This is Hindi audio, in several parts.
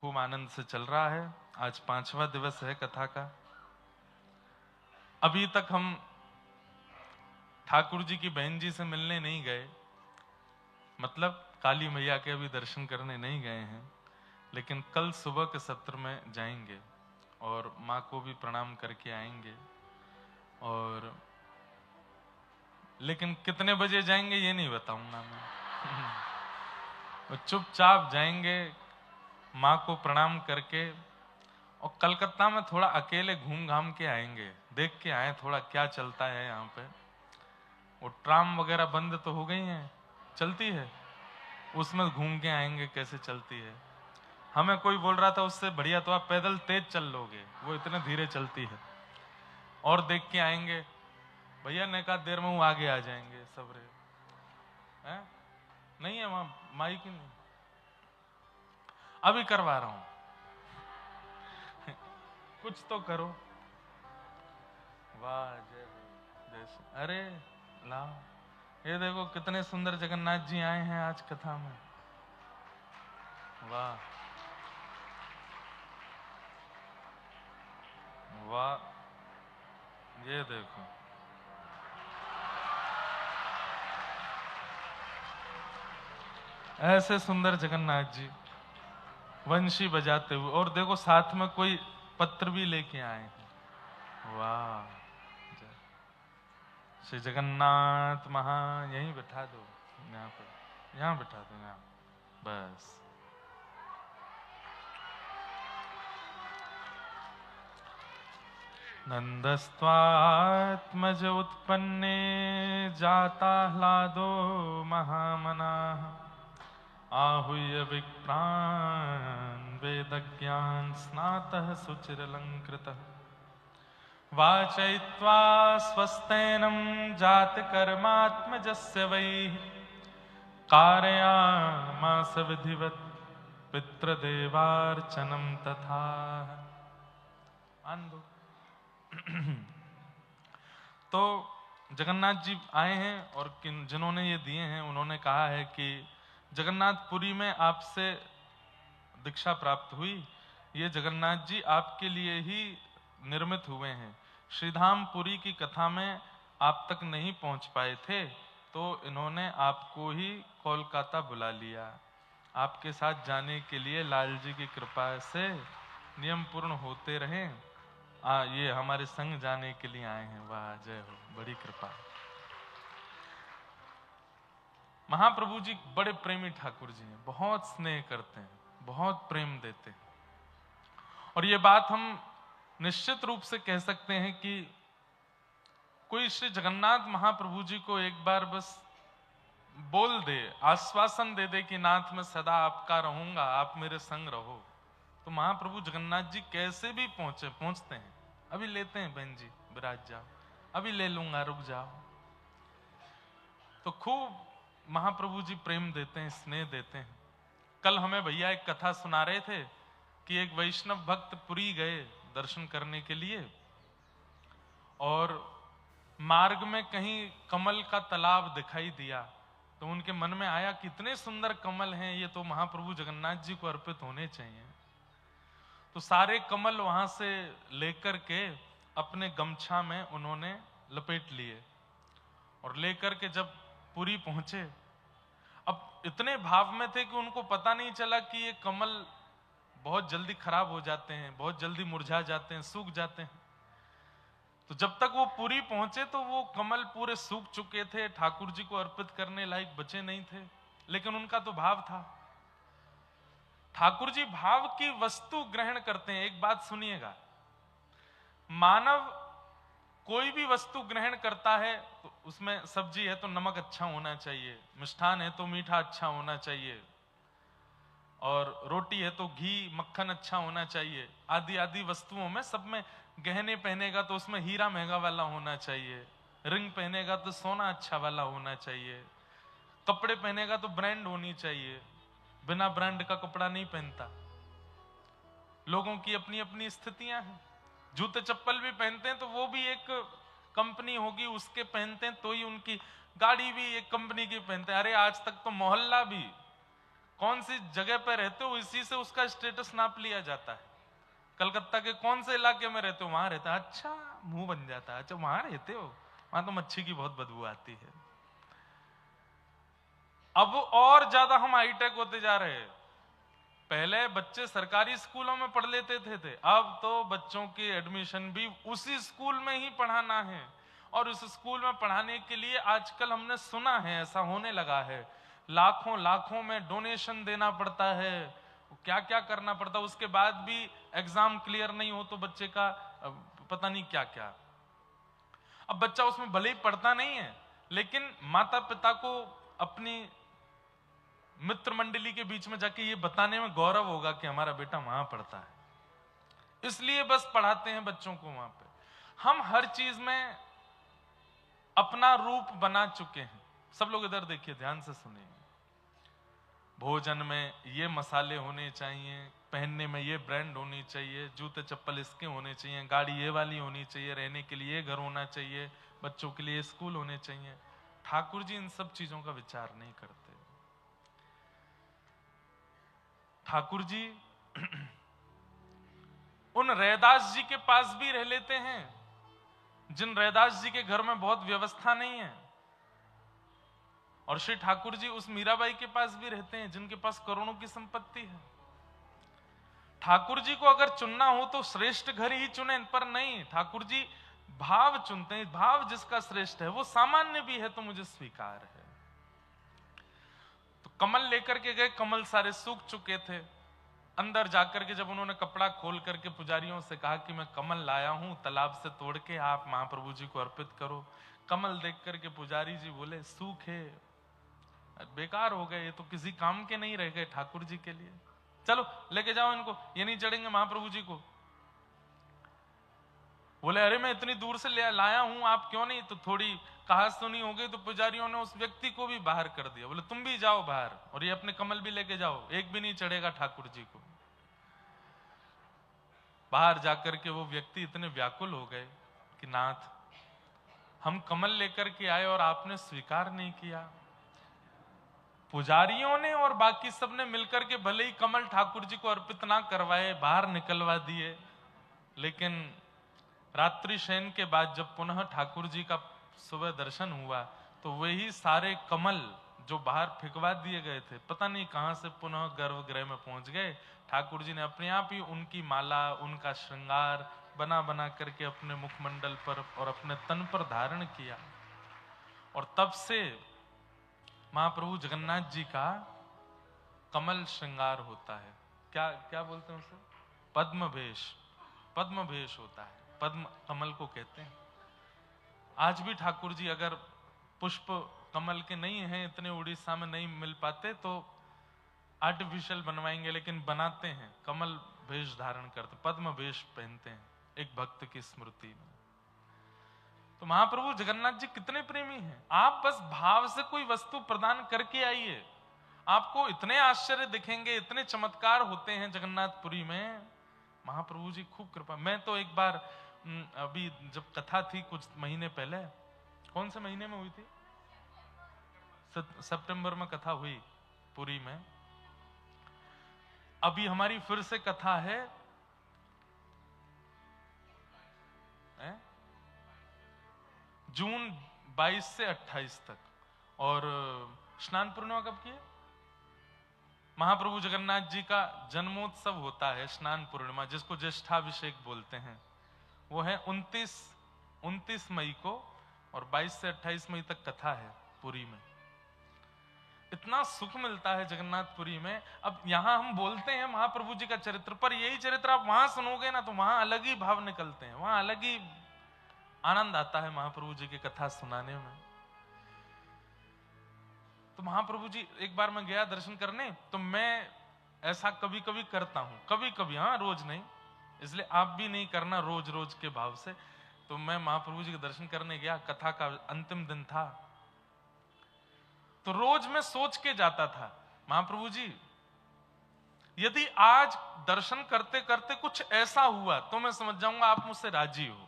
खूब आनंद से चल रहा है। आज 5वां दिवस है कथा का। अभी तक हम ठाकुर जी की बहन जी से मिलने नहीं गए, मतलब काली मैया के अभी दर्शन करने नहीं गए हैं, लेकिन कल सुबह के सत्र में जाएंगे और माँ को भी प्रणाम करके आएंगे। और लेकिन कितने बजे जाएंगे ये नहीं बताऊंगा मैं। चुपचाप जाएंगे, माँ को प्रणाम करके, और कलकत्ता में थोड़ा अकेले घूम घाम के आएंगे, देख के आए थोड़ा क्या चलता है यहाँ पे। वो ट्राम वगैरह बंद तो हो गई हैं, चलती है, उसमें घूम के आएंगे कैसे चलती है। हमें कोई बोल रहा था उससे बढ़िया तो आप पैदल तेज चल लोगे, वो इतने धीरे चलती है। और देख के आएंगे, भैया ने कहा देर में वो आगे आ जाएंगे सबरे हैं? नहीं है वहां माइक ही नहीं, अभी करवा रहा हूं। कुछ तो करो। वाह जय जय। अरे लाओ, ये देखो कितने सुंदर जगन्नाथ जी आए हैं आज कथा में। वाह वाह, ये देखो ऐसे सुंदर जगन्नाथ जी वंशी बजाते हुए, और देखो साथ में कोई पत्र भी लेके आए हैं। वाह, श्री जगन्नाथ महा, यहीं बैठा दो, यहाँ पर, यहाँ बैठा दो, यहाँ बस। नंदस्त्वात्मज उत्पन्ने जाताह्लादो महामनाः आहूय विप्रान् वेदज्ञान स्नातः सुचिरलंकृतः वाचयित्वा स्वस्तेनं जातकर्मात्मजस्य वै कारयामास विधिवत् पितृदेवार्चनं तथा। आंदो। तो जगन्नाथ जी आए हैं और जिन्होंने ये दिए हैं उन्होंने कहा है कि जगन्नाथपुरी में आपसे दीक्षा प्राप्त हुई, ये जगन्नाथ जी आपके लिए ही निर्मित हुए हैं। श्रीधामपुरी की कथा में आप तक नहीं पहुंच पाए थे, तो इन्होंने आपको ही कोलकाता बुला लिया, आपके साथ जाने के लिए लाल जी की कृपा से नियम पूर्ण होते रहे। ये हमारे संग जाने के लिए आए हैं। वाह जय हो, बड़ी कृपा। महाप्रभु जी बड़े प्रेमी ठाकुर जी हैं, बहुत स्नेह करते हैं, बहुत प्रेम देते हैं। और ये बात हम निश्चित रूप से कह सकते हैं कि कोई श्री जगन्नाथ महाप्रभु जी को एक बार बस बोल दे, आश्वासन दे दे कि नाथ मैं सदा आपका रहूंगा, आप मेरे संग रहो, तो महाप्रभु जगन्नाथ जी कैसे भी पहुंचते हैं। अभी लेते हैं बहन जी, विराज जाओ, अभी ले लूंगा, रुक जाओ। तो खूब महाप्रभु जी प्रेम देते हैं, स्नेह देते हैं। कल हमें भैया एक कथा सुना रहे थे कि एक वैष्णव भक्त पुरी गए दर्शन करने के लिए, और मार्ग में कहीं कमल का तालाब दिखाई दिया, तो उनके मन में आया कितने सुंदर कमल हैं, ये तो महाप्रभु जगन्नाथ जी को अर्पित होने चाहिए। तो सारे कमल वहां से लेकर के अपने गमछा में उन्होंने लपेट लिए, और लेकर के जब पुरी पहुंचे, अब इतने भाव में थे कि उनको पता नहीं चला कि ये कमल बहुत जल्दी खराब हो जाते हैं, बहुत जल्दी मुरझा जाते हैं, सूख जाते हैं। तो जब तक वो पुरी पहुंचे तो वो कमल पूरे सूख चुके थे, ठाकुर जी को अर्पित करने लायक बचे नहीं थे, लेकिन उनका तो भाव था। ठाकुर जी भाव की वस्तु ग्रहण करते हैं। एक बात सुनिएगा, मानव कोई भी वस्तु ग्रहण करता है तो उसमें सब्जी है तो नमक अच्छा होना चाहिए, मिष्ठान है तो मीठा अच्छा होना चाहिए, और रोटी है तो घी मक्खन अच्छा होना चाहिए, आदि आदि वस्तुओं में सब में। गहने पहनेगा तो उसमें हीरा महंगा वाला होना चाहिए, रिंग पहनेगा तो सोना अच्छा वाला होना चाहिए, कपड़े पहनेगा तो ब्रांड होनी चाहिए, बिना ब्रांड का कपड़ा नहीं पहनता। लोगों की अपनी अपनी स्थितियां हैं। जूते चप्पल भी पहनते हैं तो वो भी एक कंपनी होगी उसके पहनते हैं, तो ही उनकी गाड़ी भी एक कंपनी की पहनते हैं। अरे आज तक तो मोहल्ला भी कौन सी जगह पर रहते हो इसी से उसका स्टेटस नाप लिया जाता है। कलकत्ता के कौन से इलाके में रहते हो, वहां रहता है, अच्छा मुंह बन जाता है, अच्छा वहां रहते हो, वहां तो मच्छी की बहुत बदबू आती है। अब और ज्यादा हम हाईटेक होते जा रहे हैं। पहले बच्चे सरकारी स्कूलों में पढ़ लेते थे, अब तो बच्चों की एडमिशन भी उसी स्कूल में ही पढ़ाना है। और उस स्कूल में पढ़ाने के लिए आजकल हमने सुना है ऐसा होने लगा है, लाखों लाखों में डोनेशन देना पड़ता है, क्या क्या करना पड़ता है, उसके बाद भी एग्जाम क्लियर नहीं हो तो बच्चे का पता नहीं क्या क्या। अब बच्चा उसमें भले ही पढ़ता नहीं है, लेकिन माता पिता को अपनी मित्र मंडली के बीच में जाके ये बताने में गौरव होगा कि हमारा बेटा वहां पढ़ता है, इसलिए बस पढ़ाते हैं बच्चों को वहां पे। हम हर चीज में अपना रूप बना चुके हैं। सब लोग इधर देखिए, ध्यान से सुनिए। भोजन में ये मसाले होने चाहिए, पहनने में ये ब्रांड होनी चाहिए, जूते चप्पल इसके होने चाहिए, गाड़ी ये वाली होनी चाहिए, रहने के लिए घर होना चाहिए, बच्चों के लिए स्कूल होने चाहिए। ठाकुर जी इन सब चीजों का विचार नहीं करते। ठाकुर जी उन रैदास जी के पास भी रह लेते हैं जिन रैदास जी के घर में बहुत व्यवस्था नहीं है, और श्री ठाकुर जी उस मीराबाई के पास भी रहते हैं जिनके पास करोड़ों की संपत्ति है। ठाकुर जी को अगर चुनना हो तो श्रेष्ठ घर ही चुने, पर नहीं, ठाकुर जी भाव चुनते हैं। भाव जिसका श्रेष्ठ है वो सामान्य भी है तो मुझे स्वीकार है। तो कमल लेकर के गए, कमल सारे सूख चुके थे। अंदर जाकर के जब उन्होंने कपड़ा खोल करके पुजारियों से कहा कि मैं कमल लाया हूं तालाब से तोड़ के, आप महाप्रभु जी को अर्पित करो। कमल देख करके पुजारी जी बोले सूखे, बेकार हो गए, ये तो किसी काम के नहीं रह गए ठाकुर जी के लिए, चलो लेके जाओ इनको, ये नहीं चढ़ेंगे महाप्रभु जी को। बोले अरे मैं इतनी दूर से लाया हूं, आप क्यों नहीं, तो थोड़ी कहा सुनी हो गई तो पुजारियों ने उस व्यक्ति को भी बाहर कर दिया। बोले तुम भी जाओ बाहर और ये अपने कमल भी लेके जाओ, एक भी नहीं चढ़ेगा ठाकुर जी को। बाहर जाकर के वो व्यक्ति इतने व्याकुल हो गए कि नाथ हम कमल लेकर के आए और आपने स्वीकार नहीं किया। पुजारियों ने और बाकी सब ने मिलकर के भले ही कमल ठाकुर जी को अर्पित ना करवाए, बाहर निकलवा दिए, लेकिन रात्रि शयन के बाद जब पुनः ठाकुर जी का सुबह दर्शन हुआ तो वही सारे कमल जो बाहर फेंकवा दिए गए थे पता नहीं कहां से पुनः गर्भगृह में पहुंच गए। ठाकुर जी ने अपने आप ही उनकी माला, उनका श्रृंगार बना बना करके अपने मुखमंडल पर और अपने तन पर धारण किया। और तब से महाप्रभु जगन्नाथ जी का कमल श्रृंगार होता है। क्या क्या बोलते हैं उसे? पद्म भेष। पद्म भेष होता है, पद्म कमल को कहते हैं। आज भी ठाकुर जी अगर पुष्प कमल के नहीं हैं, इतने उड़ीसा में नहीं मिल पाते तो आर्टिफिशियल बनवाएंगे, लेकिन बनाते हैं, कमल भेष धारण करते, पद्म भेष पहनते हैं एक भक्त की स्मृति में। तो महाप्रभु जगन्नाथ जी कितने प्रेमी हैं। आप बस भाव से कोई वस्तु प्रदान करके आइए, आपको इतने आश्चर्य दिखेंगे, इतने चमत्कार होते हैं जगन्नाथपुरी में। महाप्रभु जी खूब कृपा। मैं तो एक बार अभी जब कथा थी कुछ महीने पहले, कौन से महीने में हुई थी? सितंबर में कथा हुई पुरी में। अभी हमारी फिर से कथा है, जून 22 से 28 तक। और स्नान पूर्णिमा कब की है? महाप्रभु जगन्नाथ जी का जन्मोत्सव होता है स्नान पूर्णिमा, जिसको ज्येष्ठाभिषेक बोलते हैं। वो है 29 मई को, और 22 से 28 मई तक कथा है पुरी में। इतना सुख मिलता है जगन्नाथपुरी में। अब यहां हम बोलते हैं महाप्रभु जी का चरित्र, पर यही चरित्र आप वहां सुनोगे ना तो वहां अलग ही भाव निकलते हैं, वहां अलग ही आनंद आता है महाप्रभु जी की कथा सुनाने में। तो महाप्रभु जी, एक बार मैं गया दर्शन करने, तो मैं ऐसा कभी कभी करता हूं, कभी कभी, हाँ रोज नहीं, इसलिए आप भी नहीं करना रोज रोज के भाव से। तो मैं महाप्रभु जी के दर्शन करने गया, कथा का अंतिम दिन था, तो रोज मैं सोच के जाता था, महाप्रभु जी यदि आज दर्शन करते करते कुछ ऐसा हुआ तो मैं समझ जाऊंगा आप मुझसे राजी हो।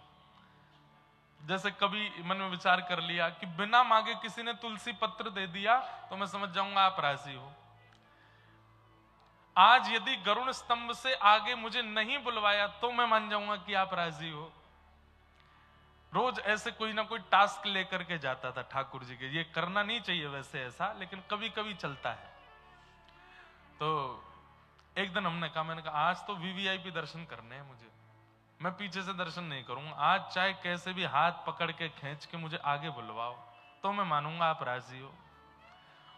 जैसे कभी मन में विचार कर लिया कि बिना मांगे किसी ने तुलसी पत्र दे दिया तो मैं समझ जाऊंगा आप राजी हो। आज यदि गरुड़ स्तंभ से आगे मुझे नहीं बुलवाया तो मैं मान जाऊंगा कि आप राजी हो। रोज ऐसे कोई ना कोई टास्क लेकर के जाता था ठाकुर जी के। ये करना नहीं चाहिए वैसे ऐसा, लेकिन कभी कभी चलता है। तो एक दिन हमने कहा, मैंने कहा आज तो वीवीआईपी दर्शन करने हैं मुझे, मैं पीछे से दर्शन नहीं करूंगा। आज चाहे कैसे भी हाथ पकड़ के खींच के मुझे आगे बुलवाओ तो मैं मानूंगा आप राजी हो।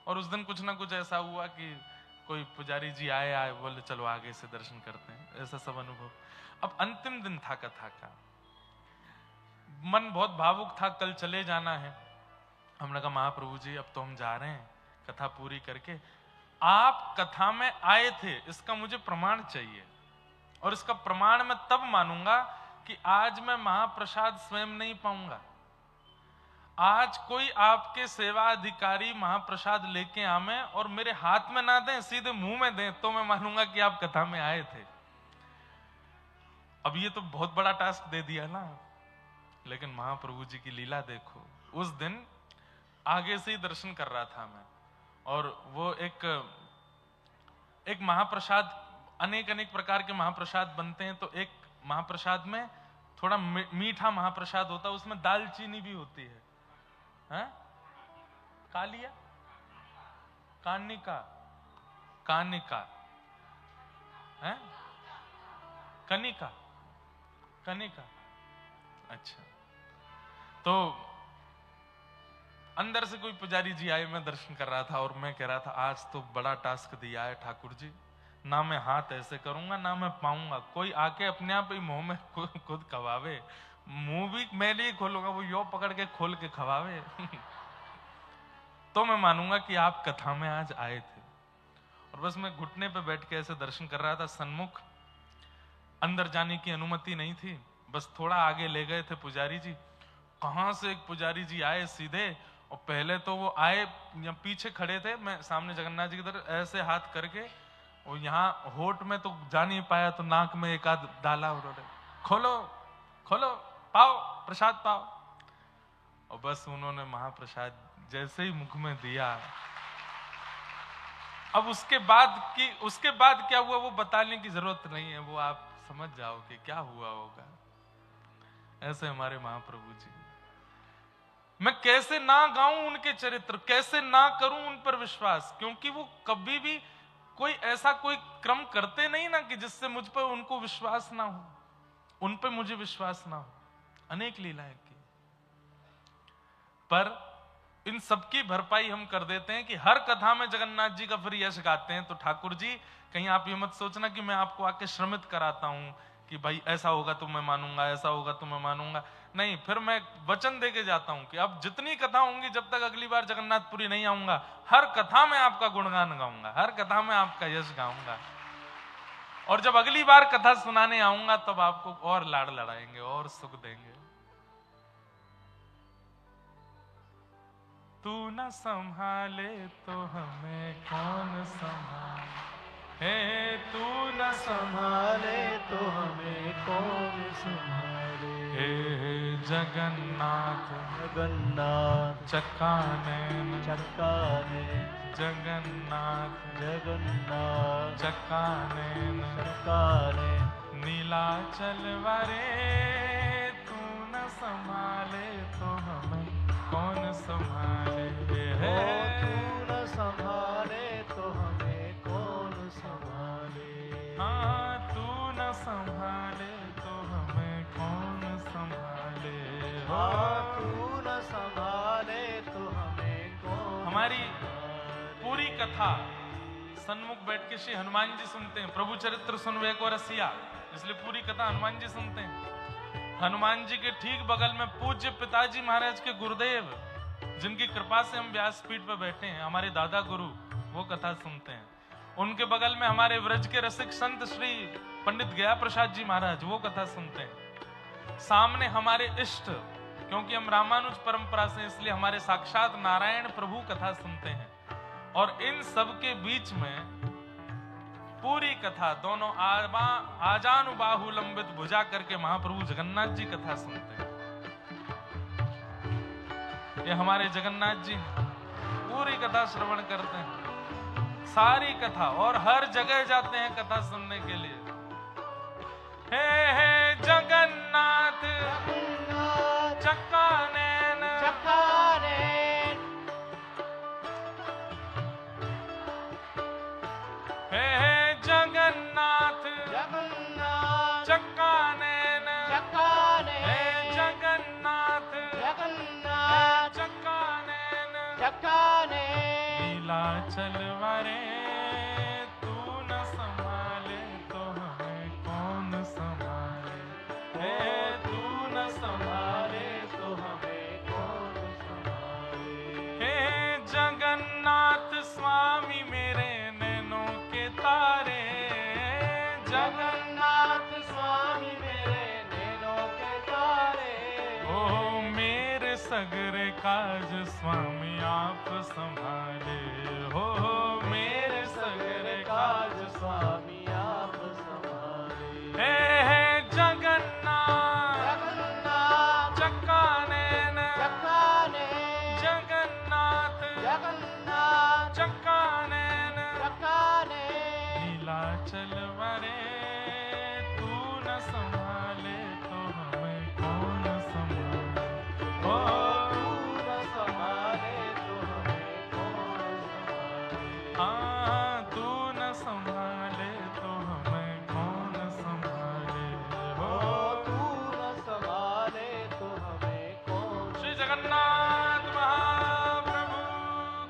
और उस दिन कुछ ना कुछ ऐसा हुआ कि कोई पुजारी जी आए, बोले चलो आगे से दर्शन करते हैं, ऐसा सब अनुभव। अब अंतिम दिन था कथा का, मन बहुत भावुक था, कल चले जाना है। हमने कहा महाप्रभु जी अब तो हम जा रहे हैं कथा पूरी करके, आप कथा में आए थे इसका मुझे प्रमाण चाहिए, और इसका प्रमाण मैं तब मानूंगा कि आज मैं महाप्रसाद स्वयं नहीं पाऊंगा। आज कोई आपके सेवा अधिकारी महाप्रसाद लेके आवे और मेरे हाथ में ना दें, सीधे मुंह में दें, तो मैं मानूंगा कि आप कथा में आए थे। अब ये तो बहुत बड़ा टास्क दे दिया ना, लेकिन महाप्रभु जी की लीला देखो। उस दिन आगे से ही दर्शन कर रहा था मैं, और वो एक महाप्रसाद, अनेक अनेक प्रकार के महाप्रसाद बनते हैं, तो एक महाप्रसाद में थोड़ा मीठा महाप्रसाद होता है, उसमें दालचीनी भी होती है। कालिया, कानिका, कानिका है, कनिका, कनिका। अच्छा, तो अंदर से कोई पुजारी जी आए, मैं दर्शन कर रहा था और मैं कह रहा था आज तो बड़ा टास्क दिया है ठाकुर जी, ना मैं हाथ ऐसे करूंगा ना मैं पाऊंगा, कोई आके अपने आप ही मुंह में खुद खवावे, मुंह भी मैं नहीं खोलूंगा, वो यो पकड़ के खोल के खवावे तो मैं मानूंगा कि आप कथा में आज आए थे। और बस मैं घुटने पे बैठ के ऐसे दर्शन कर रहा था, सन्मुख अंदर जाने की अनुमति नहीं थी, बस थोड़ा आगे ले गए थे पुजारी जी। कहां से एक पुजारी जी आए सीधे, और पहले तो वो आए या पीछे खड़े थे, मैं सामने जगन्नाथ जी की तरफ ऐसे हाथ करके, और यहाँ होठ में तो जा नहीं पाया तो नाक में एक आध डाला, उन्होंने खोलो खोलो पाओ प्रसाद पाओ, और बस उन्होंने महाप्रसाद जैसे ही मुख में दिया। अब उसके बाद क्या हुआ वो बताने की जरूरत नहीं है, वो आप समझ जाओ कि क्या हुआ होगा। ऐसे हमारे महाप्रभु जी, मैं कैसे ना गाऊं उनके चरित्र, कैसे ना करूं उन पर विश्वास, क्योंकि वो कभी भी कोई ऐसा कोई क्रम करते नहीं ना कि जिससे मुझ पर उनको विश्वास ना हो, उन पे मुझे विश्वास ना हो। अनेक लीलाएं की, पर इन सबकी भरपाई हम कर देते हैं कि हर कथा में जगन्नाथ जी का फिर यश गाते हैं। तो ठाकुर जी कहीं आप ये मत सोचना कि मैं आपको आके श्रमित कराता हूं कि भाई ऐसा होगा तो मैं मानूंगा, ऐसा होगा तो मैं मानूंगा, नहीं। फिर मैं वचन देके जाता हूं कि अब जितनी कथा होंगी, जब तक अगली बार जगन्नाथपुरी नहीं आऊंगा, हर कथा में आपका गुणगान गाऊंगा, हर कथा में आपका यश गाऊंगा, और जब अगली बार कथा सुनाने आऊंगा तब आपको और लाड़ लड़ाएंगे और सुख देंगे। तू न संभाले तो हमें कौन संभाले, हे तू न संभाले तो हमें कौन संभाले, हे जगन्नाथ जगन्नाथ चक्कानैन चक्कानैन, जगन्नाथ जगन्नाथ चक्कानैन चक्कानैन, नीलाचल वारे तू न संभाले तो हमें कौन संभाले, हे तू न संभाले तो हमें कौन संभाले, हाँ तू न संभाले तो हमें कौन संभाले, हाँ तू न संभाले तो हमें कौन। हमारी पूरी कथा सन्मुख बैठ के श्री हनुमान जी सुनते हैं, प्रभु चरित्र सुनवे को रसिया, इसलिए पूरी कथा हनुमान जी सुनते हैं। हनुमान जी के ठीक बगल में पूज्य पिताजी महाराज के गुरुदेव, जिनकी कृपा से हम व्यासपीठ पर बैठे हैं, हमारे दादा गुरु, वो कथा सुनते हैं। उनके बगल में हमारे व्रज के रसिक संत श्री पंडित गया प्रसाद जी महाराज, वो कथा सुनते हैं। सामने हमारे इष्ट, क्योंकि हम रामानुज परंपरा से, इसलिए हमारे साक्षात नारायण प्रभु कथा सुनते हैं। और इन सब के बीच में पूरी कथा दोनों आजानुबाहु लंबित भुजा करके महाप्रभु जगन्नाथ जी कथा सुनते हैं। ये हमारे जगन्नाथ जी पूरी कथा श्रवण करते हैं। सारी कथा, और हर जगह जाते हैं कथा सुनने के लिए। हे जगन्नाथ चक्कानैन हे जगन्नाथ चक्कानैन हे जगन्नाथ चक्कानैन लीला चलवारे तू न संभाले तो हमें कौन संभाले, हे तू न संभाले तो हमें कौन संभाले। हे जगन्नाथ स्वामी मेरे नैनों के तारे, जगन्नाथ स्वामी मेरे नैनों के तारे। ओ मेरे सगरे काज स्वामी आप संभाले, हो मेरे सगरे काज स्वामी आप संभाले। हे जगन्नाथ चक्कानैन जगन्नाथ चक्कानैन लीला चलवारे तू न संभाले तो हमें कौन संभाले, ओ तू न संभाले तो हमें कौन संभाले। हाँ तू न संभाले तो हमें कौन संभाले, हो तू न संभाले तो हमें कौन। श्री जगन्नाथ महाप्रभु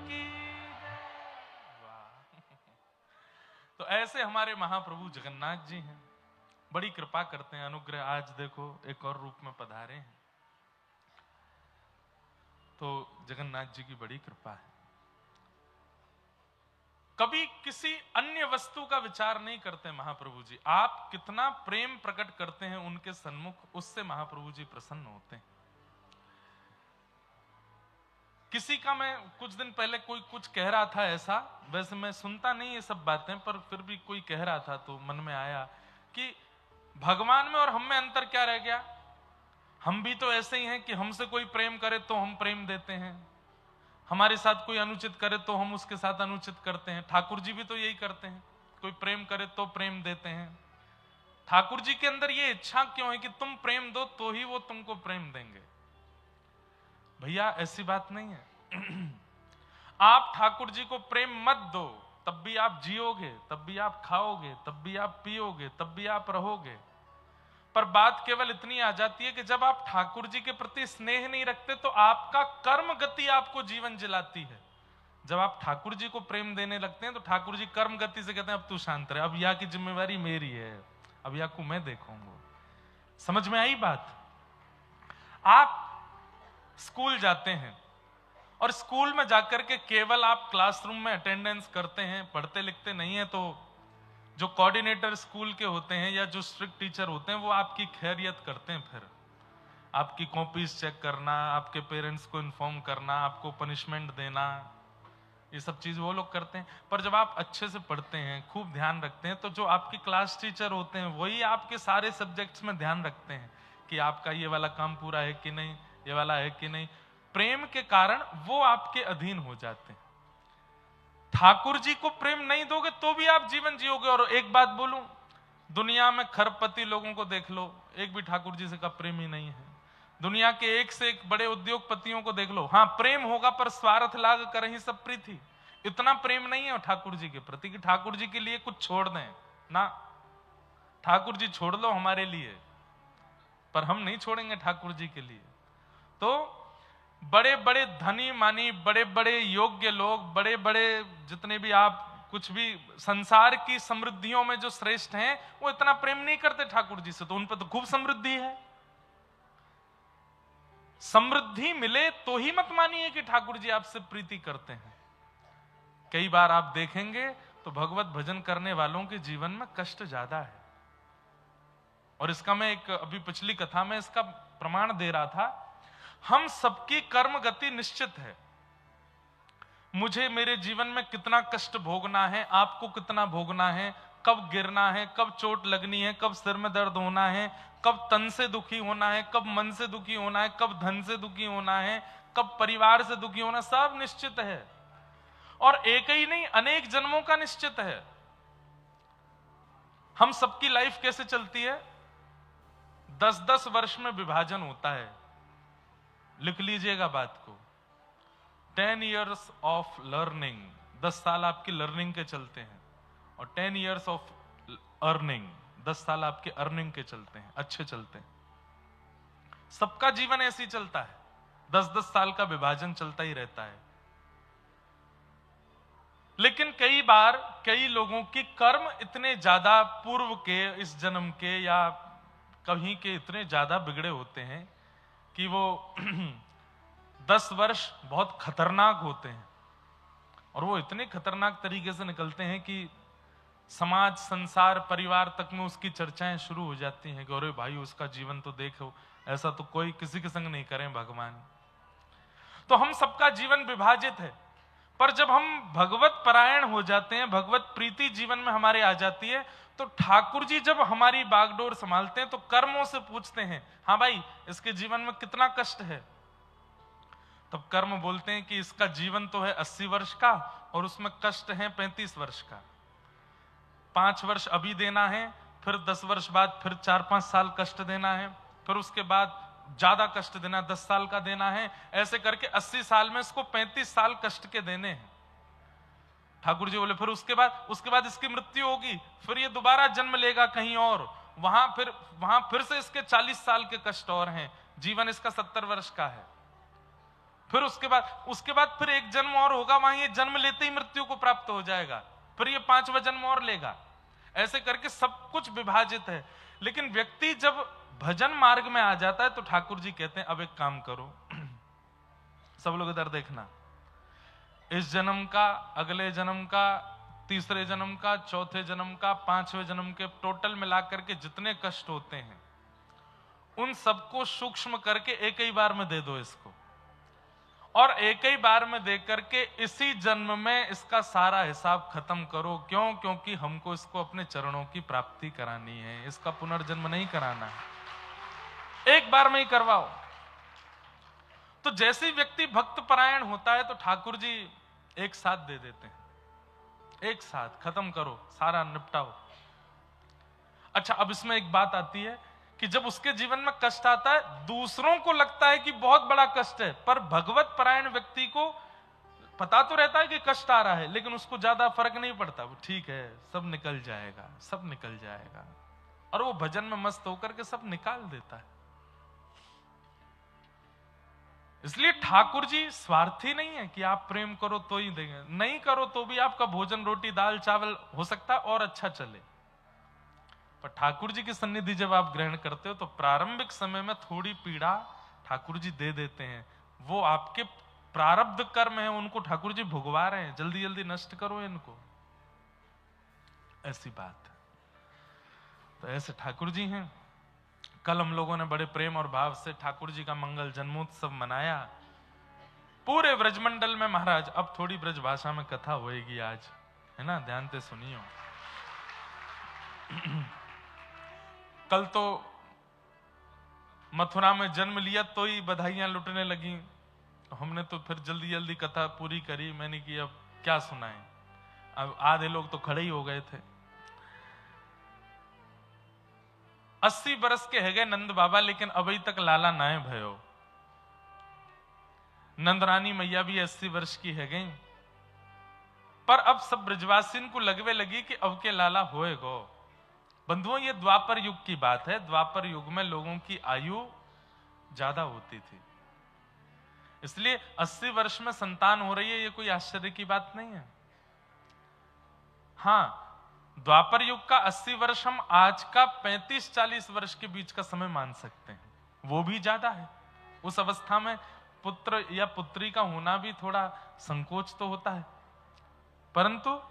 की वाह। तो ऐसे हमारे महाप्रभु जगन्नाथ जी हैं, बड़ी कृपा करते हैं, अनुग्रह। आज देखो एक और रूप में पधारे हैं, तो जगन्नाथ जी की बड़ी कृपा है। कभी किसी अन्य वस्तु का विचार नहीं करते महाप्रभु जी। आप कितना प्रेम प्रकट करते हैं उनके सन्मुख, उससे महाप्रभु जी प्रसन्न होते हैं। किसी का, मैं कुछ दिन पहले कोई कुछ कह रहा था ऐसा, वैसे मैं सुनता नहीं ये सब बातें, पर फिर भी कोई कह रहा था तो मन में आया कि भगवान में और हम में अंतर क्या रह गया। हम भी तो ऐसे ही हैं कि हमसे कोई प्रेम करे तो हम प्रेम देते हैं, हमारे साथ कोई अनुचित करे तो हम उसके साथ अनुचित करते हैं। ठाकुर जी भी तो यही करते हैं, कोई प्रेम करे तो प्रेम देते हैं। ठाकुर जी के अंदर ये इच्छा क्यों है कि तुम प्रेम दो तो ही वो तुमको प्रेम देंगे? भैया ऐसी बात नहीं है। आप ठाकुर जी को प्रेम मत दो, तब भी आप जियोगे, तब भी आप खाओगे, तब भी आप पियोगे, तब भी आप रहोगे। पर बात केवल इतनी आ जाती है कि जब आप ठाकुर जी के प्रति स्नेह नहीं रखते तो आपका कर्म गति आपको जीवन जिलाती है। जब आप ठाकुर जी को प्रेम देने लगते हैं तो ठाकुर जी कर्म गति से कहते हैं अब तू शांत रहे, अब यहाँ की जिम्मेवारी मेरी है, अब यहाँ को मैं देखूंगा। समझ में आई बात? आप स्कूल जाते हैं और स्कूल में जाकर के केवल आप क्लासरूम में अटेंडेंस करते हैं, पढ़ते लिखते नहीं है, तो जो कोऑर्डिनेटर स्कूल के होते हैं या जो स्ट्रिक्ट टीचर होते हैं वो आपकी खैरियत करते हैं। फिर आपकी कॉपीज चेक करना, आपके पेरेंट्स को इन्फॉर्म करना, आपको पनिशमेंट देना, ये सब चीज वो लोग करते हैं। पर जब आप अच्छे से पढ़ते हैं, खूब ध्यान रखते हैं, तो जो आपके क्लास टीचर होते हैं वही आपके सारे सब्जेक्ट्स में ध्यान रखते हैं कि आपका ये वाला काम पूरा है कि नहीं, ये वाला है कि नहीं। प्रेम के कारण वो आपके अधीन हो जाते हैं। ठाकुर जी को प्रेम नहीं दोगे तो भी आप जीवन जियोगे। और एक बात बोलूं, दुनिया में खरबपति लोगों को देख लो, एक भी ठाकुर जी से का प्रेम ही नहीं है। दुनिया के एक से एक बड़े उद्योगपतियों को देख लो, हाँ प्रेम होगा पर स्वार्थ लाग कर ही सब प्रीति। इतना प्रेम नहीं है ठाकुर जी के प्रति कि ठाकुर जी के लिए कुछ छोड़ दें ना। ठाकुर जी छोड़ लो हमारे लिए, पर हम नहीं छोड़ेंगे ठाकुर जी के लिए। तो बड़े बड़े धनी मानी, बड़े बड़े योग्य लोग, बड़े बड़े जितने भी आप कुछ भी संसार की समृद्धियों में जो श्रेष्ठ हैं, वो इतना प्रेम नहीं करते ठाकुर जी से। तो उन पर तो खूब समृद्धि है। समृद्धि मिले तो ही मत मानिए कि ठाकुर जी आपसे प्रीति करते हैं। कई बार आप देखेंगे तो भगवत भजन करने वालों के जीवन में कष्ट ज्यादा है। और इसका मैं एक अभी पिछली कथा में इसका प्रमाण दे रहा था। हम सबकी कर्म गति निश्चित है। मुझे मेरे जीवन में कितना कष्ट भोगना है, आपको कितना भोगना है, कब गिरना है, कब चोट लगनी है, कब सिर में दर्द होना है, कब तन से दुखी होना है, कब मन से दुखी होना है, कब धन से दुखी होना है, कब परिवार से दुखी होना, सब निश्चित है। और एक ही नहीं, अनेक जन्मों का निश्चित है। हम सबकी लाइफ कैसे चलती है? 10-10 वर्ष में विभाजन होता है। लिख लीजिएगा बात को। 10 years ऑफ लर्निंग, 10 साल आपकी लर्निंग के चलते हैं, और 10 years ऑफ अर्निंग, 10 साल आपके अर्निंग के चलते हैं, अच्छे चलते हैं। सबका जीवन ऐसे ही चलता है, 10-10 साल का विभाजन चलता ही रहता है। लेकिन कई बार कई लोगों की कर्म इतने ज्यादा पूर्व के, इस जन्म के या कहीं के इतने ज्यादा बिगड़े होते हैं कि वो 10 वर्ष बहुत खतरनाक होते हैं, और वो इतने खतरनाक तरीके से निकलते हैं कि समाज, संसार, परिवार तक में उसकी चर्चाएं शुरू हो जाती हैं कि अरे भाई उसका जीवन तो देखो, ऐसा तो कोई किसी के संग नहीं करें भगवान। तो हम सबका जीवन विभाजित है, पर जब हम भगवत परायण हो जाते हैं, भगवत प्रीति जीवन में हमारे आ जाती है, तो ठाकुर जी जब हमारी बागडोर संभालते हैं तो कर्मों से पूछते हैं, हाँ भाई इसके जीवन में कितना कष्ट है? तब कर्म बोलते हैं कि इसका जीवन तो है 80 वर्ष का और उसमें कष्ट है 35 वर्ष का। 5 वर्ष अभी देना है, फिर 10 वर्ष बाद फिर 4-5 साल कष्ट देना है, फिर उसके बाद ज्यादा कष्ट देना, 10 साल का देना है। ऐसे करके 80 साल में इसको 35 साल कष्ट के देने हैं। ठाकुर जी बोले फिर उसके बाद इसकी मृत्यु होगी, फिर ये दोबारा जन्म लेगा कहीं और, वहां फिर से इसके 40 साल के कष्ट और हैं। जीवन इसका 70 वर्ष का है। फिर उसके बाद फिर एक जन्म और होगा, वहां ये जन्म लेते ही मृत्यु को प्राप्त हो जाएगा, फिर ये 5वां जन्म और लेगा। ऐसे करके सब कुछ विभाजित है। लेकिन व्यक्ति जब भजन मार्ग में आ जाता है तो ठाकुर जी कहते हैं अब एक काम करो, सब लोग इधर देखना, इस जन्म का, अगले जन्म का, तीसरे जन्म का, चौथे जन्म का, 5वें जन्म के टोटल मिलाकर के जितने कष्ट होते हैं उन सबको सूक्ष्म करके एक ही बार में दे दो इसको, और एक ही बार में दे करके इसी जन्म में इसका सारा हिसाब खत्म करो। क्यों? क्योंकि हमको इसको अपने चरणों की प्राप्ति करानी है, इसका पुनर्जन्म नहीं कराना है, एक बार में ही करवाओ। तो जैसे ही व्यक्ति भक्त परायण होता है तो ठाकुर जी एक साथ दे देते हैं, एक साथ खत्म करो, सारा निपटाओ। अच्छा, अब इसमें एक बात आती है कि जब उसके जीवन में कष्ट आता है, दूसरों को लगता है कि बहुत बड़ा कष्ट है, पर भगवत परायण व्यक्ति को पता तो रहता है कि कष्ट आ रहा है, लेकिन उसको ज्यादा फर्क नहीं पड़ता, वो ठीक है, सब निकल जाएगा, सब निकल जाएगा, और वो भजन में मस्त होकर के सब निकाल देता है। इसलिए ठाकुर जी स्वार्थी नहीं है कि आप प्रेम करो तो ही देंगे, नहीं करो तो भी आपका भोजन, रोटी, दाल, चावल हो सकता है और अच्छा चले। पर ठाकुर जी की सन्निधि जब आप ग्रहण करते हो तो प्रारंभिक समय में थोड़ी पीड़ा ठाकुर जी दे देते हैं। वो आपके प्रारब्ध कर्म है, उनको ठाकुर जी भुगवा रहे हैं, जल्दी जल्दी नष्ट करो इनको, ऐसी बात है। तो ऐसे ठाकुर जी हैं। कल हम लोगों ने बड़े प्रेम और भाव से ठाकुर जी का मंगल जन्मोत्सव मनाया पूरे ब्रजमंडल में। महाराज अब थोड़ी ब्रज भाषा में कथा होएगी आज, है ना, ध्यान से सुनियो। कल तो मथुरा में जन्म लिया तो ही बधाइयां लुटने लगी, हमने तो फिर जल्दी जल्दी कथा पूरी करी। मैंने कि अब क्या सुनाएं, अब आधे लोग तो खड़े ही हो गए थे। 80 बरस के है गए नंद बाबा, लेकिन अभी तक लाला नाए भयो। नंदरानी मैया भी 80 वर्ष की है गई, पर अब सब ब्रजवासिन को लगवे लगी कि अब के लाला होए गो। बंधुओं, ये द्वापर युग की बात है। द्वापर युग में लोगों की आयु ज्यादा होती थी, इसलिए 80 वर्ष में संतान हो रही है, ये कोई आश्चर्य की बात नहीं है। हाँ, द्वापर युग का 80 वर्ष हम आज का 35-40 वर्ष के बीच का समय मान सकते हैं, वो भी ज्यादा है। उस अवस्था में पुत्र या पुत्री का होना भी थोड़ा संकोच तो होता है, परंतु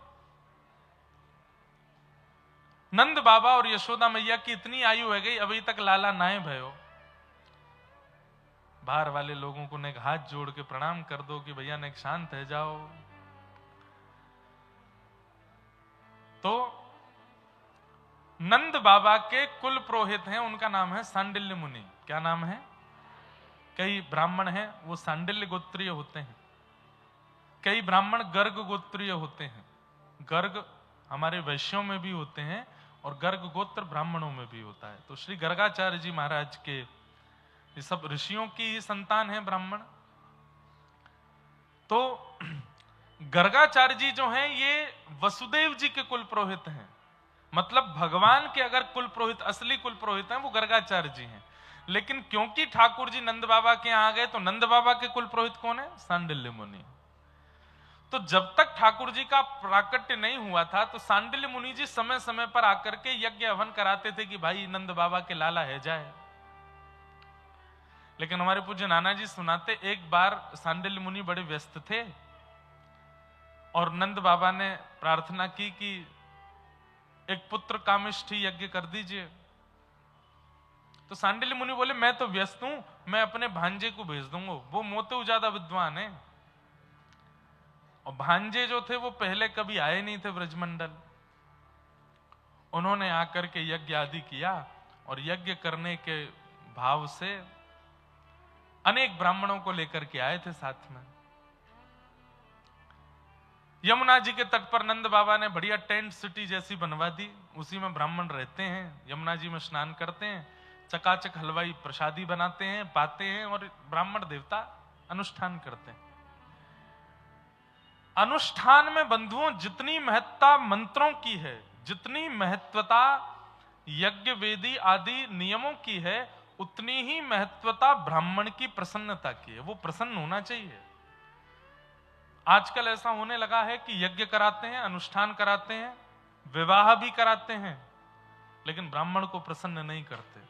नंद बाबा और यशोदा मैया की इतनी आयु है गई, अभी तक लाला नाए भयो। बाहर वाले लोगों को ने हाथ जोड़ के प्रणाम कर दो कि भैया ने शांत है जाओ। तो नंद बाबा के कुल पुरोहित हैं, उनका नाम है सांडिल्य मुनि। क्या नाम है? कई ब्राह्मण हैं वो सांडिल्य गोत्रीय होते हैं, कई ब्राह्मण गर्ग गोत्रीय होते हैं। गर्ग हमारे वैश्यों में भी होते हैं और गर्ग गोत्र ब्राह्मणों में भी होता है। तो श्री गर्गाचार्य जी महाराज के ये सब ऋषियों की ही संतान है ब्राह्मण। तो गर्गाचार्य जी जो हैं ये वसुदेव जी के कुल पुरोहित हैं। मतलब भगवान के अगर कुल पुरोहित, असली कुल पुरोहित हैं वो गर्गाचार्य जी हैं। लेकिन क्योंकि ठाकुर जी नंद बाबा के यहां आ गए तो नंद बाबा के कुल पुरोहित कौन है? सांडिल्य मुनि। तो जब तक ठाकुर जी का प्राकट्य नहीं हुआ था तो सांडिल्य मुनि जी समय समय पर आकर के यज्ञ हवन कराते थे कि भाई नंद बाबा के लाला है जाए। लेकिन हमारे पूज्य नाना जी सुनाते, एक बार सांडिल्य मुनि बड़े व्यस्त थे और नंद बाबा ने प्रार्थना की कि एक पुत्र कामिष्ठी यज्ञ कर दीजिए। तो सांडिल्य मुनि बोले मैं तो व्यस्त हूं, मैं अपने भांजे को भेज दूंगा, वो मोते ज्यादा विद्वान है। और भांजे जो थे वो पहले कभी आए नहीं थे ब्रजमंडल। उन्होंने आकर के यज्ञ आदि किया और यज्ञ करने के भाव से अनेक ब्राह्मणों को लेकर के आए थे साथ में। यमुना जी के तट पर नंद बाबा ने बढ़िया टेंट सिटी जैसी बनवा दी, उसी में ब्राह्मण रहते हैं, यमुना जी में स्नान करते हैं, चकाचक हलवाई प्रसादी बनाते हैं, पाते हैं और ब्राह्मण देवता अनुष्ठान करते हैं। अनुष्ठान में बंधुओं जितनी महत्ता मंत्रों की है, जितनी महत्वता यज्ञ वेदी आदि नियमों की है, उतनी ही महत्वता ब्राह्मण की प्रसन्नता की है। वो प्रसन्न होना चाहिए। आजकल ऐसा होने लगा है कि यज्ञ कराते हैं, अनुष्ठान कराते हैं, विवाह भी कराते हैं, लेकिन ब्राह्मण को प्रसन्न नहीं करते।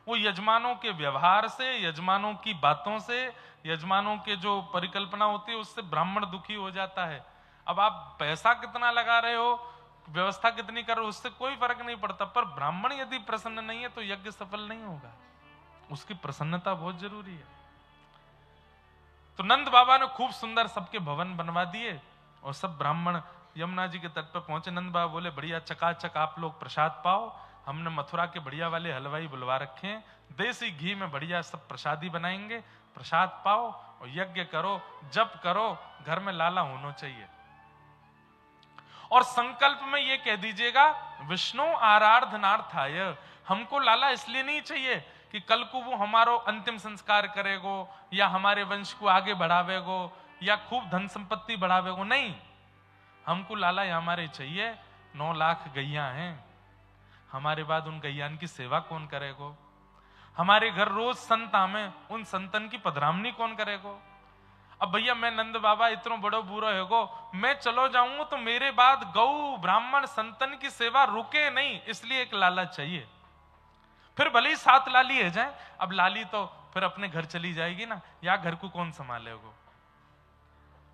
वो यजमानों के व्यवहार से, यजमानों की बातों से, यजमानों के जो परिकल्पना होती है उससे ब्राह्मण दुखी हो जाता है। अब आप पैसा कितना लगा रहे हो, व्यवस्था कितनी कर रहे हो, उससे कोई फर्क नहीं पड़ता, पर ब्राह्मण यदि प्रसन्न नहीं है तो यज्ञ सफल नहीं होगा। उसकी प्रसन्नता बहुत जरूरी है। तो नंद बाबा ने खूब सुंदर सबके भवन बनवा दिए और सब ब्राह्मण यमुना जी के तट पर पहुंचे। नंद बाबा बोले बढ़िया चकाचक आप लोग प्रसाद पाओ, हमने मथुरा के बढ़िया वाले हलवाई बुलवा रखे हैं, देसी घी में बढ़िया सब प्रसादी बनाएंगे, प्रसाद पाओ और यज्ञ करो, जप करो, घर में लाला होना चाहिए। और संकल्प में ये कह दीजिएगा विष्णु आराधनार्थाय, हमको लाला इसलिए नहीं चाहिए कि कल को वो हमारो अंतिम संस्कार करेगो या हमारे वंश को आगे बढ़ावेगो या खूब धन संपत्ति बढ़ावेगो, नहीं। हमको लाला हमारे चाहिए 9 लाख गैया हैं, हमारे बाद उन गैयान की सेवा कौन करेगो? हमारे घर रोज संत आवे, उन संतन की पधरामनी कौन करेगो? अब भैया मैं नंद बाबा इतना बड़ो बूढ़ो हैगो, मैं चलो जाऊंगा तो मेरे बाद गौ ब्राह्मण संतन की सेवा रुके नहीं, इसलिए एक लाला चाहिए। फिर भले ही 7 लाली है जाए, अब लाली तो फिर अपने घर चली जाएगी ना, या घर को कौन संभालेगा?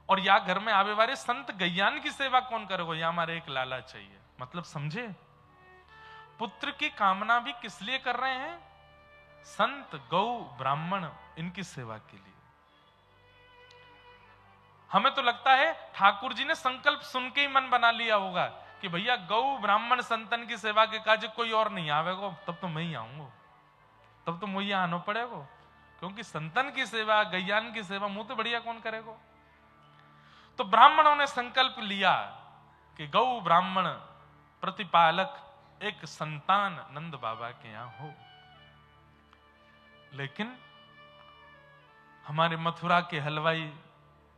और या घर में आवे वाले संत गैयान की सेवा कौन करेगा? या हमारे एक लाला चाहिए। मतलब समझे, पुत्र की कामना भी किस लिए कर रहे हैं? संत गौ ब्राह्मण इनकी सेवा के लिए। हमें तो लगता है ठाकुर जी ने संकल्प सुन के ही मन बना लिया होगा कि भैया गौ ब्राह्मण संतन की सेवा के काज कोई और नहीं आवेगा, तब तो मैं ही आऊंगा, तब तो मुझे आना पड़ेगा, क्योंकि संतन की सेवा गैयान की सेवा मुंह तो बढ़िया कौन करेगा? तो ब्राह्मणों ने संकल्प लिया कि गौ ब्राह्मण प्रतिपालक एक संतान नंद बाबा के यहां हो। लेकिन हमारे मथुरा के हलवाई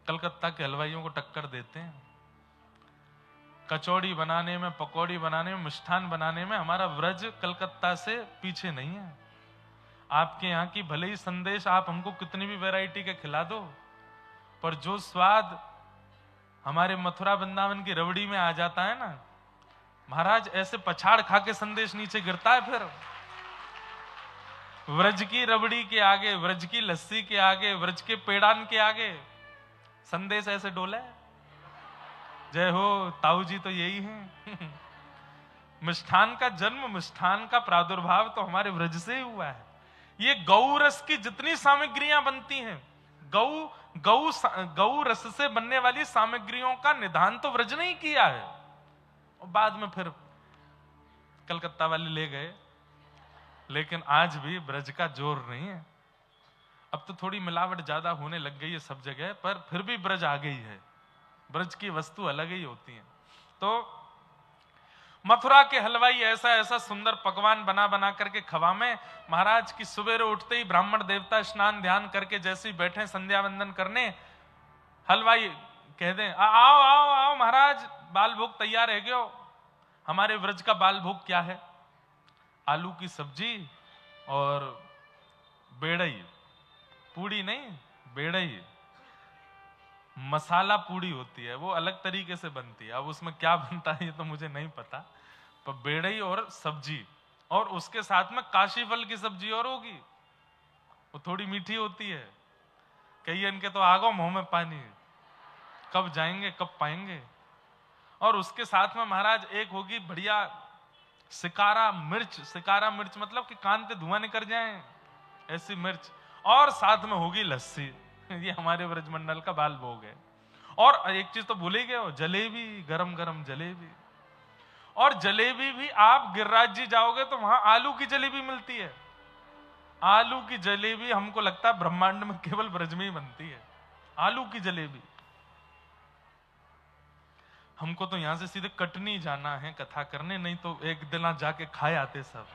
कलकत्ता के हलवाइयों को टक्कर देते हैं। कचौड़ी बनाने में, पकौड़ी बनाने में, मिष्ठान बनाने में हमारा व्रज कलकत्ता से पीछे नहीं है। आपके यहाँ की भले ही संदेश आप हमको कितनी भी वैरायटी के खिला दो, पर जो स्वाद हमारे मथुरा वृंदावन की रबड़ी में आ जाता है ना महाराज, ऐसे पछाड़ खा के संदेश नीचे गिरता है। फिर व्रज की रबड़ी के आगे, व्रज की लस्सी के आगे, व्रज के पेड़ान के आगे संदेश ऐसे डोले। जय हो ताऊ जी तो यही है। मिष्ठान का जन्म, मिष्ठान का प्रादुर्भाव तो हमारे व्रज से ही हुआ है। ये गौ रस की जितनी सामग्रियां बनती हैं, गौ रस से बनने वाली सामग्रियों का निदान तो व्रज ने ही किया है। और बाद में फिर कलकत्ता वाले ले गए, लेकिन आज भी ब्रज का जोर नहीं है। अब तो थोड़ी मिलावट ज्यादा होने लग गई है सब जगह, पर फिर भी ब्रज आ गई है। ब्रज की वस्तु अलग ही होती है। तो मथुरा के हलवाई ऐसा ऐसा सुंदर पकवान बना बना करके खवा में, महाराज की सवेरे उठते ही ब्राह्मण देवता स्नान ध्यान करके जैसे ही बैठे संध्या वंदन करने, हलवाई कह दें आओ आओ आओ महाराज, बाल भोग तैयार है गयो। हमारे व्रज का बाल भोग क्या है? आलू की सब्जी और बेड़ई, पूड़ी नहीं बेड़ई, मसाला पूड़ी होती है, वो अलग तरीके से बनती है। अब उसमें क्या बनता है ये तो मुझे नहीं पता, पर बेड़ई और सब्जी, और उसके साथ में काशी फल की सब्जी और होगी, वो थोड़ी मीठी होती है। कई इनके तो आगो मुंह में पानी, कब जाएंगे कब पाएंगे। और उसके साथ में महाराज एक होगी बढ़िया सिकारा मिर्च, सिकारा मिर्च मतलब कि कान पे धुआं निकल जाए ऐसी मिर्च, और साथ में होगी लस्सी। ये हमारे ब्रजमंडल का बाल भोग है। और एक चीज तो भूल ही गए हो, जलेबी, गरम गरम जलेबी। और जलेबी भी आप गिरिराज जी जाओगे तो वहां आलू की जलेबी मिलती है। आलू की जलेबी हमको लगता है ब्रह्मांड में केवल ब्रज में ही बनती है, आलू की जलेबी। हमको तो यहां से सीधे कटनी जाना है कथा करने, नहीं तो एक दिन जाके खाए आते सब।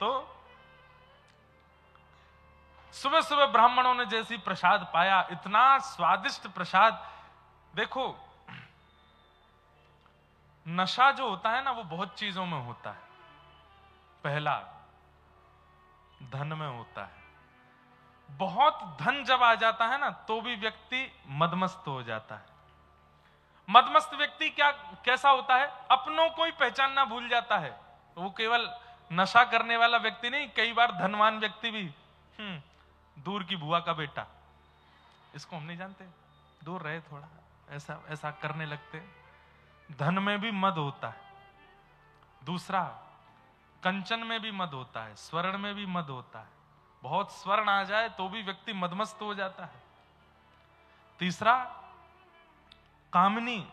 तो सुबह सुबह ब्राह्मणों ने जैसी प्रसाद पाया, इतना स्वादिष्ट प्रसाद। देखो नशा जो होता है ना वो बहुत चीजों में होता है। पहला धन में होता है, बहुत धन जब आ जाता है ना तो भी व्यक्ति मदमस्त हो जाता है। मदमस्त व्यक्ति क्या कैसा होता है? अपनों को ही पहचानना भूल जाता है। वो केवल नशा करने वाला व्यक्ति नहीं, कई बार धनवान व्यक्ति भी, दूर की बुआ का बेटा, इसको हम नहीं जानते, दूर रहे थोड़ा, ऐसा ऐसा करने लगते। धन में भी मद होता है। दूसरा, कंचन में भी मद होता है, स्वर्ण में भी मद होता है। बहुत स्वर्ण आ जाए तो भी व्यक्ति मदमस्त हो जाता है। तीसरा, कामनी,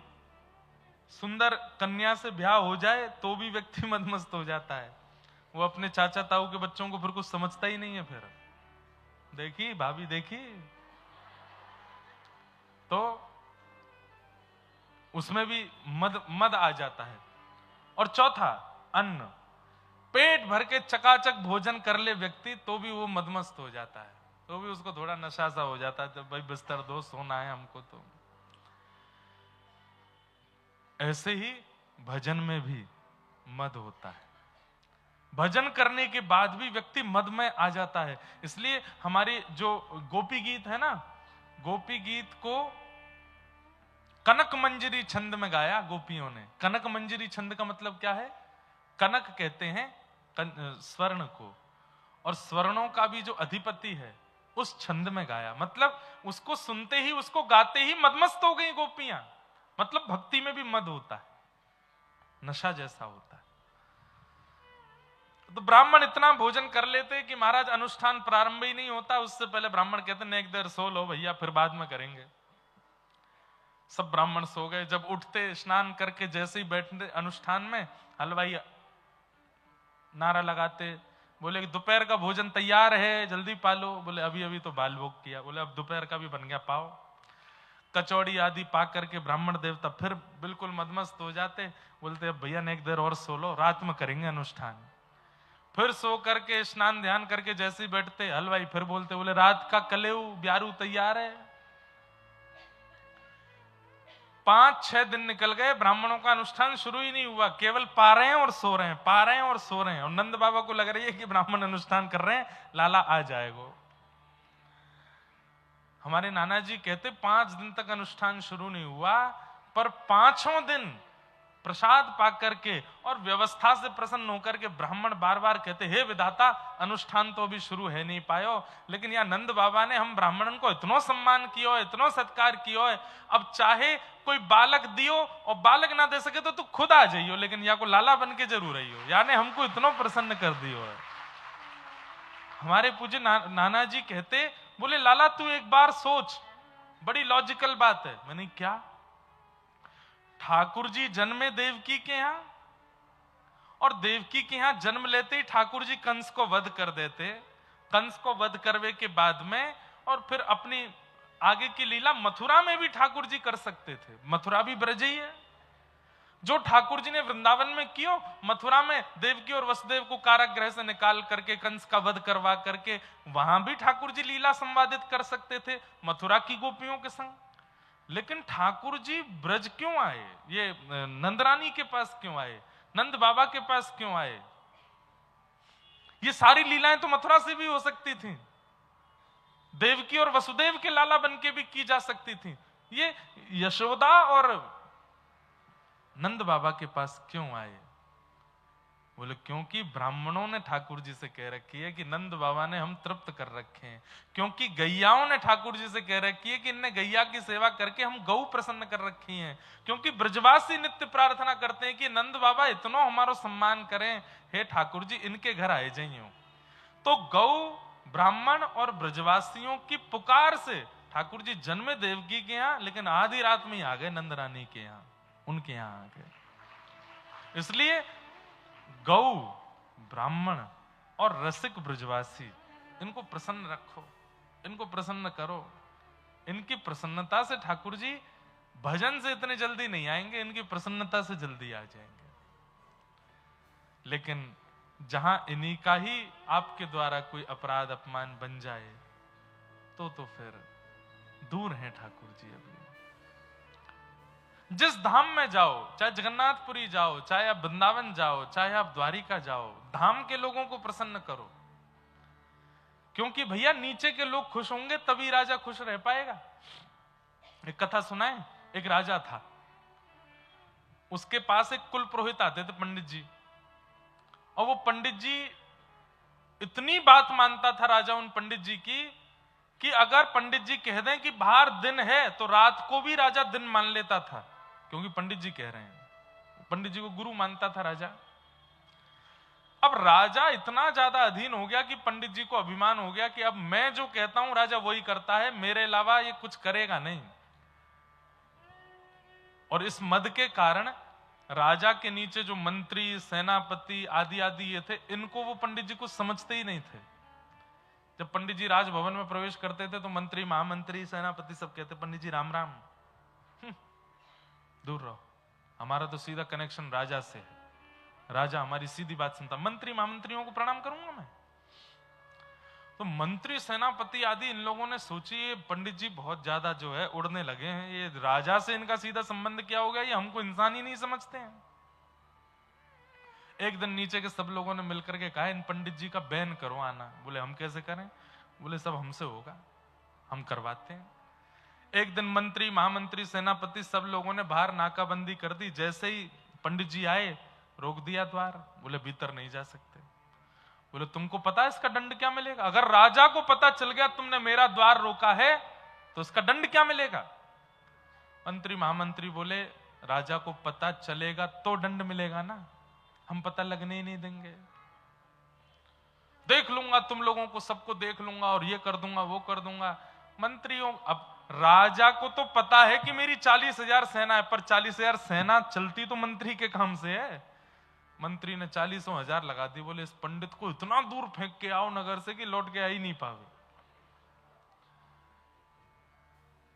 सुंदर कन्या से ब्याह हो जाए तो भी व्यक्ति मदमस्त हो जाता है। वो अपने चाचा ताऊ के बच्चों को फिर कुछ समझता ही नहीं है। फिर देखी भाभी देखी, तो उसमें भी मद आ जाता है। और चौथा, अन्न, पेट भर के चकाचक भोजन कर ले व्यक्ति तो भी वो मदमस्त हो जाता है, तो भी उसको थोड़ा नशा सा हो जाता है, जब भाई बिस्तर दो सोना है हमको। तो ऐसे ही भजन में भी मद होता है। भजन करने के बाद भी व्यक्ति मद में आ जाता है। इसलिए हमारी जो गोपी गीत है ना, गोपी गीत को कनक मंजरी छंद में गाया गोपियों ने। कनक मंजरी छंद का मतलब क्या है? कनक कहते हैं स्वर्ण को, और स्वर्णों का भी जो अधिपति है उस छंद में गाया। मतलब उसको सुनते ही, उसको गाते ही मदमस्त हो गई गोपियां। मतलब भक्ति में भी मद होता है, नशा जैसा होता है। तो ब्राह्मण इतना भोजन कर लेते कि महाराज अनुष्ठान प्रारंभ ही नहीं होता, उससे पहले ब्राह्मण कहते नेक देर सो लो भैया, फिर बाद में करेंगे। सब ब्राह्मण सो गए। जब उठते, स्नान करके जैसे ही बैठते अनुष्ठान में, हलवाई नारा लगाते, बोले कि दोपहर का भोजन तैयार है, जल्दी पालो। बोले अभी अभी तो बाल भोग किया। बोले अब दोपहर का भी बन गया, पाओ। कचौड़ी आदि पा करके ब्राह्मण देवता फिर बिल्कुल मदमस्त हो जाते। बोलते अब भैया ने एक देर और सो लो, रात में करेंगे अनुष्ठान। फिर सो करके स्नान ध्यान करके जैसे ही बैठते, हलवाई फिर बोलते, बोले रात का कलेऊ ब्यारू तैयार है। 5-6 दिन निकल गए, ब्राह्मणों का अनुष्ठान शुरू ही नहीं हुआ, केवल पा रहे हैं और सो रहे हैं, पा रहे हैं और सो रहे हैं। और नंद बाबा को लग रही है कि ब्राह्मण अनुष्ठान कर रहे हैं, लाला आ जाएगा। हमारे नाना जी कहते 5 दिन तक अनुष्ठान शुरू नहीं हुआ, पर 5वें दिन प्रसाद पा करके और व्यवस्था से प्रसन्न होकर के ब्राह्मण बार बार कहते, हे विधाता अनुष्ठान तो अभी शुरू है नहीं पायो, लेकिन यहाँ नंद बाबा ने हम ब्राह्मणन को इतना सम्मान किया, इतना सत्कार किया है, अब चाहे कोई बालक दियो और बालक ना दे सके तो तू खुद आ जाइयो, लेकिन या को लाला बन के जरूर आइयो, यानी हमको इतना प्रसन्न कर दियो है। हमारे पूज्य नाना जी कहते, बोले लाला तू एक बार सोच, बड़ी लॉजिकल बात है। मैंने क्या? ठाकुर जी जन्मे देवकी के यहां, और देवकी के यहां जन्म लेते ही ठाकुर जी कंस को वध कर देते। कंस को वध करने के बाद में और फिर अपनी आगे की लीला मथुरा में भी ठाकुर जी कर सकते थे। मथुरा भी ब्रज ही है। जो ठाकुर जी ने वृंदावन में कियो, मथुरा में देवकी और वसुदेव को कारागृह से निकाल करके कंस का वध करवा करके वहां भी ठाकुर जी लीला संवादित कर सकते थे मथुरा की गोपियों के संग। लेकिन ठाकुर जी ब्रज क्यों आए? ये नंदरानी के पास क्यों आए? नंद बाबा के पास क्यों आए? ये सारी लीलाएं तो मथुरा से भी हो सकती थी, देवकी और वसुदेव के लाला बन के भी की जा सकती थी। ये यशोदा और नंद बाबा के पास क्यों आए? बोले क्योंकि ब्राह्मणों ने ठाकुर जी से कह रखी है कि नंद बाबा ने हम तृप्त कर रखे हैं। क्योंकि गैयाओं ने ठाकुर जी से कह रखी है कि इनने गैया की सेवा करके हम गौ प्रसन्न कर रखी हैं। क्योंकि ब्रजवासी नित्य प्रार्थना करते हैं कि नंद बाबा इतना हमारा सम्मान करें, हे ठाकुर जी इनके घर आए जाइयो। तो गौ, ब्राह्मण और ब्रजवासियों की पुकार से ठाकुर जी जन्मे देवकी के यहाँ, लेकिन आधी रात में ही आ गए नंद रानी के यहाँ, उनके यहाँ आ गए। इसलिए गौ, ब्राह्मण और रसिक ब्रजवासी, इनको प्रसन्न रखो, इनको प्रसन्न करो। इनकी प्रसन्नता से ठाकुर जी भजन से इतने जल्दी नहीं आएंगे, इनकी प्रसन्नता से जल्दी आ जाएंगे। लेकिन जहां इन्हीं का ही आपके द्वारा कोई अपराध अपमान बन जाए तो फिर दूर हैं ठाकुर जी। अभी जिस धाम में जाओ, चाहे जगन्नाथपुरी जाओ, चाहे आप वृंदावन जाओ, चाहे आप द्वारिका जाओ, धाम के लोगों को प्रसन्न करो। क्योंकि भैया नीचे के लोग खुश होंगे तभी राजा खुश रह पाएगा। एक कथा सुनाए, एक राजा था, उसके पास एक कुल पुरोहित आते थे, पंडित जी। और वो पंडित जी इतनी बात मानता था राजा उन पंडित जी की कि अगर पंडित जी कह दें कि बाहर दिन है तो रात को भी राजा दिन मान लेता था, क्योंकि पंडित जी कह रहे हैं। पंडित जी को गुरु मानता था राजा। अब राजा इतना ज्यादा अधीन हो गया कि पंडित जी को अभिमान हो गया कि अब मैं जो कहता हूं राजा वही करता है, मेरे अलावा ये कुछ करेगा नहीं। और इस मद के कारण राजा के नीचे जो मंत्री, सेनापति आदि आदि ये थे, इनको वो पंडित जी को समझते ही नहीं थे। जब पंडित जी राजभवन में प्रवेश करते थे तो मंत्री, महामंत्री, सेनापति सब कहते पंडित जी राम राम, दूर रहो, हमारा तो सीधा कनेक्शन राजा से है, राजा हमारी सीधी बात सुनता। मंत्री महामंत्रियों को प्रणाम करूंगा मैं। तो मंत्री, सेनापति आदि इन लोगों ने सोची ये पंडित जी बहुत ज्यादा जो है उड़ने लगे हैं, ये राजा से इनका सीधा संबंध क्या हो गया, ये हमको इंसान ही नहीं समझते हैं। एक दिन नीचे के सब लोगों ने मिलकर के कहा इन पंडित जी का बैन करवाना। बोले हम कैसे करें? बोले सब हमसे होगा, हम करवाते हैं। एक दिन मंत्री, महामंत्री, सेनापति सब लोगों ने बाहर नाकाबंदी कर दी। जैसे ही पंडित जी आए रोक दिया द्वार, बोले भीतर नहीं जा सकते। बोले तुमको पता है इसका दंड क्या मिलेगा? अगर राजा को पता चल गया तुमने मेरा द्वार रोका है तो इसका दंड क्या मिलेगा? मंत्री महामंत्री बोले राजा को पता चलेगा तो दंड मिलेगा ना, हम पता लगने ही नहीं देंगे। देख लूंगा तुम लोगों को, सबको देख लूंगा और ये कर दूंगा वो कर दूंगा। मंत्रियों, अब राजा को तो पता है कि मेरी 40,000 सेना है, पर 40,000 सेना चलती तो मंत्री के काम से है। मंत्री ने 40,000 लगा दी। बोले इस पंडित को इतना दूर फेंक के आओ नगर से कि लौट के आ ही नहीं पावे।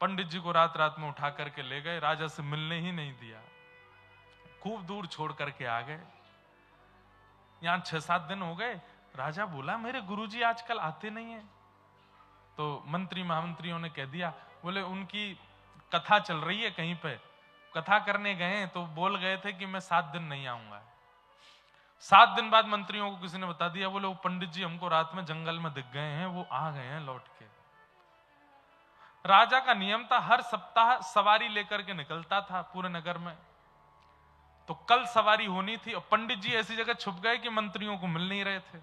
पंडित जी को रात रात में उठा करके ले गए, राजा से मिलने ही नहीं दिया, खूब दूर छोड़ करके आ गए। यहां 6-7 दिन हो गए। राजा बोला मेरे गुरुजी आजकल आते नहीं है। तो मंत्री महामंत्रियों ने कह दिया, बोले उनकी कथा चल रही है कहीं पे, कथा करने गए तो बोल गए थे कि मैं 7 दिन नहीं आऊंगा। 7 दिन बाद मंत्रियों को किसी ने बता दिया, बोले वो पंडित जी हमको रात में जंगल में दिख गए हैं, वो आ गए हैं लौट के। राजा का नियम था हर सप्ताह सवारी लेकर के निकलता था पूरे नगर में। तो कल सवारी होनी थी और पंडित जी ऐसी जगह छुप गए कि मंत्रियों को मिल नहीं रहे थे।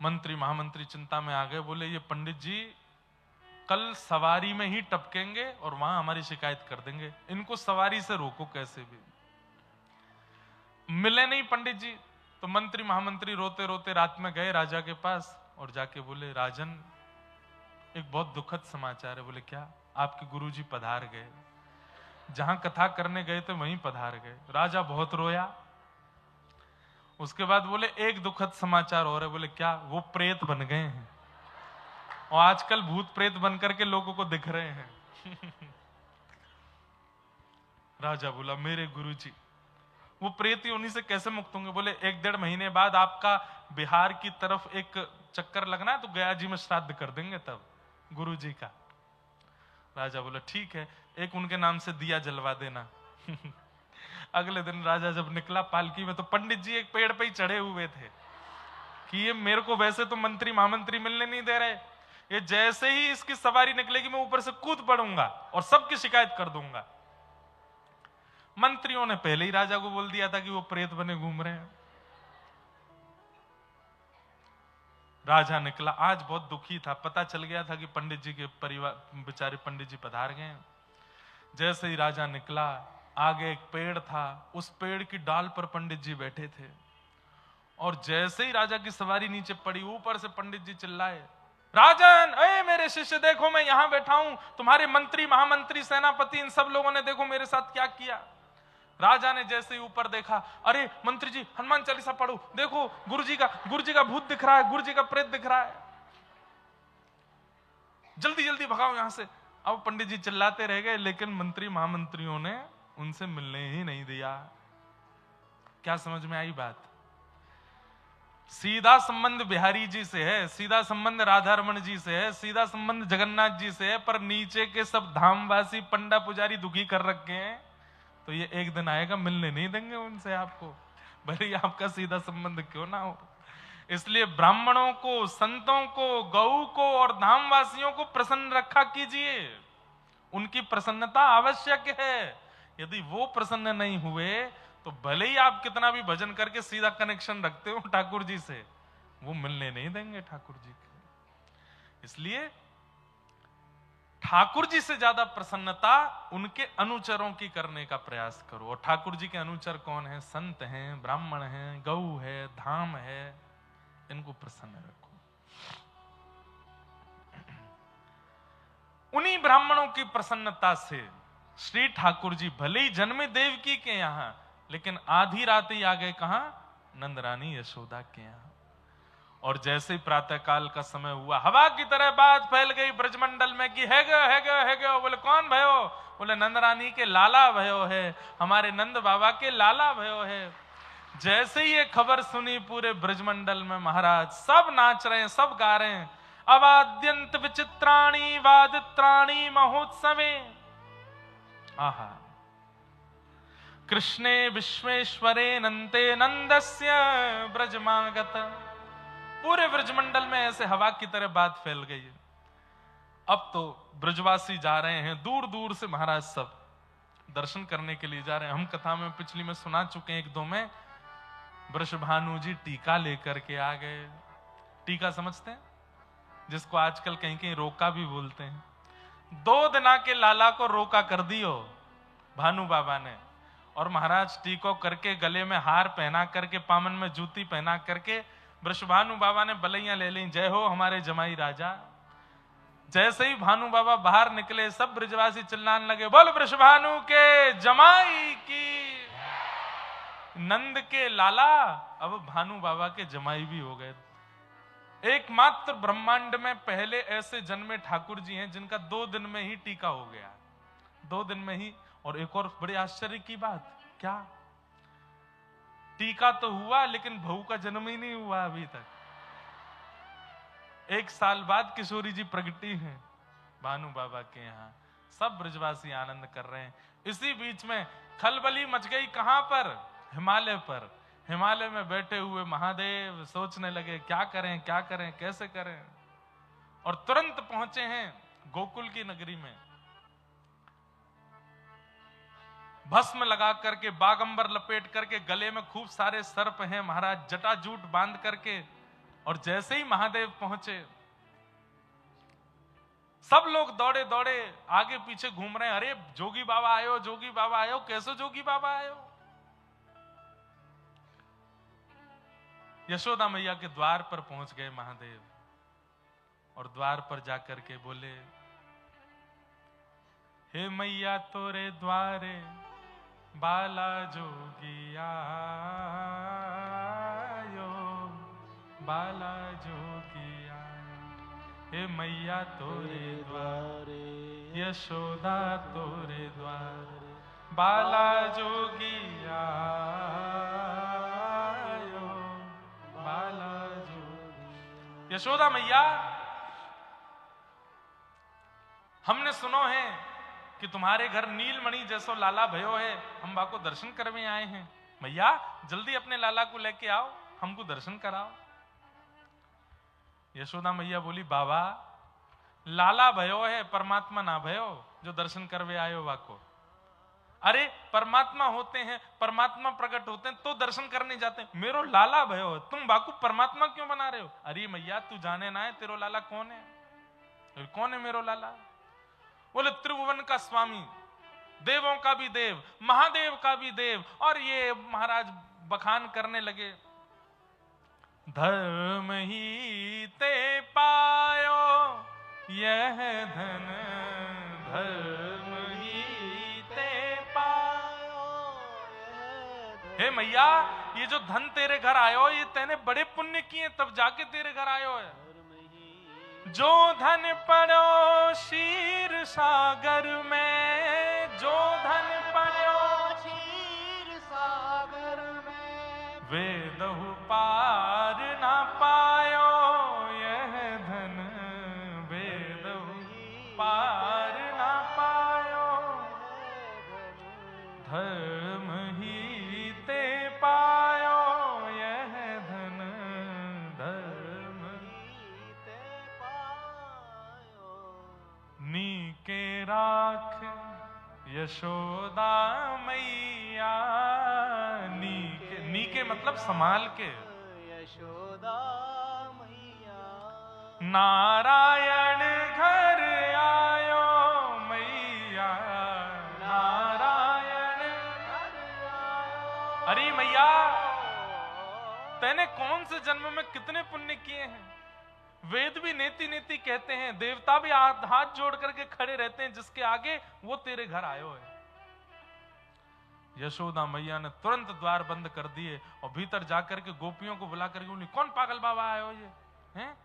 मंत्री महामंत्री चिंता में आ गए। बोले ये पंडित जी कल सवारी में ही टपकेंगे और वहां हमारी शिकायत कर देंगे, इनको सवारी से रोको कैसे भी। मिले नहीं पंडित जी। तो मंत्री महामंत्री रोते रोते रात में गए राजा के पास और जाके बोले राजन एक बहुत दुखद समाचार है। बोले क्या? आपके गुरुजी पधार गए, जहां कथा करने गए थे वहीं पधार गए। राजा बहुत रोया। उसके बाद बोले एक दुखद समाचार और है। बोले क्या? वो प्रेत बन गए हैं। और आजकल भूत प्रेत बन करके लोगों को दिख रहे हैं। राजा बोला मेरे गुरुजी वो प्रेत योनि से कैसे मुक्त होंगे? बोले 1-1.5 महीने बाद आपका बिहार की तरफ एक चक्कर लगना है तो गया जी में श्राद्ध कर देंगे तब गुरुजी का। राजा बोला ठीक है, एक उनके नाम से दिया जलवा देना। अगले दिन राजा जब निकला पालकी में तो पंडित जी एक पेड़ पे ही चढ़े हुए थे कि ये मेरे को वैसे तो मंत्री महामंत्री मिलने नहीं दे रहे, ये जैसे ही इसकी सवारी निकलेगी मैं ऊपर से कूद पड़ूंगा और सबकी शिकायत कर दूंगा। मंत्रियों ने पहले ही राजा को बोल दिया था कि वो प्रेत बने घूम रहे हैं। राजा निकला, आज बहुत दुखी था, पता चल गया था कि पंडित जी के परिवार बेचारे पंडित जी पधार गए। जैसे ही राजा निकला आगे एक पेड़ था, उस पेड़ की डाल पर पंडित जी बैठे थे और जैसे ही राजा की सवारी नीचे पड़ी ऊपर से पंडित जी चिल्लाए राजन अरे मेरे शिष्य देखो मैं यहां बैठा हूं, तुम्हारे मंत्री महामंत्री सेनापति इन सब लोगों ने देखो मेरे साथ क्या किया। राजा ने जैसे ही ऊपर देखा, अरे मंत्री जी हनुमान चालीसा पढ़ो, देखो गुरुजी का भूत दिख रहा है, गुरुजी का प्रेत दिख रहा है, जल्दी जल्दी भगाओ यहां से। अब पंडित जी चिल्लाते रह गए लेकिन मंत्री महामंत्रियों ने उनसे मिलने ही नहीं दिया। क्या समझ में आई बात? सीधा संबंध बिहारी जी से है, सीधा संबंध राधा रमन जी से है, सीधा संबंध जगन्नाथ जी से है, पर नीचे के सब धामवासी पंडा पुजारी दुखी कर रखे हैं, तो ये एक दिन आएगा मिलने नहीं देंगे उनसे आपको, भले ही आपका सीधा संबंध क्यों ना हो। इसलिए ब्राह्मणों को, संतों को, गौ को और धामवासियों को प्रसन्न रखा कीजिए, उनकी प्रसन्नता आवश्यक है। यदि वो प्रसन्न नहीं हुए तो भले ही आप कितना भी भजन करके सीधा कनेक्शन रखते हो ठाकुर जी से, वो मिलने नहीं देंगे ठाकुर जी के। इसलिए ठाकुर जी से ज्यादा प्रसन्नता उनके अनुचरों की करने का प्रयास करो। और ठाकुर जी के अनुचर कौन है? संत हैं, ब्राह्मण हैं, गौ है, धाम है, इनको प्रसन्न रखो। उन्हीं ब्राह्मणों की प्रसन्नता से श्री ठाकुर जी भले ही जन्मे देवकी के यहां, लेकिन आधी रात ही आ गए कहां? नंदरानी यशोदा के यहां। और जैसे ही प्रातः काल का समय हुआ, हवा की तरह बात फैल गई ब्रजमंडल में कि है गयो। बोले कौन भयो? बोले नंदरानी के लाला भयो है, हमारे नंद बाबा के लाला भयो है। जैसे ही ये खबर सुनी पूरे ब्रजमंडल में महाराज सब नाच रहे हैं, सब गा रहे हैं, अवाद्यंत विचित्राणी वादित्राणी महोत्सवे आहा कृष्णे विश्वेश्वरे नंते नंदस्य ब्रजमागत। पूरे ब्रजमंडल में ऐसे हवा की तरह बात फैल गई है। अब तो ब्रजवासी जा रहे हैं दूर दूर से, महाराज सब दर्शन करने के लिए जा रहे हैं। हम कथा में पिछली में सुना चुके हैं, 1-2 में वृषभानु जी टीका लेकर के आ गए। टीका समझते हैं, जिसको आजकल कहीं कहीं रोका भी बोलते हैं। 2 दिना के लाला को रोका कर दियो भानु बाबा ने, और महाराज टीको करके गले में हार पहना करके पामन में जूती पहना करके वृषभानु बाबा ने बलैया ले ली, जय हो हमारे जमाई राजा। जैसे ही भानु बाबा बाहर निकले सब ब्रजवासी चिल्लाने लगे, बोल वृषभानु के जमाई की। नंद के लाला अब भानु बाबा के जमाई भी हो गए। एकमात्र ब्रह्मांड में पहले ऐसे जन्मे ठाकुर जी हैं जिनका 2 दिन में ही टीका हो गया, 2 दिन में ही। और एक और बड़े आश्चर्य की बात, क्या टीका तो हुआ लेकिन बहू का जन्म ही नहीं हुआ अभी तक। 1 साल बाद किशोरी जी प्रगटी हैं भानु बाबा के यहाँ, सब ब्रजवासी आनंद कर रहे हैं। इसी बीच में खलबली मच गई, कहां पर? हिमालय पर। हिमालय में बैठे हुए महादेव सोचने लगे क्या करें कैसे करें, और तुरंत पहुंचे हैं गोकुल की नगरी में। भस्म लगा करके, बागंबर लपेट करके, गले में खूब सारे सर्प हैं महाराज, जटाजूट बांध करके। और जैसे ही महादेव पहुंचे सब लोग दौड़े दौड़े आगे पीछे घूम रहे हैं, अरे जोगी बाबा आयो, जोगी बाबा आयो। कैसे जोगी बाबा आयो? यशोदा मैया के द्वार पर पहुंच गए महादेव, और द्वार पर जाकर के बोले, हे मैया तोरे द्वारे बाला जोगी आयो, बाला जोगी आयो। हे मैया तोरे द्वारे, यशोदा तोरे द्वारे, बाला जोगी आयो, बाला जोगी। यशोदा मैया, हमने सुनो है कि तुम्हारे घर नीलमणि जैसो लाला भयो है, हम बाको दर्शन करने आए हैं। मैया जल्दी अपने लाला को लेके आओ, हमको दर्शन कराओ। यशोदा मैया बोली, बाबा लाला भयो है, परमात्मा ना भयो जो दर्शन करवे आयो वाको। अरे परमात्मा होते हैं, परमात्मा प्रकट होते हैं तो दर्शन करने जाते हैं, मेरो लाला भयो है, तुम बाकू परमात्मा क्यों बना रहे हो? अरे मैया तू जाने ना है तेरो लाला कौन है? कौन है मेरो लाला? बोले त्रिभुवन का स्वामी, देवों का भी देव, महादेव का भी देव। और ये महाराज बखान करने लगे, धर्म ही ते पायो यह धन, धर्म ही ते पायो। हे मैया, ये जो धन तेरे घर आयो, ये तेने बड़े पुण्य किए तब जाके तेरे घर आयो है। जो धन पड़ो क्षीर सागर में, जो धन पड़ो क्षीर सागर में, वेदहु पार ना पायो यह धन, वेदहु पार ना पायो, धर्म ही ते पायो यह धन, धर्म नीके राख यशोदा मैया, नीके, नीके मतलब संभाल के, यशोदा मैया। नारायण घर आयो मैया, नारायण घर आयो। अरे मैया, तैने कौन से जन्म में कितने पुण्य किए हैं? वेद भी नेति नेति कहते हैं, देवता भी हाथ जोड़ करके खड़े रहते हैं जिसके आगे, वो तेरे घर आयो है। यशोदा मैया ने तुरंत द्वार बंद कर दिए और भीतर जाकर के गोपियों को बुला करके बोली, कौन पागल बाबा आयो ये हैं?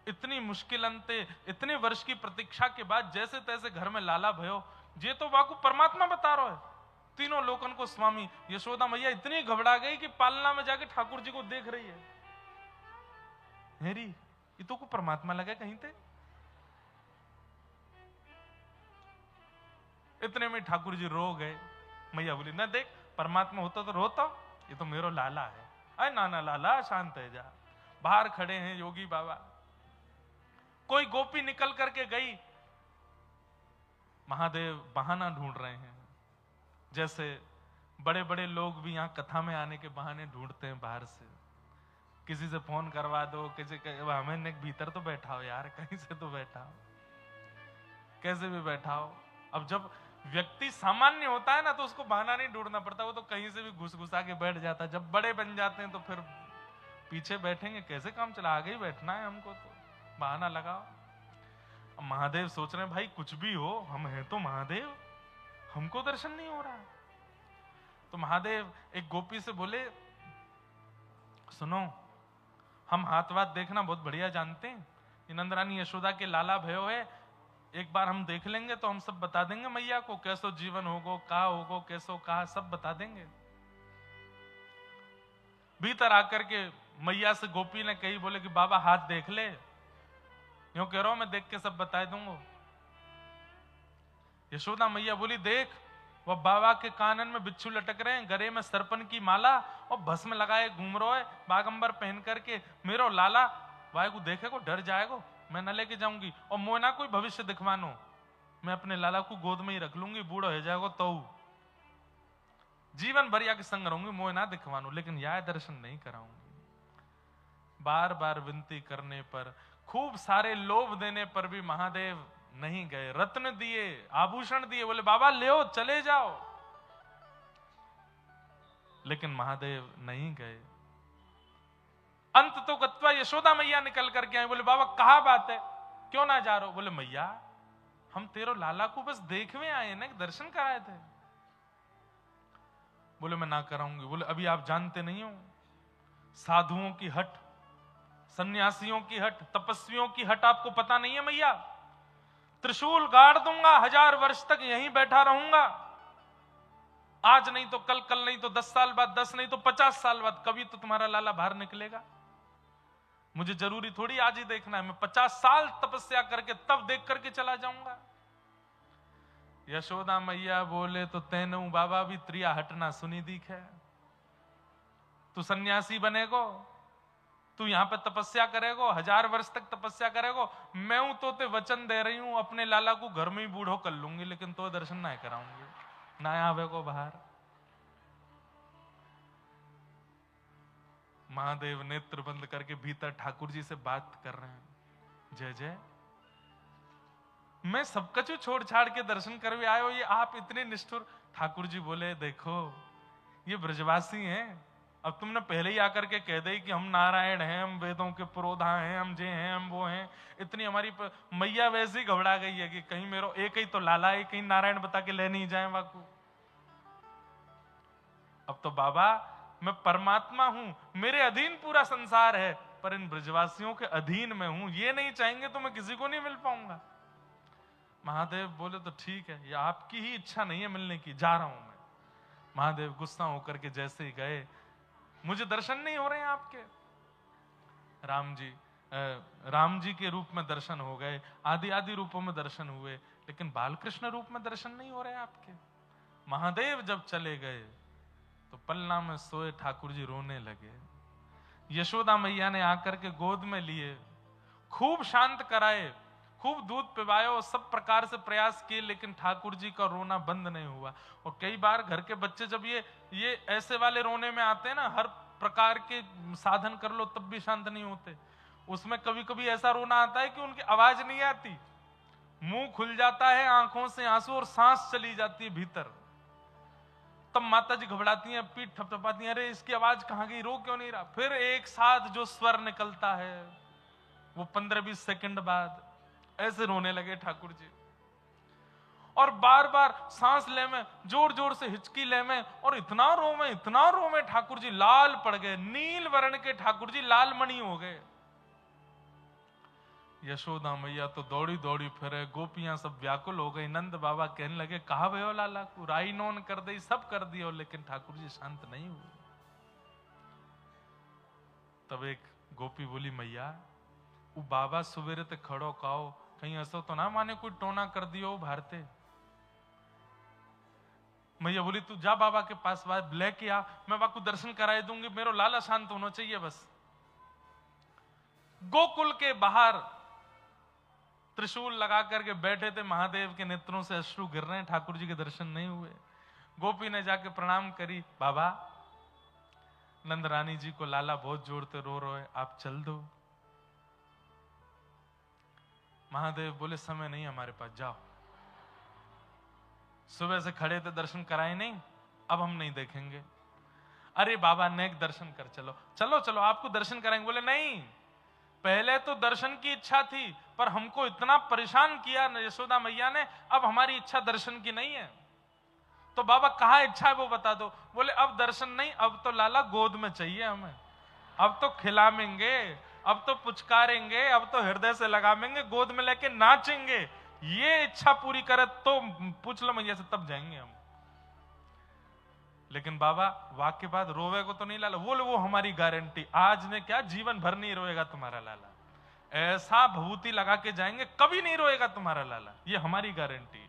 इतनी मुश्किल अंते, इतने वर्ष की प्रतीक्षा के बाद जैसे तैसे घर में लाला भयो, ये तो बाकू परमात्मा बता रहा है, तीनों लोकन को स्वामी। यशोदा मैया इतनी घबरा गई कि पालना में जाके ठाकुर जी को देख रही है, हेरी ये तो को परमात्मा लगा कहीं थे। इतने में ठाकुर जी रो गए। मैया बोली, ना देख परमात्मा होता तो रोता, ये तो मेरो लाला है। अरे नाना लाला शांत है जा। बाहर खड़े हैं योगी बाबा। कोई गोपी निकल करके गई, महादेव बहाना ढूंढ रहे हैं, जैसे बड़े बड़े लोग भी यहां कथा में आने के बहाने ढूंढते हैं बाहर से। किसी से फोन करवा दो, किसी हमें भीतर तो बैठाओ यार, कहीं से तो बैठाओ, कैसे भी बैठाओ। अब जब व्यक्ति सामान्य होता है ना तो उसको बहाना नहीं ढूंढना पड़ता, वो तो कहीं से भी घुस घुसा के बैठ जाता है। जब बड़े बन जाते हैं तो फिर पीछे बैठेंगे, कैसे काम चला, आगे ही बैठना है हमको, तो बहाना लगाओ। अब महादेव सोच रहे हैं भाई कुछ भी हो, हम हैं तो महादेव, हमको दर्शन नहीं हो रहा। तो महादेव एक गोपी से बोले, सुनो हम हाथ वाथ देखना बहुत बढ़िया जानते हैं, नंदरानी यशोदा के लाला भयो है, एक बार हम देख लेंगे तो हम सब बता देंगे मैया को, कैसो जीवन होगो, कहा होगो, कैसो कहा, सब बता देंगे। भीतर आकर के मैया से गोपी ने कही, बोले कि बाबा हाथ देख ले, यूं कह रहा हूं मैं देख के सब बता दूंगा। यशोदा मैया बोली, देख वह बाबा के कानन में बिच्छू लटक रहे हैं, गले में सरपन की माला और भस्म लगाए घूम रहा है, बागंबर पहन करके, मेरो लाला वाय को देखेगो डर जाएगो, मैं न लेके जाऊंगी, और मोना कोई भविष्य दिखवानो, मैं अपने लाला को गोद में ही रख लूंगी, बूढ़ा हो जाएगा तो जीवन भर या के संग रहूंगी, मोह ना दिखवानो, लेकिन यह दर्शन नहीं कराऊंगी। बार बार विनती करने पर, खूब सारे लोभ देने पर भी महादेव नहीं गए। रत्न दिए, आभूषण दिए, बोले बाबा ले चले जाओ, लेकिन महादेव नहीं गए। अंत तो गत्वा यशोदा मैया निकल करके आई, बोले बाबा कहा बात है, क्यों ना जा रहे हो? बोले मैया हम तेरो लाला को बस देखने आए ना, दर्शन कराए थे। बोले मैं ना कराऊंगी। बोले अभी आप जानते नहीं हो साधुओं की हट, सन्यासियों की हट, तपस्वियों की हट आपको पता नहीं है मैया? त्रिशूल गाड़ दूंगा, 1000 वर्ष तक यहीं बैठा रहूंगा, आज नहीं तो कल, कल नहीं तो 10 साल बाद, 10 नहीं तो 50 साल बाद, कभी तो तुम्हारा लाला बाहर निकलेगा। मुझे जरूरी थोड़ी आज ही देखना है, मैं 50 साल तपस्या करके तब देख करके चला जाऊंगा। यशोदा मैया बोले तो तेनू बाबा भी त्रिया हटना सुनी दीख है। तू सन्यासी बनेगो, तू यहां पे तपस्या करेगो, 1000 वर्ष तक तपस्या करेगो, मैं हूं तो ते वचन दे रही हूं अपने लाला को घर में ही बूढ़ो कर लूंगी, लेकिन तो दर्शन ना कराऊंगी, ना आवे को बाहर। महादेव नेत्र बंद करके भीतर ठाकुर जी से बात कर रहे हैं। जय जय, मैं सब कछु छोड़ छाड़ के दर्शन करवे आयो, ये आप इतने निष्ठुर। ठाकुर जी बोले देखो ये ब्रजवासी हैं, अब तुमने पहले ही आकर के कह दे कि हम नारायण हैं, हम वेदों के पुरोधा हैं, हम जे हैं, हम वो हैं। इतनी हमारी मैया वैसे ही घबरा गई है कि कहीं मेरो एक ही तो लाला है, कहीं नारायण बता के ले नहीं जाए वाकू। अब तो बाबा मैं परमात्मा हूं, मेरे अधीन पूरा संसार है, पर इन ब्रजवासियों के अधीन में हूं, ये नहीं चाहेंगे तो मैं किसी को नहीं मिल पाऊंगा। महादेव बोले तो ठीक है, ये आपकी ही इच्छा नहीं है मिलने की, जा रहा हूं मैं। महादेव गुस्सा होकर के जैसे ही गए, मुझे दर्शन नहीं हो रहे हैं आपके। राम जी के रूप में दर्शन हो गए, आदि आदि रूपों में दर्शन हुए, लेकिन बालकृष्ण रूप में दर्शन नहीं हो रहे आपके। महादेव जब चले गए तो पलना में सोए ठाकुर जी रोने लगे। यशोदा मैया ने आकर के गोद में लिए, खूब शांत कराए, खूब दूध पिवाए, सब प्रकार से प्रयास किए, लेकिन ठाकुर जी का रोना बंद नहीं हुआ। और कई बार घर के बच्चे जब ये ऐसे वाले रोने में आते हैं ना, हर प्रकार के साधन कर लो तब भी शांत नहीं होते। उसमें कभी कभी ऐसा रोना आता है कि उनकी आवाज नहीं आती, मुंह खुल जाता है, आंखों से आंसू और सांस चली जाती है भीतर। तब माता जी घबराती हैं, पीठ थपथपाती हैं, अरे इसकी आवाज कहां गई, रो क्यों नहीं रहा। फिर एक साथ जो स्वर निकलता है वो 15-20 सेकंड बाद ऐसे रोने लगे ठाकुर जी, और बार बार सांस ले में, जोर जोर से हिचकी ले में, और इतना रोवे ठाकुर जी लाल पड़ गए, नील वर्ण के ठाकुर जी लाल मणि हो गए। यशोदा मैया तो दौड़ी दौड़ी फिरे, गोपियां सब व्याकुल हो गई। नंद बाबा कहने लगे कहा भयो लाला को, राई नोन कर दी, सब कर दियो, लेकिन ठाकुर जी शांत नहीं हुए। तब एक गोपी बोली मैया वो बाबा सुबेरे ते खड़ो काओ, कहीं ऐसा तो ना माने कोई टोना कर दियो भारते। मैया बोली तू जा बाबा के पास, बात लेके आ, मैं बाबा को दर्शन कराए दूंगी, मेरा लाला शांत होना चाहिए बस। गोकुल के बाहर त्रिशूल लगा करके बैठे थे, महादेव के नेत्रों से अश्रु गिर रहे हैं, ठाकुर जी के दर्शन नहीं हुए। गोपी ने जाके प्रणाम करी, बाबा नंद रानी जी को लाला बहुत जोर से रो रहे, आप चल दो। महादेव बोले समय नहीं हमारे पास, जाओ। सुबह से खड़े थे, दर्शन कराए नहीं, अब हम नहीं देखेंगे। अरे बाबा नेक दर्शन कर, चलो चलो चलो आपको दर्शन कराएंगे। बोले नहीं, पहले तो दर्शन की इच्छा थी, पर हमको इतना परेशान किया यशोदा मैया ने, अब हमारी इच्छा दर्शन की नहीं है। तो बाबा कहाँ इच्छा है वो बता दो। बोले अब दर्शन नहीं, अब तो लाला गोद में चाहिए हमें, अब तो खिलावेंगे, अब तो पुचकारेंगे, अब तो हृदय से लगावेंगे, गोद में लेके नाचेंगे। ये इच्छा पूरी करे तो पूछ लो मैया से, तब जाएंगे हम। लेकिन बाबा वाक्य बाद रोवे को तो नहीं लाला। बोले वो हमारी गारंटी, आज ने क्या जीवन भर नहीं रोएगा तुम्हारा लाला, ऐसा भभूति लगा के जाएंगे कभी नहीं रोएगा तुम्हारा लाला, ये हमारी गारंटी।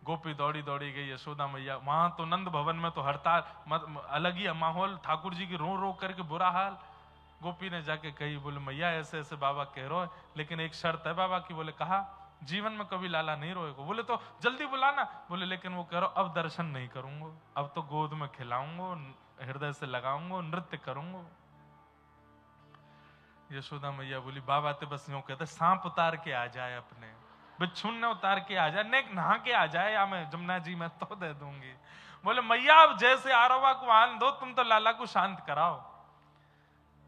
गोपी दौड़ी दौड़ी गई, यशोदा मैया वहां तो नंद भवन में तो हड़ताल, अलग ही माहौल, ठाकुर जी की रो रो करके बुरा हाल। गोपी ने जाके कही, बोले मैया ऐसे ऐसे बाबा कह रहे हो, लेकिन एक शर्त है बाबा की। बोले कहा, जीवन में कभी लाला नहीं रोएगा। बोले तो जल्दी बुलाना। बोले लेकिन वो कह रहा अब दर्शन नहीं करूंगा, अब तो गोद में खिलाऊंगा, हृदय से लगाऊंगा, नृत्य करूंगा। यशोदा मैया बोली बाबा ते बस यूं कहते, सांप उतार के आ जाए, अपने बिच्छू ने उतार के आ जाए, नेक नहा के आ जाए, या मैं जमुना जी में तो दे दूंगी। बोले मैया अब जैसे आरवा को आन दो, तुम तो लाला को शांत कराओ।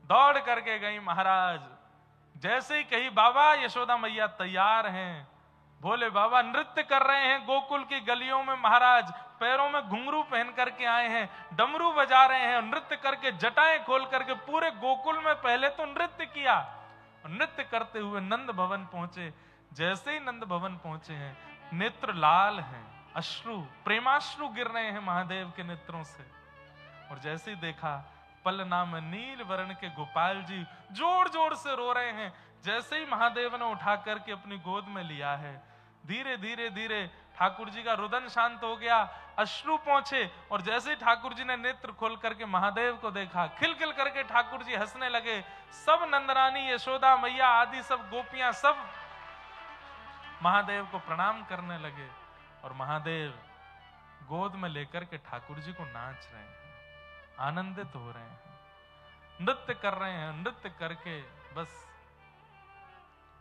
दौड़ करके गई महाराज, जैसे ही कही बाबा यशोदा मैया तैयार हैं, भोले बाबा नृत्य कर रहे हैं गोकुल की गलियों में, महाराज पैरों में घुंघरू पहन करके आए हैं, डमरू बजा रहे हैं, नृत्य करके जटाएं खोल करके पूरे गोकुल में पहले तो नृत्य किया। नृत्य करते हुए नंद भवन पहुंचे। जैसे ही नंद भवन पहुंचे हैं, नेत्र लाल हैं, अश्रु प्रेमाश्रु गिर रहे हैं महादेव के नेत्रों से। और जैसे ही देखा, पलना में नील वर्ण के गोपाल जी जोर जोर से रो रहे हैं। जैसे ही महादेव ने उठा करके अपनी गोद में लिया है, धीरे धीरे धीरे ठाकुर जी का रुदन शांत हो गया, अश्रु पहुंचे। और जैसे ही ठाकुर जी ने नेत्र खोल करके महादेव को देखा, खिलखिल करके ठाकुर जी हंसने लगे। सब नंदरानी, यशोदा मैया आदि सब गोपियां सब महादेव को प्रणाम करने लगे। और महादेव गोद में लेकर के ठाकुर जी को नाच रहे हैं, आनंदित हो रहे हैं, नृत्य कर रहे हैं, नृत्य करके बस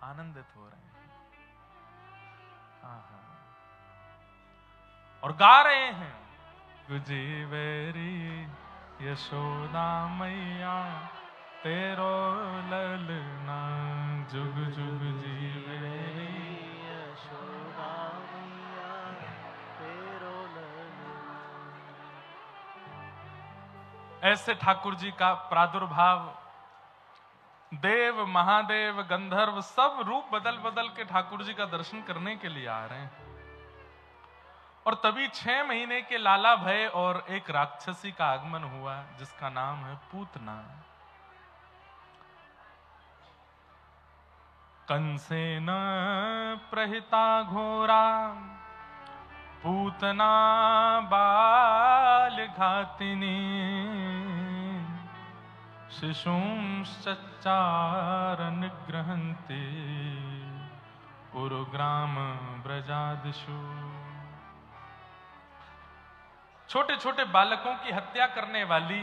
आनंदित हो रहे हैं। और गा रहे हैं, गुजीवेरी यशोदा मैया तेरो ललना, जुग जुग जीवेरी यशोदा मैया तेरो ललना। ऐसे ठाकुर जी का प्रादुर्भाव, देव महादेव गंधर्व सब रूप बदल बदल के ठाकुर जी का दर्शन करने के लिए आ रहे हैं। और तभी 6 महीने के लाला भय और एक राक्षसी का आगमन हुआ जिसका नाम है पूतना। कंसेन प्रहिता घोरा पूतना बाल घातिनी, शिशुंश्चचार निग्रहन्ति पुरुग्राम ब्रजादिषु। छोटे छोटे बालकों की हत्या करने वाली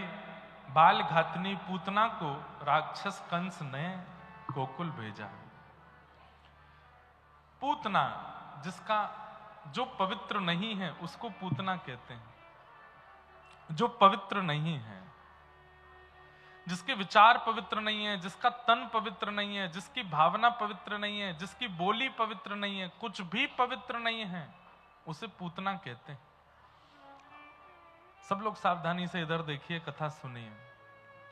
बाल घातनी पूतना को राक्षस कंस ने गोकुल भेजा। पूतना, जिसका जो पवित्र नहीं है उसको पूतना कहते हैं। जो पवित्र नहीं है, जिसके विचार पवित्र नहीं है, जिसका तन पवित्र नहीं है, जिसकी भावना पवित्र नहीं है, जिसकी बोली पवित्र नहीं है, कुछ भी पवित्र नहीं है, उसे पूतना कहते हैं। सब लोग सावधानी से इधर देखिए, कथा सुनिए।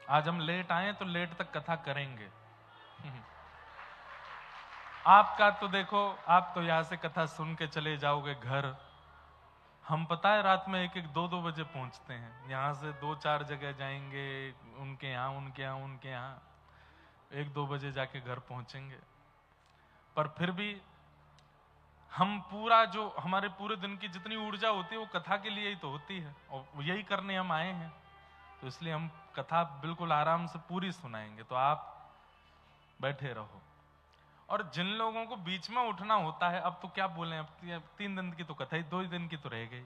आज हम लेट आए तो लेट तक कथा करेंगे। आपका तो देखो, आप तो यहां से कथा सुन के चले जाओगे घर। हम पता है रात में 1-1, 2-2 बजे पहुंचते हैं। यहां से 2-4 जगह जाएंगे, उनके यहाँ उनके यहाँ उनके यहाँ, 1-2 बजे जाके घर पहुंचेंगे। पर फिर भी हम पूरा जो हमारे पूरे दिन की जितनी ऊर्जा होती है वो कथा के लिए ही तो होती है, और यही करने हम आए हैं। तो इसलिए हम कथा बिल्कुल आराम से पूरी सुनाएंगे, तो आप बैठे रहो। और जिन लोगों को बीच में उठना होता है, अब तो क्या बोले, अब 3 दिन की तो कथा ही, 2 ही दिन की तो रह गई।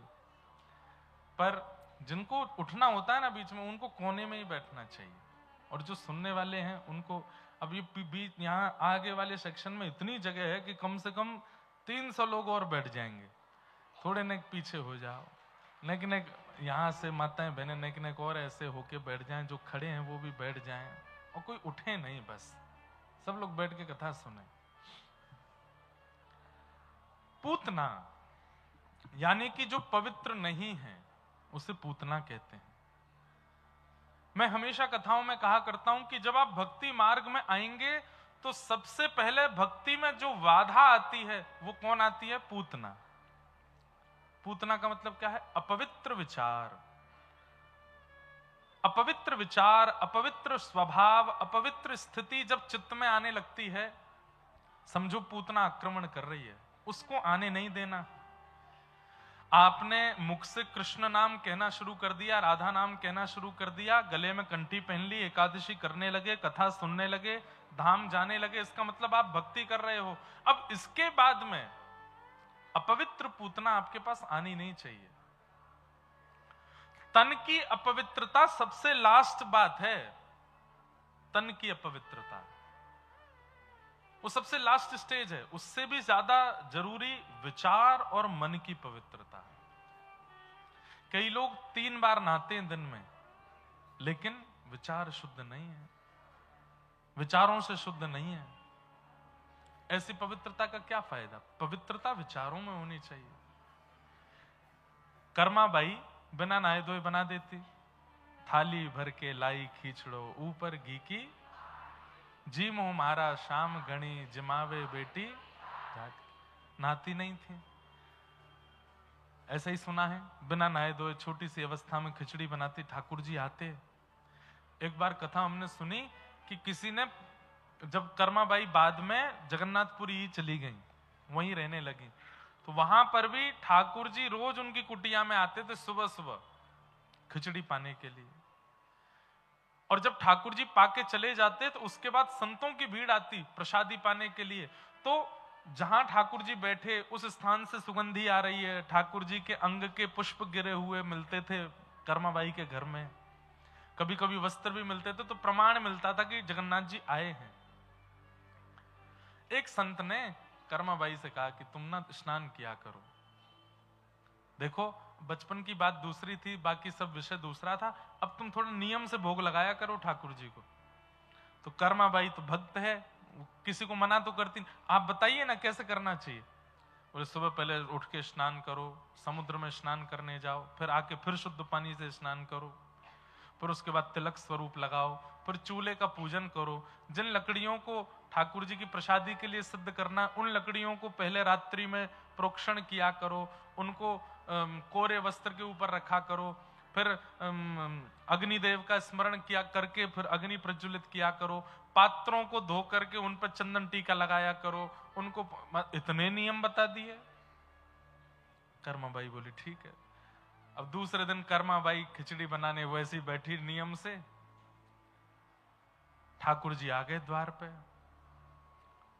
पर जिनको उठना होता है ना बीच में, उनको कोने में ही बैठना चाहिए। और जो सुनने वाले हैं उनको, अब ये बीच यहाँ आगे वाले सेक्शन में इतनी जगह है कि कम से कम 300 लोग और बैठ जाएंगे। थोड़े नेक पीछे हो जाओ, नेक नेक यहाँ से माताएं बहनें नेक नेक और ऐसे होके बैठ जाएं, जो खड़े हैं वो भी बैठ जाएं, और कोई उठे नहीं, बस सब लोग बैठ के कथा सुने। पूतना यानी कि जो पवित्र नहीं है उसे पूतना कहते हैं। मैं हमेशा कथाओं में कहा करता हूं कि जब आप भक्ति मार्ग में आएंगे तो सबसे पहले भक्ति में जो बाधा आती है वो कौन आती है? पूतना। पूतना का मतलब क्या है? अपवित्र विचार। अपवित्र विचार, अपवित्र स्वभाव, अपवित्र स्थिति जब चित्त में आने लगती है, समझो पूतना आक्रमण कर रही है, उसको आने नहीं देना। आपने मुख से कृष्ण नाम कहना शुरू कर दिया, राधा नाम कहना शुरू कर दिया, गले में कंठी पहन ली, एकादशी करने लगे, कथा सुनने लगे, धाम जाने लगे, इसका मतलब आप भक्ति कर रहे हो। अब इसके बाद में अपवित्र पूतना आपके पास आनी नहीं चाहिए। तन की अपवित्रता सबसे लास्ट बात है। तन की अपवित्रता वो सबसे लास्ट स्टेज है। उससे भी ज्यादा जरूरी विचार और मन की पवित्रता है। कई लोग 3 बार नहाते हैं दिन में, लेकिन विचार शुद्ध नहीं है, विचारों से शुद्ध नहीं है। ऐसी पवित्रता का क्या फायदा? पवित्रता विचारों में होनी चाहिए। कर्माबाई बिना नहाए धोए बना देती, थाली भर के लाई खींचड़ो ऊपर घी की, जी मोह मारा शाम गणी जमावे बेटी घाट। नहाती नहीं थी। ऐसा ही सुना है, बिना नहाए धोए छोटी सी अवस्था में खिचड़ी बनाती, ठाकुर जी आते। एक बार कथा हमने सुनी कि किसी ने, जब कर्माबाई बाद में जगन्नाथपुरी ही चली गई, वहीं रहने लगी, तो वहां पर भी ठाकुर जी रोज उनकी कुटिया में आते थे सुबह सुबह खिचड़ी पाने के लिए। और जब ठाकुर जी पाके चले जाते तो उसके बाद संतों की भीड़ आती प्रसादी पाने के लिए। तो जहां ठाकुर जी बैठे उस स्थान से सुगंधी आ रही है, ठाकुर जी के अंग के पुष्प गिरे हुए मिलते थे कर्माबाई के घर में, कभी कभी वस्त्र भी मिलते थे, तो प्रमाण मिलता था कि जगन्नाथ जी आए हैं। एक संत ने कर्माबाई से कहा कि तुम ना स्नान किया करो। देखो बचपन की बात दूसरी थी, बाकी सब विषय दूसरा था, अब तुम थोड़ा नियम से भोग लगाया करो ठाकुर जी को। तो कर्माबाई तो भक्त है, किसी को मना तो करती, आप बताइए ना कैसे करना चाहिए। बोले सुबह पहले उठ के स्नान करो, समुद्र में स्नान करने जाओ, फिर आके फिर शुद्ध पानी से स्नान करो, फिर उसके बाद तिलक स्वरूप लगाओ, फिर चूल्हे का पूजन करो। जिन लकड़ियों को ठाकुर जी की प्रसादी के लिए सिद्ध करना, उन लकड़ियों को पहले रात्रि में प्रोक्षण किया करो, उनको कोरे वस्त्र के ऊपर रखा करो, फिर अग्निदेव का स्मरण किया करके फिर अग्नि प्रज्वलित किया करो, पात्रों को धो करके उन पर चंदन टीका लगाया करो, उनको इतने नियम बता दिए। कर्माबाई बोली ठीक है। अब दूसरे दिन कर्माबाई खिचड़ी बनाने वैसी बैठी नियम से, ठाकुर जी आ गए द्वार पे।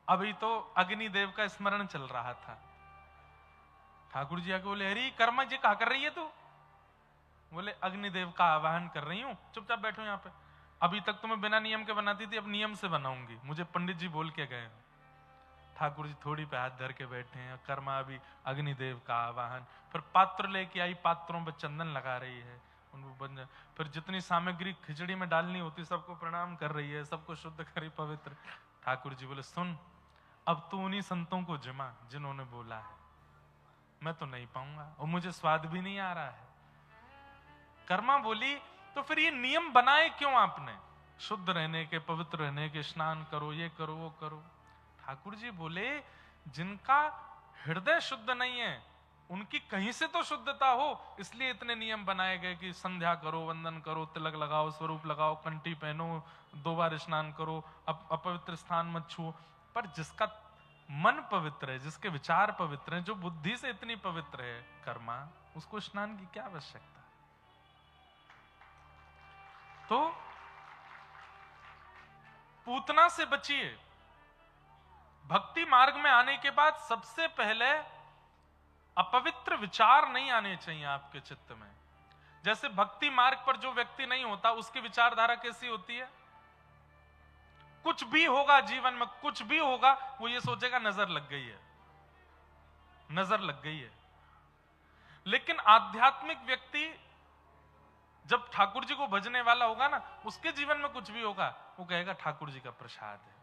अभी तो अग्निदेव का स्मरण चल रहा था। ठाकुर जी आके बोले अरे कर्मा जी क्या कर रही है तू? बोले अग्निदेव का आवाहन कर रही हूं, चुपचाप बैठो यहाँ पे। अभी तक तो मैं बिना नियम के बनाती थी, अब नियम से बनाऊंगी, मुझे पंडित जी बोल के गए। ठाकुर जी थोड़ी पे हाथ धर के बैठे हैं, कर्मा अभी अग्निदेव का आवाहन, फिर पात्र लेके आई, पात्रों पर चंदन लगा रही है, उनको बन, फिर जितनी सामग्री खिचड़ी में डालनी होती सबको प्रणाम कर रही है, सबको शुद्ध करी पवित्र। ठाकुर जी बोले सुन, अब तू उन्हीं संतों को जिमा जिन्होंने बोला है, मैं तो नहीं पाऊंगा और मुझे स्वाद भी नहीं आ रहा है। कर्मा बोली तो फिर ये नियम बनाए क्यों आपने, शुद्ध रहने के, पवित्र रहने के, स्नान करो, ये करो, वो करो। ठाकुर जी बोले जिनका हृदय शुद्ध नहीं है उनकी कहीं से तो शुद्धता हो, इसलिए इतने नियम बनाए गए कि संध्या करो, वंदन करो, तिलक लगाओ, स्वरूप लगाओ, कंठी पहनो, 2 बार स्नान करो, अपवित्र स्थान मत छुओ। पर जिसका मन पवित्र है, जिसके विचार पवित्र हैं, जो बुद्धि से इतनी पवित्र है कर्मा, उसको स्नान की क्या आवश्यकता? तो पूतना से बचिए। भक्ति मार्ग में आने के बाद सबसे पहले अपवित्र विचार नहीं आने चाहिए आपके चित्त में। जैसे भक्ति मार्ग पर जो व्यक्ति नहीं होता उसकी विचारधारा कैसी होती है? कुछ भी होगा जीवन में, कुछ भी होगा, वो ये सोचेगा नजर लग गई है, नजर लग गई है। लेकिन आध्यात्मिक व्यक्ति जब ठाकुर जी को भजने वाला होगा ना, उसके जीवन में कुछ भी होगा, वो कहेगा ठाकुर जी का प्रसाद है,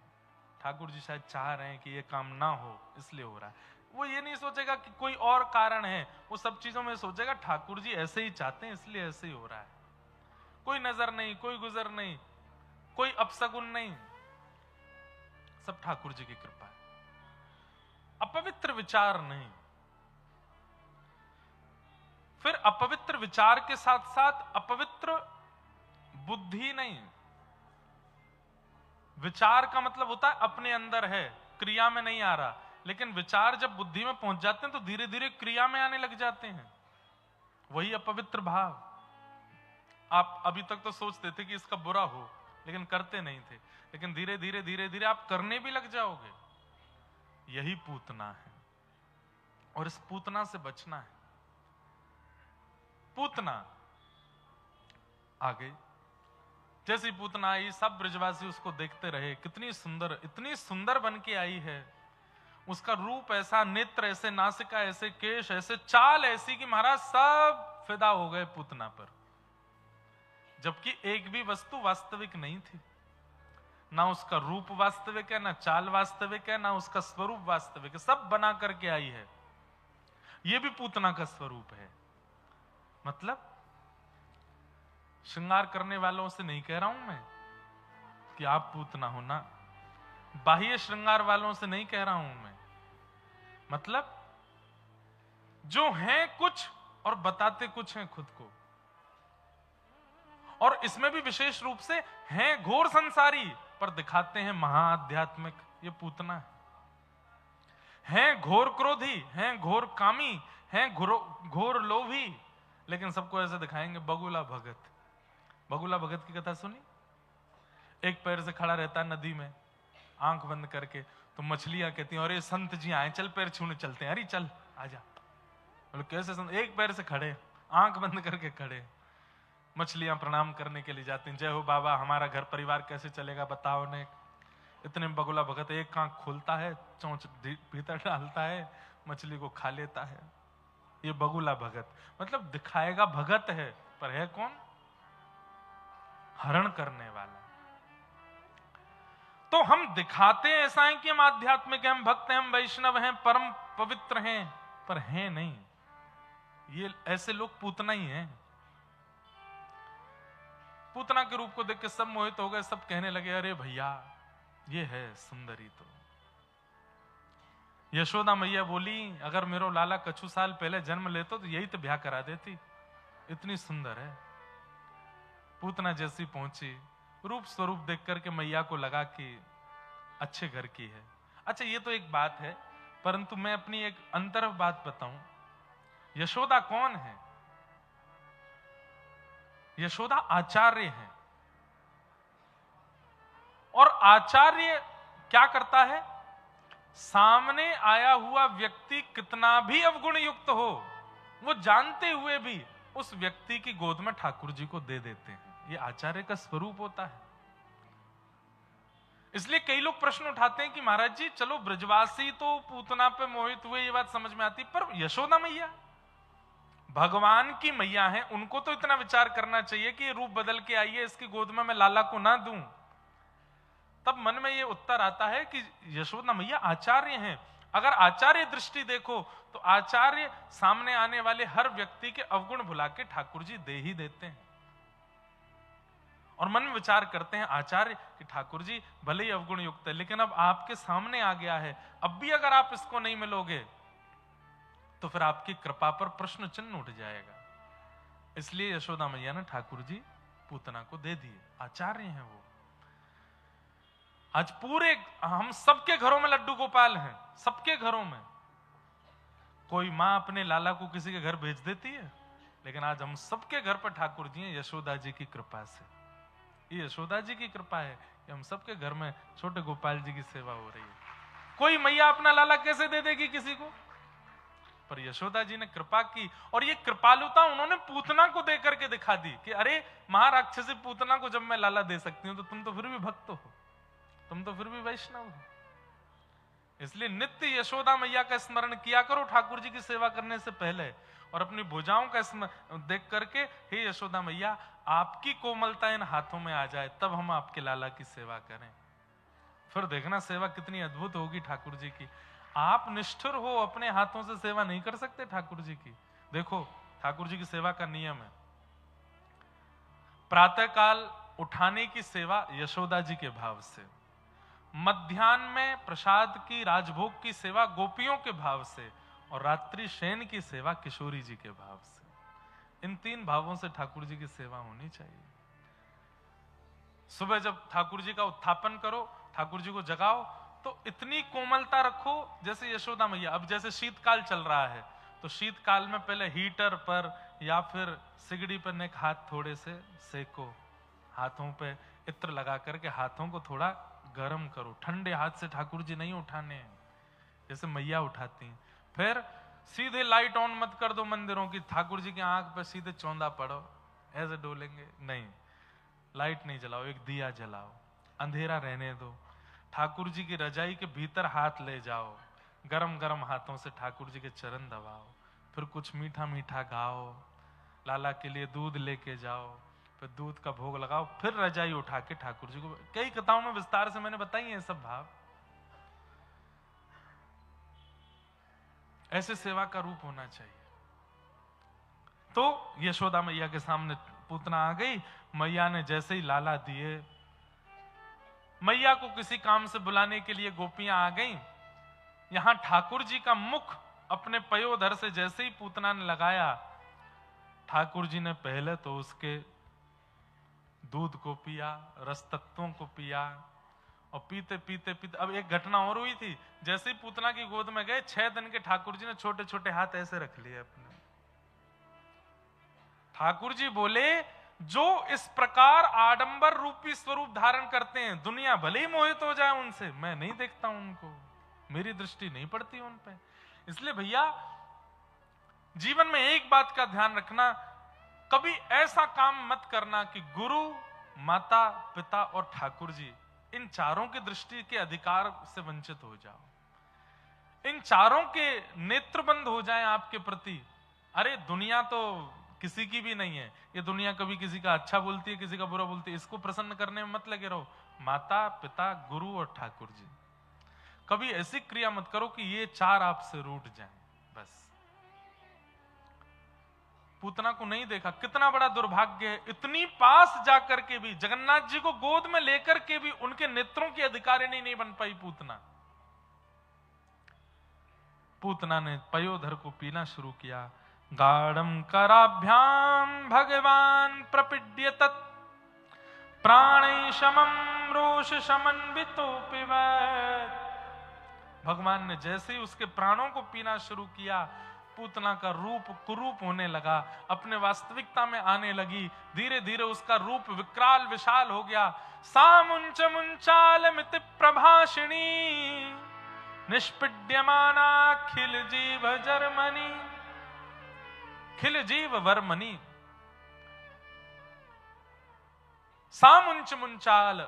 ठाकुर जी शायद चाह रहे हैं कि ये काम ना हो इसलिए हो रहा है। वो ये नहीं सोचेगा कि कोई और कारण है, वो सब चीजों में सोचेगा ठाकुर जी ऐसे ही चाहते हैं इसलिए ऐसे ही हो रहा है। कोई नजर नहीं, कोई गुजर नहीं, कोई अपशगुन नहीं, सब ठाकुर जी की कृपा है। अपवित्र विचार नहीं। फिर अपवित्र विचार के साथ साथ अपवित्र बुद्धि नहीं। विचार का मतलब होता है अपने अंदर है, क्रिया में नहीं आ रहा, लेकिन विचार जब बुद्धि में पहुंच जाते हैं तो धीरे धीरे क्रिया में आने लग जाते हैं, वही अपवित्र भाव। आप अभी तक तो सोचते थे कि इसका बुरा हो, लेकिन करते नहीं थे, लेकिन धीरे धीरे धीरे धीरे आप करने भी लग जाओगे। यही पूतना है, और इस पूतना से बचना है। पूतना आ गई, जैसी पूतना आई सब ब्रजवासी उसको देखते रहे, कितनी सुंदर, इतनी सुंदर बन के आई है। उसका रूप ऐसा, नेत्र ऐसे, नासिका ऐसे, केश ऐसे, चाल ऐसी कि महाराज सब फिदा हो गए पूतना पर। जबकि एक भी वस्तु वास्तविक नहीं थी, ना उसका रूप वास्तविक है, ना चाल वास्तविक है, ना उसका स्वरूप वास्तविक है, सब बना करके आई है। ये भी पूतना का स्वरूप है। मतलब श्रृंगार करने वालों से नहीं कह रहा हूं मैं कि आप पूतना हो ना, बाह्य श्रृंगार वालों से नहीं कह रहा हूं मैं। मतलब जो हैं कुछ और बताते कुछ हैं खुद को, और इसमें भी विशेष रूप से हैं घोर संसारी पर दिखाते हैं महाआध्यात्मिक, ये पूतना है। हैं घोर क्रोधी, हैं घोर कामी, हैं घोर लोभी, लेकिन सबको ऐसे दिखाएंगे बगुला भगत। बगुला भगत की कथा सुनी? एक पैर से खड़ा रहता है नदी में आंख बंद करके, तो मछलियां कहती हैं अरे संत जी आए, चल पैर छूने चलते हैं। अरे चल आजा। बोले कैसे संत? एक पैर से खड़े, आंख बंद करके खड़े। मछलियां प्रणाम करने के लिए जाती हैं, जय हो बाबा, हमारा घर परिवार कैसे चलेगा बताओ ने। इतने बगुला भगत एक आंख खोलता है, चोंच भीतर डालता है, मछली को खा लेता है। ये बगुला भगत, मतलब दिखाएगा भगत है, पर है कौन? हरण करने वाला। तो हम दिखाते ऐसा है कि हम आध्यात्मिक हैं, हम भक्त हैं, हम वैष्णव हैं, परम पवित्र हैं, पर हैं नहीं। ये ऐसे लोग पूतना ही हैं। पूतना के रूप को देख के सब मोहित हो गए, सब कहने लगे अरे भैया ये है सुंदरी। तो यशोदा मैया बोली अगर मेरो लाला कछु साल पहले जन्म लेतो तो यही तो ब्याह करा देती, इतनी सुंदर है। पूतना जैसी पहुंची, रूप स्वरूप देख करके मैया को लगा कि अच्छे घर की है। अच्छा ये तो एक बात है, परंतु मैं अपनी एक अंतर बात बताऊं। यशोदा कौन है? यशोदा आचार्य है। और आचार्य क्या करता है? सामने आया हुआ व्यक्ति कितना भी अवगुण युक्त हो, वो जानते हुए भी उस व्यक्ति की गोद में ठाकुर जी को दे देते हैं। ये आचार्य का स्वरूप होता है। इसलिए कई लोग प्रश्न उठाते हैं कि महाराज जी चलो ब्रजवासी तो पूतना पे मोहित हुए, ये बात समझ में आती, पर यशोदा मैया भगवान की मैया है, उनको तो इतना विचार करना चाहिए कि रूप बदल के आई है, इसकी गोद में मैं लाला को ना दूं। तब मन में ये उत्तर आता है कि यशोदा मैया आचार्य हैं। अगर आचार्य दृष्टि देखो तो आचार्य सामने आने वाले हर व्यक्ति के अवगुण भुला के ठाकुर जी दे ही देते हैं। और मन में विचार करते हैं आचार्य कि ठाकुर जी भले ही अवगुण युक्त है, लेकिन अब आपके सामने आ गया है, अब भी अगर आप इसको नहीं मिलोगे तो फिर आपकी कृपा पर प्रश्न चिन्ह उठ जाएगा। इसलिए यशोदा मैया ने ठाकुर जी पूतना को दे दिए। आचार्य हैं वो। आज पूरे हम सबके घरों में लड्डू गोपाल हैं, सबके घरों में। कोई मां अपने लाला को किसी के घर भेज देती है, लेकिन आज हम सबके घर पर ठाकुर जी हैं यशोदा जी की कृपा से। ये यशोदा जी की कृपा है कि हम सबके घर में छोटे गोपाल जी की सेवा हो रही है। कोई मैया अपना लाला कैसे दे देगी किसी को? पर यशोदा जी ने कृपा की, और ये कृपालुता उन्होंने पूतना को दे करके दिखा दी कि अरे महाराक्षसी पूतना को जब मैं लाला दे सकती हूं तो तुम तो फिर भी भक्त हो, तुम तो फिर भी वैष्णव हो। इसलिए नित्य यशोदा मैया का स्मरण किया करो ठाकुर जी की सेवा करने से पहले, और अपनी भुजाओं का देख करके हे यशोदा मैया आपकी कोमलता इन हाथों में आ जाए, तब हम आपके लाला की सेवा करें। फिर देखना सेवा कितनी अद्भुत होगी ठाकुर जी की। आप निष्ठुर हो, अपने हाथों से सेवा नहीं कर सकते ठाकुर जी की। देखो ठाकुर जी की सेवा का नियम है, प्रातःकाल उठाने की सेवा यशोदा जी के भाव से, मध्याह्न में प्रसाद की राजभोग की सेवा गोपियों के भाव से, और रात्रि शयन की सेवा किशोरी जी के भाव से। इन तीन भावों से ठाकुर जी की सेवा होनी चाहिए। सुबह जब ठाकुर जी का उत्थापन करो, ठाकुर जी को जगाओ, तो इतनी कोमलता रखो जैसे यशोदा मैया। अब जैसे शीतकाल चल रहा है, तो शीतकाल में पहले हीटर पर या फिर सिगड़ी पर नेक हाथ थोड़े से सेको, हाथों पे इत्र लगा करके हाथों को थोड़ा गर्म करो। ठंडे हाथ से ठाकुर जी नहीं उठाने हैं जैसे मैया उठाती हैं। फिर सीधे लाइट ऑन मत कर दो मंदिरों की, ठाकुर जी की आंख पे सीधे चौंधा पड़ो, ऐसे डोलेंगे नहीं। लाइट नहीं जलाओ, एक दिया जलाओ, अंधेरा रहने दो। ठाकुर जी की रजाई के भीतर हाथ ले जाओ, गरम गरम हाथों से ठाकुर जी के चरण दबाओ। फिर कुछ मीठा मीठा गाओ, लाला के लिए दूध लेके जाओ, फिर दूध का भोग लगाओ, फिर रजाई उठा के ठाकुर जी को, कई कथाओं में विस्तार से मैंने बताई है सब भाव। ऐसे सेवा का रूप होना चाहिए। तो यशोदा मैया के सामने पूतना आ गई। मैया ने जैसे ही लाला दिए, मैया को किसी काम से बुलाने के लिए गोपियां आ गईं। यहां ठाकुर जी का मुख अपने पयोधर से जैसे ही पूतना ने लगाया, ठाकुर जी ने पहले तो उसके दूध को पिया, रस तत्वों को पिया, और पीते पीते पीते अब एक घटना और हुई थी। जैसे ही पूतना की गोद में गए, 6 दिन के ठाकुर जी ने छोटे छोटे हाथ ऐसे रख लिए अपने। ठाकुर जी बोले, जो इस प्रकार आडंबर रूपी स्वरूप धारण करते हैं, दुनिया भले ही मोहित हो जाए उनसे, मैं नहीं देखता उनको, मेरी दृष्टि नहीं पड़ती उन पे। इसलिए भैया जीवन में एक बात का ध्यान रखना, कभी ऐसा काम मत करना कि गुरु, माता, पिता और ठाकुर जी, इन चारों की दृष्टि के अधिकार से वंचित हो जाओ। इन चारों के नेत्र बंद हो जाएं आपके प्रति। अरे दुनिया तो किसी की भी नहीं है, ये दुनिया कभी किसी का अच्छा बोलती है, किसी का बुरा बोलती है, इसको प्रसन्न करने में मत लगे रहो। माता, पिता, गुरु और ठाकुर जी, कभी ऐसी क्रिया मत करो कि ये चार आपसे रूठ जाएं। बस पूतना को नहीं देखा, कितना बड़ा दुर्भाग्य है। इतनी पास जाकर के भी, जगन्नाथ जी को गोद में लेकर के भी उनके नेत्रों की अधिकारिणी नहीं बन पाई पूतना। पूतना ने पयोधर को पीना शुरू किया। गाढ़म कराभ्याम भगवान प्रपीड्य तत् प्राणे शमम रोष समन्वितो पिबैत। भगवान ने जैसे ही उसके प्राणों को पीना शुरू किया, पूतना का रूप कुरूप होने लगा, अपने वास्तविकता में आने लगी। धीरे धीरे उसका रूप विकराल विशाल हो गया। सामुंच मुंचाल मिति प्रभाषिणी निष्पीड्यमाना खिल जीव जर्मनी, खिल जीव वर्मनी। सामुंच मुंचाल,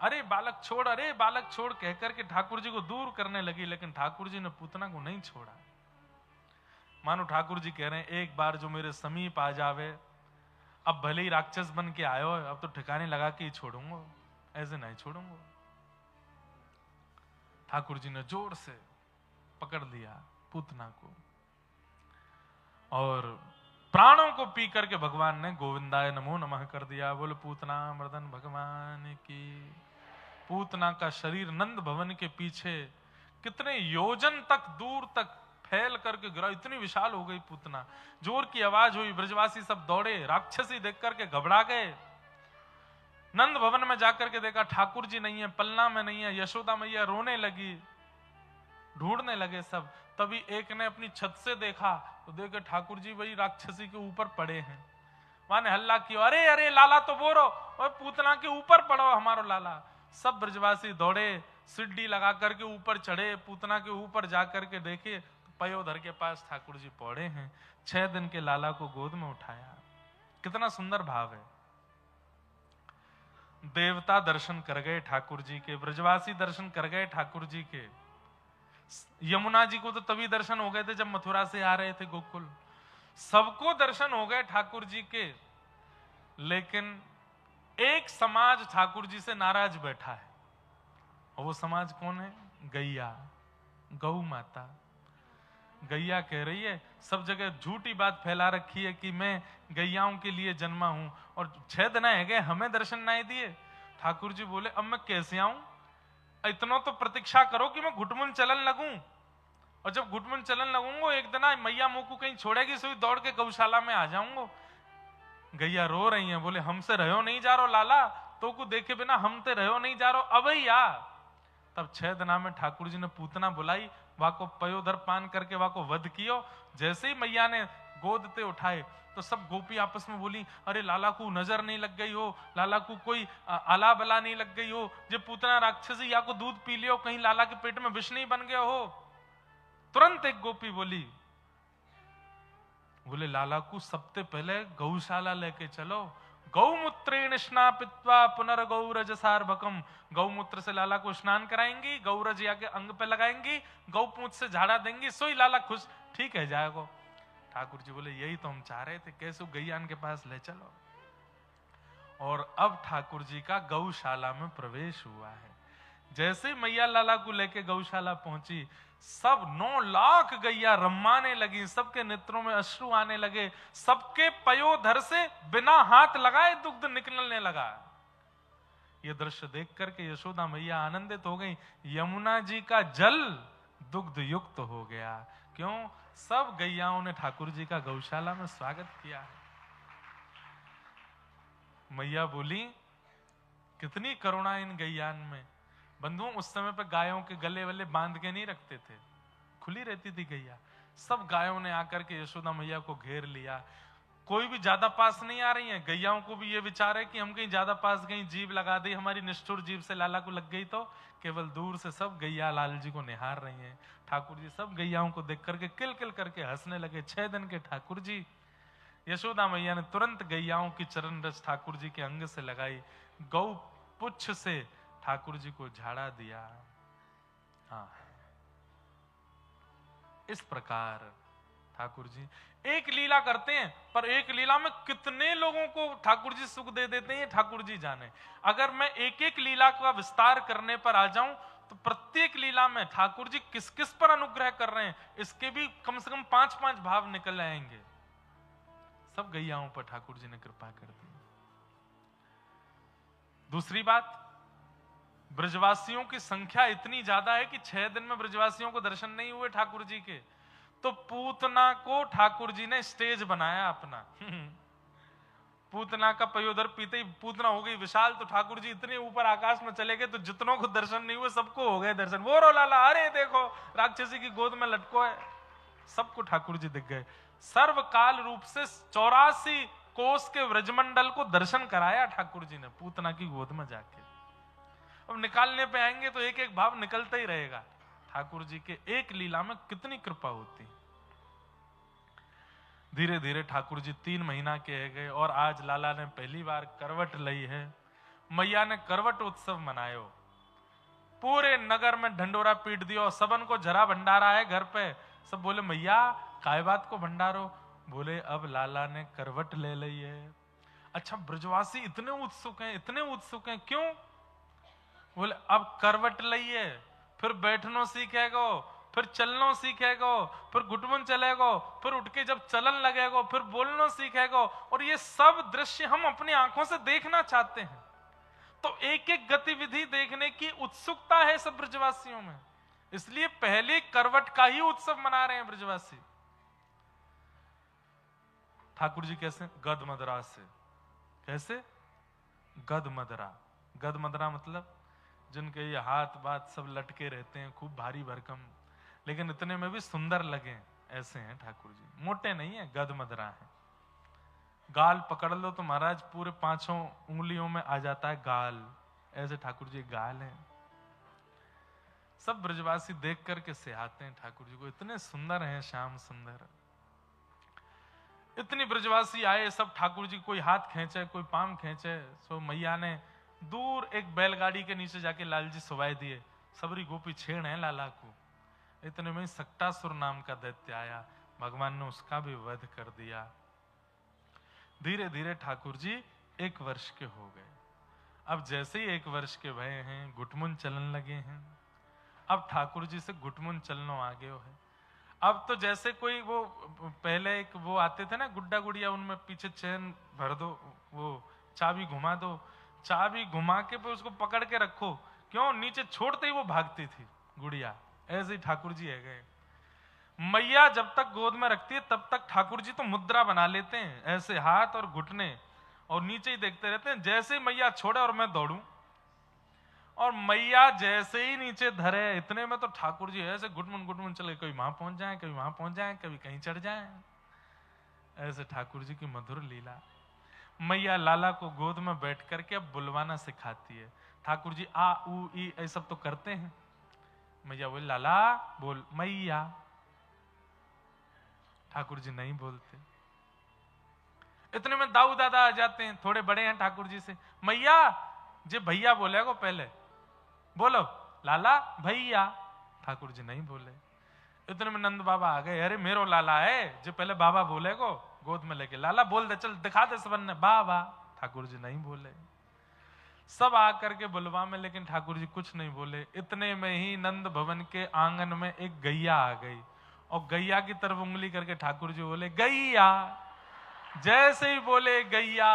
अरे बालक छोड़, अरे बालक छोड़ कहकर के ठाकुर जी को दूर करने लगी, लेकिन ठाकुर जी ने पूतना को नहीं छोड़ा। मानो ठाकुर जी कह रहे हैं, एक बार जो मेरे समीप आ जावे, अब भले ही राक्षस बन के आयो, अब तो ठिकाने लगा के ही छोड़ूंगा, ऐसे नहीं छोड़ूंगा। ठाकुर जी ने जोर से पकड़ लिया पूतना को, और प्राणों को पी करके भगवान ने गोविंदाय नमो नमः कर दिया। बोले पूतना मर्दन भगवान की। पूतना का शरीर नंद भवन के पीछे कितने योजन तक दूर तक फैल करके गिरा, इतनी विशाल हो गई पूतना। जोर की आवाज हुई, ब्रजवासी सब दौड़े, राक्षसी देख करके घबरा गए। नंद भवन में जाकर के देखा ठाकुर जी नहीं है, पलना में नहीं है। यशोदा मैया रोने लगी, ढूंढने लगे सब। तभी एक ने अपनी छत से देखा, तो देखे ठाकुर जी वही राक्षसी के ऊपर पड़े हैं। वहां ने हल्ला किया, अरे अरे लाला तो बोरो, और पूतना के ऊपर पड़ो हमारो लाला। सब ब्रजवासी दौड़े, सिड्डी लगा करके ऊपर चढ़े, पूतना के ऊपर जाकर के देखे तो पयोधर के पास ठाकुर जी पौड़े हैं। 6 दिन के लाला को गोद में उठाया। कितना सुंदर भाव है। देवता दर्शन कर गए ठाकुर जी के, ब्रजवासी दर्शन कर गए ठाकुर जी के। यमुना जी को तो तभी दर्शन हो गए थे जब मथुरा से आ रहे थे गोकुल। सबको दर्शन हो गए ठाकुर जी के, लेकिन एक समाज ठाकुर जी से नाराज बैठा है। और वो समाज कौन है? गैया, गौ माता। गैया कह रही है, सब जगह झूठी बात फैला रखी है कि मैं गैयाओं के लिए जन्मा हूं, और 6 दिन है गए हमें दर्शन नहीं दिए। ठाकुर जी बोले, अब मैं कैसे आऊं? इतना तो प्रतीक्षा करो कि मैं घुटमुन चलन लगूं, और जब घुटमुन चलन लगूंगा एक दिन मैया मुंह को कहीं छोड़ेगी, सोई दौड़ के गौशाला में आ जाऊंगा। गैया रो रही हैं, बोले हमसे रहो नहीं जा रहो लाला, तो को देखे बिना हम ते रहो नहीं जा रहो, अब ही आ। तब 6 दिना में ठाकुर जी ने पूतना बुलाई, वहां को पयोधर पान करके वहां को वध कियो। जैसे ही मैया ने गोद ते उठाए तो सब गोपी आपस में बोली, अरे लाला को नजर नहीं लग गई हो, लाला को कोई आला बला नहीं लग गई हो, जो पूतना राक्षसी या को दूध पी लियो, कहीं लाला के पेट में विष नहीं बन गया हो। तुरंत एक गोपी बोली, बोले लाला को सबसे पहले गौशाला लेके चलो, गौमूत्रेण स्नापित्वा पुनर्गौरज सार्वकम। गौमूत्र से लाला को स्नान कराएंगी, गौरज या के अंग पे लगाएंगी, गौ पूंछ से झाड़ा देंगी, सोई लाला खुश ठीक है जाएगा। ठाकुर जी बोले यही तो हम चाह रहे थे, कैसे गैयान के पास ले चलो। और अब ठाकुर जी का गौशाला में प्रवेश हुआ है। जैसे मैया लाला को लेके गौशाला पहुंची, सब 9 लाख गैया रम्माने लगी, सबके नेत्रों में अश्रु आने लगे, सबके पयोधर से बिना हाथ लगाए दुग्ध निकलने लगा। ये दृश्य देख करके यशोदा मैया आनंदित हो गई। यमुना जी का जल दुग्ध युक्त हो गया। क्यों? सब गैयाओं ने ठाकुर जी का गौशाला में स्वागत किया है। मैया बोली, कितनी करुणा इन गैयान में। बंधुओं, उस समय पे गायों के गले वले बांध के नहीं रखते थे, खुली रहती थी गैया। सब गायों ने आकर के यशोदा मैया को घेर लिया। कोई भी ज्यादा पास नहीं आ रही है। गैयाओं को भी ये विचार है कि हम कहीं ज्यादा पास गई, जीभ लगा दी, हमारी निष्ठुर जीभ से लाला को लग गई तो केवल दूर से सब गैया लाल जी को निहार रही हैं। ठाकुर जी सब गैयाओं को देख करके किल किल करके हंसने लगे। 6 दिन के ठाकुर जी। यशोदा मैया ने तुरंत गैयाओं की चरण रस ठाकुर जी के अंग से लगाई, गौ पुच्छ से ठाकुर जी को झाड़ा दिया। हाँ, इस प्रकार ठाकुर जी एक लीला करते हैं, पर एक लीला में कितने लोगों को ठाकुर जी सुख दे देते हैं ठाकुर जी जाने। अगर मैं एक एक लीला का विस्तार करने पर आ जाऊं तो प्रत्येक लीला में ठाकुर जी किस किस पर अनुग्रह कर रहे हैं, इसके भी कम से कम 5-5 भाव निकल आएंगे। सब गैयाओं पर ठाकुर जी ने कृपा कर दी। दूसरी बात, ब्रजवासियों की संख्या इतनी ज्यादा है कि 6 दिन में ब्रजवासियों को दर्शन नहीं हुए ठाकुर जी के, तो पूतना को ठाकुर जी ने स्टेज बनाया अपना। पूतना का पयोधर पीते ही पूतना हो गई विशाल, तो ठाकुर जी इतने ऊपर आकाश में चले गए तो जितनों को दर्शन नहीं हुए सबको हो गए दर्शन। वो रो लाला, अरे देखो राक्षसी की गोद में लटको है। सबको ठाकुर जी दिख गए। सर्वकाल रूप से 84 कोस के व्रजमंडल को दर्शन कराया ठाकुर जी ने पूतना की गोद में जाके। अब निकालने पे आएंगे तो एक एक भाव निकलता ही रहेगा। ठाकुर जी के एक लीला में कितनी कृपा होती। धीरे धीरे ठाकुर जी 3 महीना के गए और आज लाला ने पहली बार करवट ली है। मैया ने करवट उत्सव मनायो, पूरे नगर में ढंडोरा पीट दियो, सबन को जरा भंडारा है घर पे। सब बोले मैया काय बात को भंडारो? बोले अब लाला ने करवट ले ली है। अच्छा, ब्रजवासी इतने उत्सुक हैं, इतने उत्सुक हैं, क्यों? बोले अब करवट लइए, फिर बैठनो सीखेगो, फिर चलनो सीखेगो, फिर घुटमुन चलेगो, फिर उठ के जब चलन लगेगो, फिर बोलनो सीखेगो। और ये सब दृश्य हम अपनी आंखों से देखना चाहते हैं। तो एक एक गतिविधि देखने की उत्सुकता है सब ब्रजवासियों में, इसलिए पहले करवट का ही उत्सव मना रहे हैं ब्रजवासी। ठाकुर जी कैसे? गद मदरा से। कैसे? गद मदरा। गद मदरा मतलब जिनके ये हाथ बात सब लटके रहते हैं, खूब भारी भरकम, लेकिन इतने में भी सुंदर लगे, ऐसे हैं ठाकुर जी। मोटे नहीं है, गद मदरा है। गाल पकड़ लो तो महाराज पूरे 5 उंगलियों में आ जाता है गाल, ऐसे ठाकुर जी गाल हैं। सब ब्रजवासी देख करके सिहाते हैं ठाकुर जी को, इतने सुंदर हैं, श्याम सुंदर। इतनी ब्रजवासी आए, सब ठाकुर जी कोई हाथ खींचे, कोई पाम खींचे। सो मैया ने दूर एक बैलगाड़ी के नीचे जाके लाल जी सुवाए दिए। सबरी गोपी छेड़ है लाला को। इतने में सक्टासुर नाम का दैत्य आया, भगवान ने उसका भी वध कर दिया। धीरे धीरे ठाकुर जी 1 वर्ष के हो गए। अब जैसे ही 1 वर्ष के भय हैं, घुटमुन चलन लगे हैं। अब ठाकुर जी से घुटमुन चलनो आ गयो है। अब तो जैसे कोई वो पहले एक वो आते थे ना गुड्डा गुड़िया, उनमें पीछे चैन भर दो, वो चाबी घुमा दो, चाबी घुमा के पे उसको पकड़ के रखो, क्यों? नीचे छोड़ते ही वो भागती थी गुड़िया। ऐसे ही ठाकुर जी है गए। मैया जब तक गोद में रखती है तब तक ठाकुर जी तो मुद्रा बना लेते हैं, ऐसे हाथ और घुटने, और नीचे ही देखते रहते हैं। जैसे ही मैया छोड़े और मैं दौड़ूं, और मैया जैसे ही नीचे धरे, इतने में तो ठाकुर जी ऐसे घुटमुन चले, कभी वहां पहुंच जाए, कभी वहां पहुंच जाए, कभी कहीं चढ़ जाए। ऐसे ठाकुर जी की मधुर लीला। मैया लाला को गोद में बैठ करके अब बुलवाना सिखाती है। ठाकुर जी आ ऊ ई ये सब तो करते हैं। मैया बोले लाला बोल मैया। ठाकुर जी नहीं बोलते। इतने में दाऊ दादा आ जाते हैं, थोड़े बड़े हैं ठाकुर जी से। मैया जे भैया बोले को पहले बोलो लाला भैया। ठाकुर जी नहीं बोले। इतने में नंद बाबा आ गए, अरे मेरो लाला है जो पहले बाबा बोले को, गोद में लेके लाला बोल दे, चल दिखा दे सबन ने बाबा। ठाकुर जी नहीं बोले। सब आकर के बुलवा में, लेकिन ठाकुर जी कुछ नहीं बोले। इतने में ही नंद भवन के आंगन में एक गैया आ गई और गैया की तरफ उंगली करके ठाकुर जी बोले गैया। जैसे ही बोले गैया,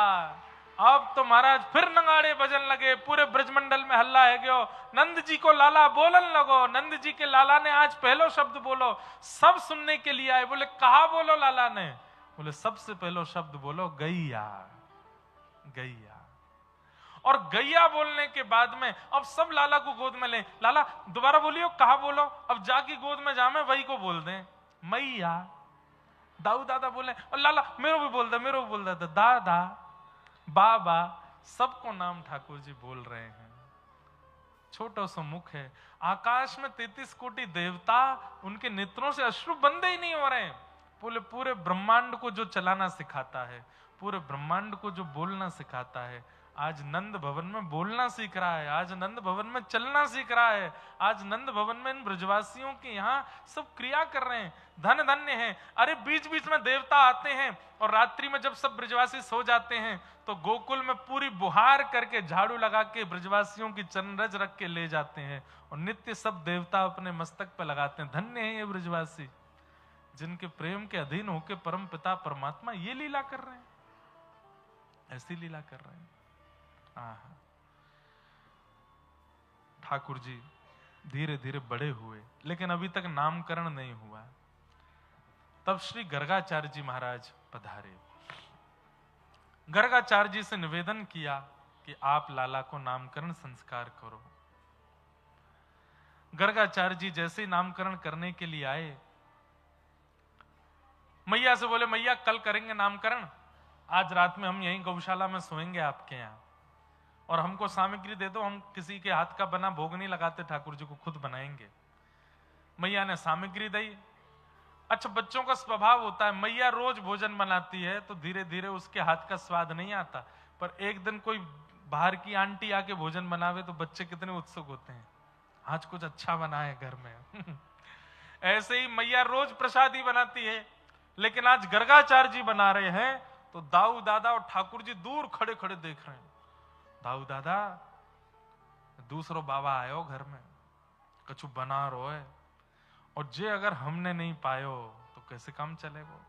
अब तो महाराज फिर नगाड़े बजन लगे, पूरे ब्रजमंडल में हल्ला है गयो। नंद जी को लाला बोलन लगो, नंद जी के लाला ने आज पहलो शब्द बोलो। सब सुनने के लिए आए, बोले कहा बोलो लाला ने? बोले सबसे पहलो शब्द बोलो गैया, गैया। और गैया बोलने के बाद में अब सब लाला को गोद में ले। लाला दोबारा बोलियो, कहा बोलो? अब जाके गोद में जामे वही को बोल दें मैया। दाऊ दादा बोले और लाला मेरे भी बोल दे, मेरे भी बोल दे, दादा बाबा, सबको नाम ठाकुर जी बोल रहे हैं। छोटा सा मुख है, आकाश में 33 कोटि देवता, उनके नेत्रों से अश्रु बंदे ही नहीं हो रहे हैं। पूरे ब्रह्मांड को जो चलाना सिखाता है, पूरे ब्रह्मांड को जो बोलना सिखाता है, आज नंद भवन में बोलना सीख रहा है, आज नंद भवन में चलना सीख रहा है, आज नंद भवन में इन ब्रजवासियों के यहाँ सब क्रिया कर रहे हैं। धन धन्य है। अरे बीच बीच में देवता आते हैं और रात्रि में जब सब ब्रजवासी सो जाते हैं तो गोकुल में पूरी बुहार करके झाड़ू लगा के ब्रजवासियों की चरणरज रख के ले जाते हैं और नित्य सब देवता अपने मस्तक पे लगाते हैं। धन्य है ये ब्रजवासी, जिनके प्रेम के अधीन होकर परम पिता परमात्मा ये लीला कर रहे हैं, ऐसी लीला कर रहे हैं। ठाकुर जी धीरे धीरे बड़े हुए, लेकिन अभी तक नामकरण नहीं हुआ। तब श्री गर्गाचार्य जी महाराज पधारे। गर्गाचार्य जी से निवेदन किया कि आप लाला को नामकरण संस्कार करो। गर्गाचार्य जी जैसे ही नामकरण करने के लिए आए, मैया से बोले मैया कल करेंगे नामकरण, आज रात में हम यहीं गौशाला में सोएंगे आपके यहाँ, और हमको सामग्री दे दो, हम किसी के हाथ का बना भोग नहीं लगाते, ठाकुर जी को खुद बनाएंगे। मैया ने सामग्री दी। अच्छा, बच्चों का स्वभाव होता है, मैया रोज भोजन बनाती है तो धीरे धीरे उसके हाथ का स्वाद नहीं आता, पर एक दिन कोई बाहर की आंटी आके भोजन बनावे तो बच्चे कितने उत्सुक होते हैं, आज कुछ अच्छा बना है घर में। ऐसे ही मैया रोज प्रसाद ही बनाती है, लेकिन आज गर्गाचार्य जी बना रहे हैं तो दाऊ दादा और ठाकुर जी दूर खड़े खड़े देख रहे हैं। दाऊ दादा दूसरो बाबा आयो घर में, कछु बना रो है, और जे अगर हमने नहीं पायो तो कैसे काम चलेगो।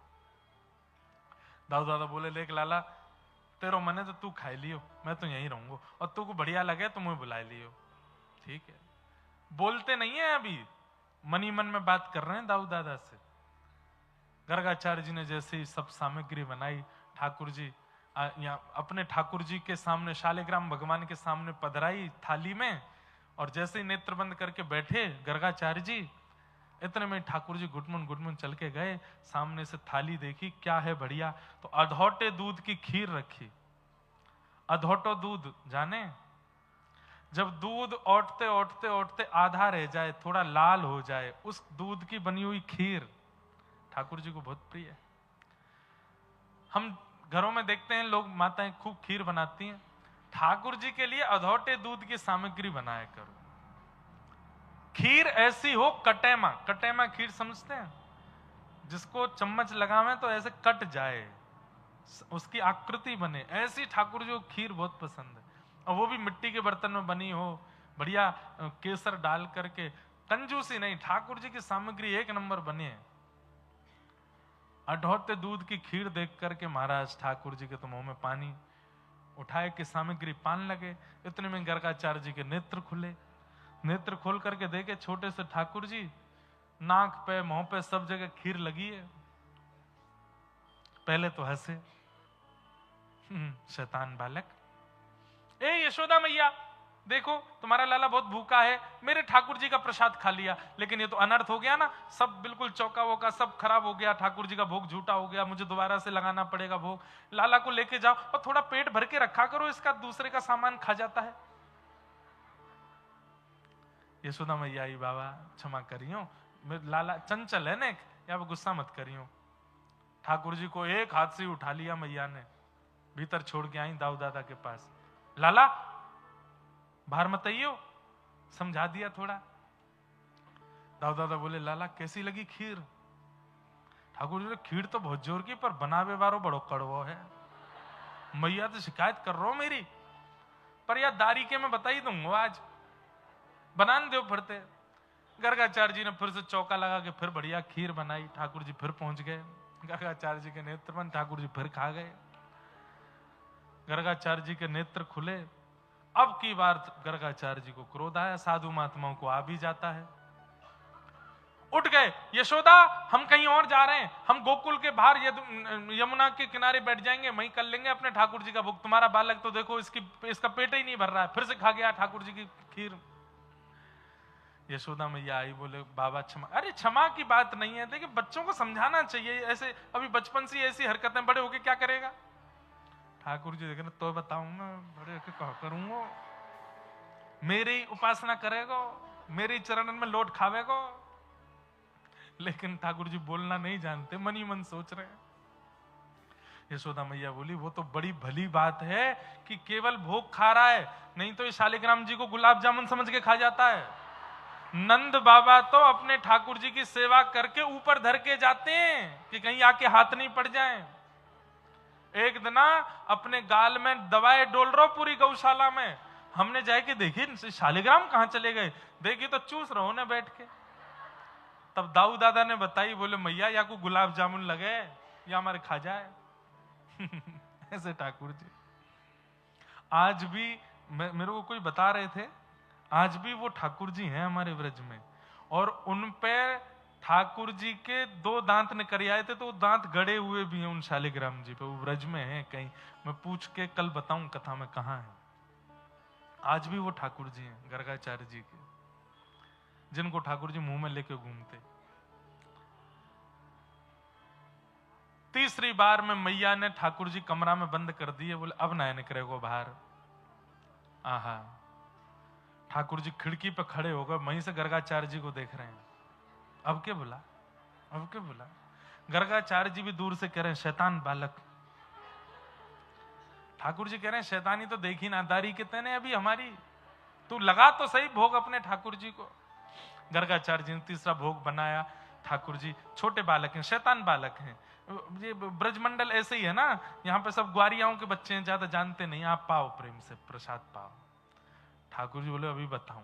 दाऊ दादा बोले देख लाला, तेरो मने तो तू खाई लियो, मैं तो यहीं रहूंगा, और तू को बढ़िया लगे तो मुझे बुला लियो। ठीक है, बोलते नहीं है, अभी मनी मन में बात कर रहे हैं दाऊ दादा से। गर्गाचार्य जी ने जैसे ही सब सामग्री बनाई, ठाकुर जी अपने ठाकुर जी के सामने, शालिग्राम भगवान के सामने पधराई थाली में, और जैसे ही नेत्र बंद करके बैठे गर्गाचार्य जी, इतने में ठाकुर जी गुटमुन चल के गए, सामने से थाली देखी, क्या है बढ़िया, तो अधौटे दूध की खीर रखी। अधौटो दूध जाने, जब दूध औटते औटते औटते आधा रह जाए, थोड़ा लाल हो जाए, उस दूध की बनी हुई खीर ठाकुर जी को बहुत प्रिय है। हम घरों में देखते हैं लोग, माताएं खूब खीर बनाती हैं, ठाकुर जी के लिए अधौटे दूध की सामग्री बनाया करो। खीर ऐसी हो कटेमा, कटेमा खीर समझते हैं, जिसको चम्मच लगावे तो ऐसे कट जाए, उसकी आकृति बने, ऐसी ठाकुर जी को खीर बहुत पसंद है, और वो भी मिट्टी के बर्तन में बनी हो, बढ़िया केसर डाल करके, कंजूसी नहीं, ठाकुर जी की सामग्री एक नंबर बने। अधौटे दूध की खीर देख करके महाराज ठाकुर जी के तो मुंह में पानी, उठाए के सामग्री पान लगे। इतने में गर्गाचार्य जी के नेत्र खुले, नेत्र खोल करके देखे छोटे से ठाकुर जी, नाक पे मुंह पे सब जगह खीर लगी है। पहले तो हंसे, शैतान बालक, ए यशोदा मैया देखो तुम्हारा लाला बहुत भूखा है, मेरे ठाकुर जी का प्रसाद खा लिया, लेकिन ये तो अनर्थ हो गया ना, सब बिल्कुल चौका वोका सब खराब हो गया, ठाकुर जी का भोग झूठा हो गया, मुझे दोबारा से लगाना पड़ेगा भोग। लाला को लेके जाओ और थोड़ा पेट भर के रखा करो, इसका दूसरे का सामान खा जाता है। यशोदा मैया आई, बाबा क्षमा करियो, लाला चंचल है ना, या गुस्सा मत करियो। ठाकुर जी को एक हाथ से उठा लिया मैया ने, भीतर छोड़ के आई दाऊ दादा के पास। लाला बाहर मत आइयो, समझा दिया थोड़ा। दाऊ दादा बोले लाला कैसी लगी खीर? ठाकुर जी खीर तो बहुत जोर की, पर बनावे वारो बड़ो कड़वो है। मैया तो शिकायत कर रहा हूं मेरी, पर यार दारी के मैं बता ही दूंगा आज, बनान दो फिरते। गर्गाचार्य जी ने फिर से चौका लगा के फिर बढ़िया खीर बनाई, ठाकुर जी फिर पहुंच गए। गर्गाचार्य जी के नेत्र में ठाकुर जी फिर खा गए। गर्गाचार्य जी के नेत्र खुले। अब की बार गर्गाचार्य जी को क्रोध आया, साधु महात्माओं को आ भी जाता है। उठ गए, यशोदा हम कहीं और जा रहे हैं, हम गोकुल के बाहर यमुना के किनारे बैठ जाएंगे, वहीं कर लेंगे अपने ठाकुर जी का भोग। तुम्हारा बालक तो देखो इसका पेट ही नहीं भर रहा है, फिर से खा गया ठाकुर जी की खीर। यशोदा मैया आई, बोले बाबा क्षमा। अरे क्षमा की बात नहीं है, देखिए बच्चों को समझाना चाहिए, ऐसे अभी बचपन से ऐसी हरकतें, बड़े होके क्या करेगा। ठाकुर जी देखे तो बताऊंगा, बड़े होके क्या करूंगा, मेरी उपासना करेगो, मेरी चरणन में लोट खावेगो। लेकिन ठाकुर जी बोलना नहीं जानते, मन ही मन सोच रहे हैं। यशोदा मैया बोली वो तो बड़ी भली बात है कि केवल भोग खा रहा है, नहीं तो ये शालिग्राम जी को गुलाब जामुन समझ के खा जाता है। नंद बाबा तो अपने ठाकुर जी की सेवा करके ऊपर धर के जाते हैं कि कहीं आके हाथ नहीं पड़ जाए। एक दिन अपने गाल में दवाएं डोल रहा पूरी गौशाला में, हमने जाके देखी शालिग्राम कहां चले गए, देखी तो चूस रहो ने बैठ के। तब दाऊ दादा ने बताई, बोले मैया या को गुलाब जामुन लगे या हमारे खा जाए। ऐसे ठाकुर जी आज भी मेरे को कोई बता रहे थे, आज भी वो ठाकुर जी हैं हमारे व्रज में, और उन पे ठाकुर जी के 2 दांत निकल आए थे, तो दांत गड़े हुए भी हैं उन शालिग्राम जी पे, वो व्रज में हैं कहीं। मैं पूछ के कल बताऊं कथा में कहां है। आज भी वो ठाकुर जी हैं गर्गाचार्य जी के, जिनको ठाकुर जी मुंह में लेके घूमते। तीसरी बार में मैया ने ठाकुर जी कमरा में बंद कर दिए, बोले अब ना निकलेगो बाहर। आहा, ठाकुर जी खिड़की पे खड़े हो गए, वहीं से गर्गाचार्य जी को देख रहे हैं। अब क्या बोला, अब क्या बोला। गर्गाचार्य जी भी दूर से कह रहे हैं शैतान बालक। ठाकुर जी कह रहे हैं शैतानी तो देखी ना, दारी के तेने अभी हमारी, तू लगा तो सही भोग अपने ठाकुर जी को। गर्गाचार्य जी ने तीसरा भोग बनाया। ठाकुर जी छोटे बालक हैं, शैतान बालक हैं। ये ब्रजमंडल ऐसे ही है ना, यहाँ पे सब ग्वारियाओं के बच्चे हैं, ज्यादा जानते नहीं, आप पाओ प्रेम से प्रसाद पाओ। ठाकुर जी बोले अभी बताऊं।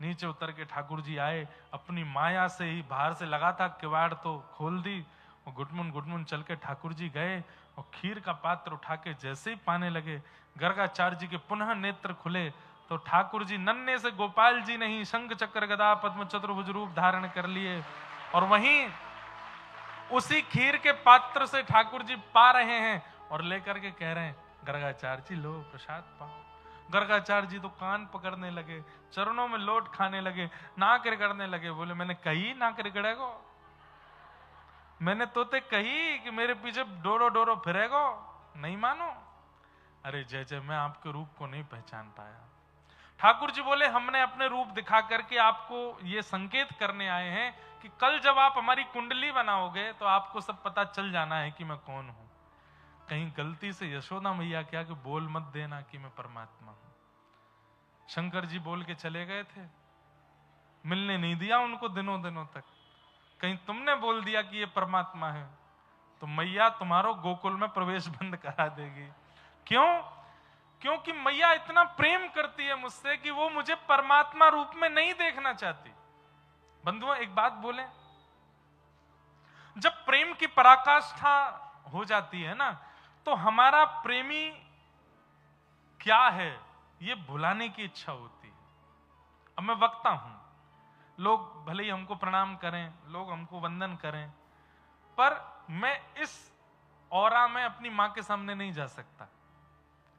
नीचे उतर के ठाकुर जी आए, अपनी माया से ही बाहर से लगा था किवाड़ तो खोल दी, और घुटमुन घुटमुन चल के ठाकुर जी गए, और खीर का पात्र उठा के जैसे ही पाने लगे, गर्गाचार्य जी के पुनः नेत्र खुले, तो ठाकुर जी नन्हे से गोपाल जी नहीं, शंख चक्र गदा पद्म चतुर्भुज रूप धारण कर लिए, और वहीं उसी खीर के पात्र से ठाकुर जी पा रहे हैं, और लेकर के कह रहे हैं गर्गाचार्य जी लो प्रसाद पाओ। गर्गाचार्य जी तो कान पकड़ने लगे, चरणों में लोट खाने लगे, नाक रगड़ने लगे। बोले मैंने कही नाक रगड़ेगो, मैंने तोते कही कि मेरे पीछे डोरो डोरो फिरेगो, नहीं मानो। अरे जय जय, मैं आपके रूप को नहीं पहचान पाया। ठाकुर जी बोले हमने अपने रूप दिखा करके आपको ये संकेत करने आए हैं कि कल जब आप हमारी कुंडली बनाओगे तो आपको सब पता चल जाना है कि मैं कौन हूं। कहीं गलती से यशोदा मैया क्या कि बोल मत देना कि मैं परमात्मा हूं। शंकर जी बोल के चले गए थे, मिलने नहीं दिया उनको दिनों दिनों तक। कहीं तुमने बोल दिया कि ये परमात्मा है तो मैया तुम्हारो गोकुल में प्रवेश बंद करा देगी। क्यों? क्योंकि मैया इतना प्रेम करती है मुझसे कि वो मुझे परमात्मा रूप में नहीं देखना चाहती। बंधुओं एक बात बोले, जब प्रेम की पराकाष्ठा हो जाती है ना, तो हमारा प्रेमी क्या है ये भुलाने की इच्छा होती है। अब मैं वक्ता हूं, लोग भले ही हमको प्रणाम करें, लोग हमको वंदन करें, पर मैं इस औरा में अपनी मां के सामने नहीं जा सकता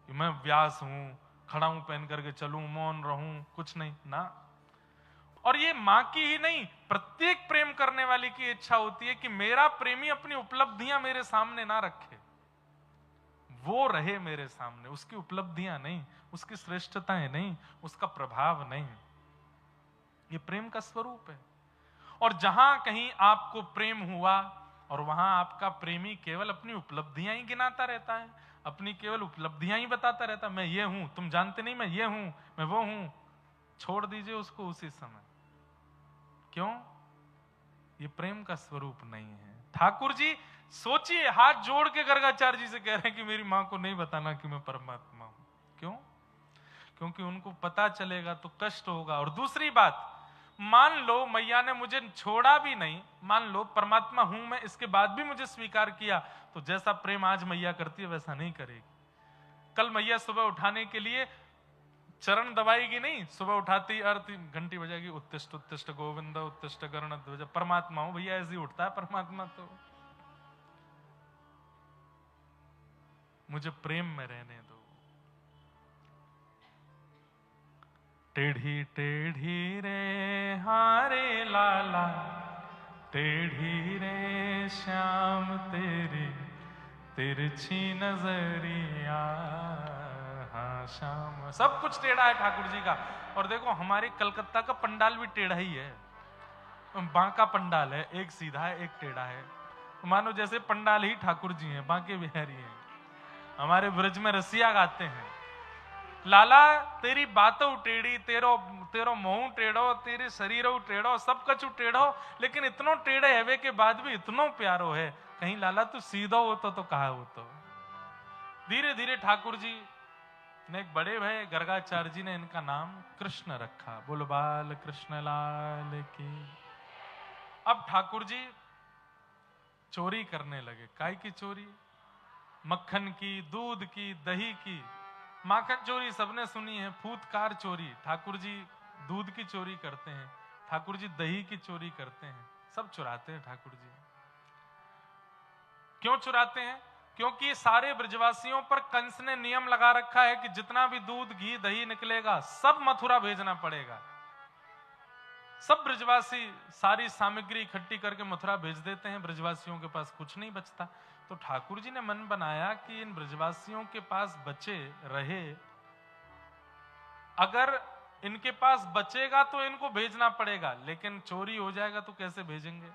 कि मैं व्यास हूं, खड़ा हूं पहन करके चलूं, मौन रहूं, कुछ नहीं ना। और ये मां की ही नहीं, प्रत्येक प्रेम करने वाले की इच्छा होती है कि मेरा प्रेमी अपनी उपलब्धियां मेरे सामने ना रखे, वो रहे मेरे सामने, उसकी उपलब्धियां नहीं, उसकी श्रेष्ठताएं नहीं, उसका प्रभाव नहीं। ये प्रेम का स्वरूप है। और जहां कहीं आपको प्रेम हुआ और वहां आपका प्रेमी केवल अपनी उपलब्धियां ही गिनाता रहता है, अपनी केवल उपलब्धियां ही बताता रहता है, मैं ये हूं, तुम जानते नहीं मैं ये हूं, मैं वो हूं, छोड़ दीजिए उसको उसी समय। क्यों? ये प्रेम का स्वरूप नहीं है। ठाकुर जी सोचिए, हाथ जोड़ के गर्गाचार्य जी से कह रहे हैं कि मेरी मां को नहीं बताना कि मैं परमात्मा हूं। क्यों? क्योंकि उनको पता चलेगा तो कष्ट होगा। और दूसरी बात, मान लो मैया ने मुझे छोड़ा भी नहीं, मान लो परमात्मा हूं मैं, इसके बाद भी मुझे स्वीकार किया, तो जैसा प्रेम आज मैया करती है वैसा नहीं करेगी। कल मैया सुबह उठाने के लिए चरण दबाएगी नहीं, सुबह उठाती आरती घंटी बजाएगी, उत्तिष्ठ उत्तिष्ठ गोविंद उत्तिष्ठ गरुण ध्वज। परमात्मा हूं भैया, ऐसे ही उठता है परमात्मा। तो मुझे प्रेम में रहने दो। टेढ़ी टेढ़ी रे हारे लाला, टेढ़ी रे श्याम तेरी तिरछी नजरिया। हाँ श्याम, सब कुछ टेढ़ा है ठाकुर जी का। और देखो हमारे कलकत्ता का पंडाल भी टेढ़ा ही है। बांका पंडाल है, एक सीधा है एक टेढ़ा है। मानो जैसे पंडाल ही ठाकुर जी हैं, बांके बिहारी हैं। हमारे ब्रज में रसिया गाते हैं, लाला तेरी बातों टेढ़ी, तेरो तेरो मुंह टेढ़ो, तेरे शरीर टेढ़ो, सब कछु टेढ़ो, लेकिन इतनो टेढ़े हवे के बाद भी इतनो प्यारो है। कहीं लाला तू सीधो होतो तो कहा होतो। धीरे धीरे ठाकुर जी ने, एक बड़े भाई गर्गाचार्य जी ने इनका नाम कृष्ण रखा। बोलो बाल कृष्ण लाल की। अब ठाकुर जी चोरी करने लगे। काय की चोरी? मक्खन की, दूध की, दही की। माखन चोरी सबने सुनी है, फूतकार चोरी। ठाकुर जी दूध की चोरी करते हैं, ठाकुर जी दही की चोरी करते हैं, सब चुराते हैं ठाकुर जी। क्यों चुराते हैं? क्योंकि सारे ब्रजवासियों पर कंस ने नियम लगा रखा है कि जितना भी दूध घी दही निकलेगा सब मथुरा भेजना पड़ेगा। सब ब्रजवासी सारी सामग्री इकट्ठी करके मथुरा भेज देते हैं, ब्रजवासियों के पास कुछ नहीं बचता। तो ठाकुर जी ने मन बनाया कि इन ब्रजवासियों के पास बचे रहे, अगर इनके पास बचेगा तो इनको भेजना पड़ेगा, लेकिन चोरी हो जाएगा तो कैसे भेजेंगे।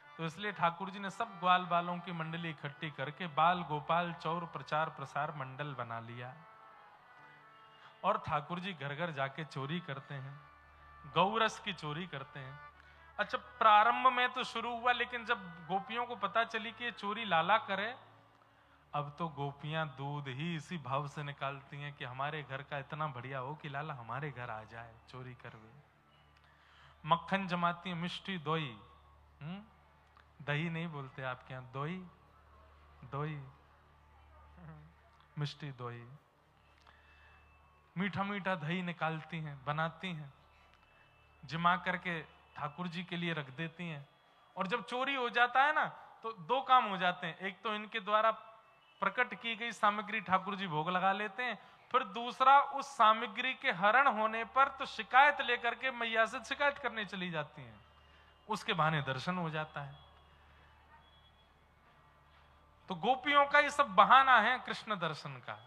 तो इसलिए ठाकुर जी ने सब ग्वाल बालों की मंडली इकट्ठी करके बाल गोपाल चौर प्रचार प्रसार मंडल बना लिया। और ठाकुर जी घर घर जाके चोरी करते हैं, गौरस की चोरी करते हैं। अच्छा, प्रारंभ में तो शुरू हुआ, लेकिन जब गोपियों को पता चली कि ये चोरी लाला करे, अब तो गोपियां दूध ही इसी भाव से निकालती हैं कि हमारे घर का इतना बढ़िया हो कि लाला हमारे घर आ जाए चोरी करवे। मक्खन जमाती है, मिष्टी दोई, दही नहीं बोलते आपके यहां, दोई दोई, मिष्टी दोई, मीठा मीठा दही निकालती हैं, बनाती हैं, जमा करके ठाकुर जी के लिए रख देती हैं। और जब चोरी हो जाता है ना, तो दो काम हो जाते हैं। एक तो इनके द्वारा प्रकट की गई सामग्री ठाकुर जी भोग लगा लेते हैं, फिर दूसरा उस सामग्री के हरण होने पर तो शिकायत लेकर के मैया से शिकायत करने चली जाती हैं, उसके बहाने दर्शन हो जाता है। तो गोपियों का ये सब बहाना है कृष्ण दर्शन का।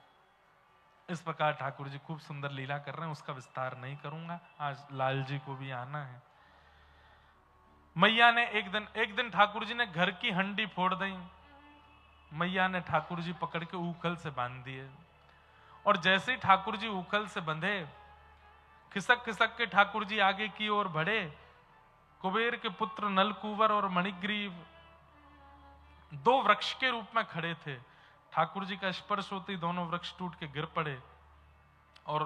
इस प्रकार ठाकुर जी खूब सुंदर लीला कर रहे हैं, उसका विस्तार नहीं करूंगा, आज लाल जी को भी आना है। मैया ने एक दिन ठाकुर जी ने घर की हंडी फोड़ दी। मैया ने ठाकुर जी पकड़ के ऊखल से बांध दिए, और जैसे ही ठाकुर जी ऊखल से बंधे, खिसक खिसक के ठाकुर जी आगे की ओर बढ़े। कुबेर के पुत्र नलकूवर और मणिग्रीव दो वृक्ष के रूप में खड़े थे। ठाकुर जी का स्पर्श होते ही दोनों वृक्ष टूट के गिर पड़े और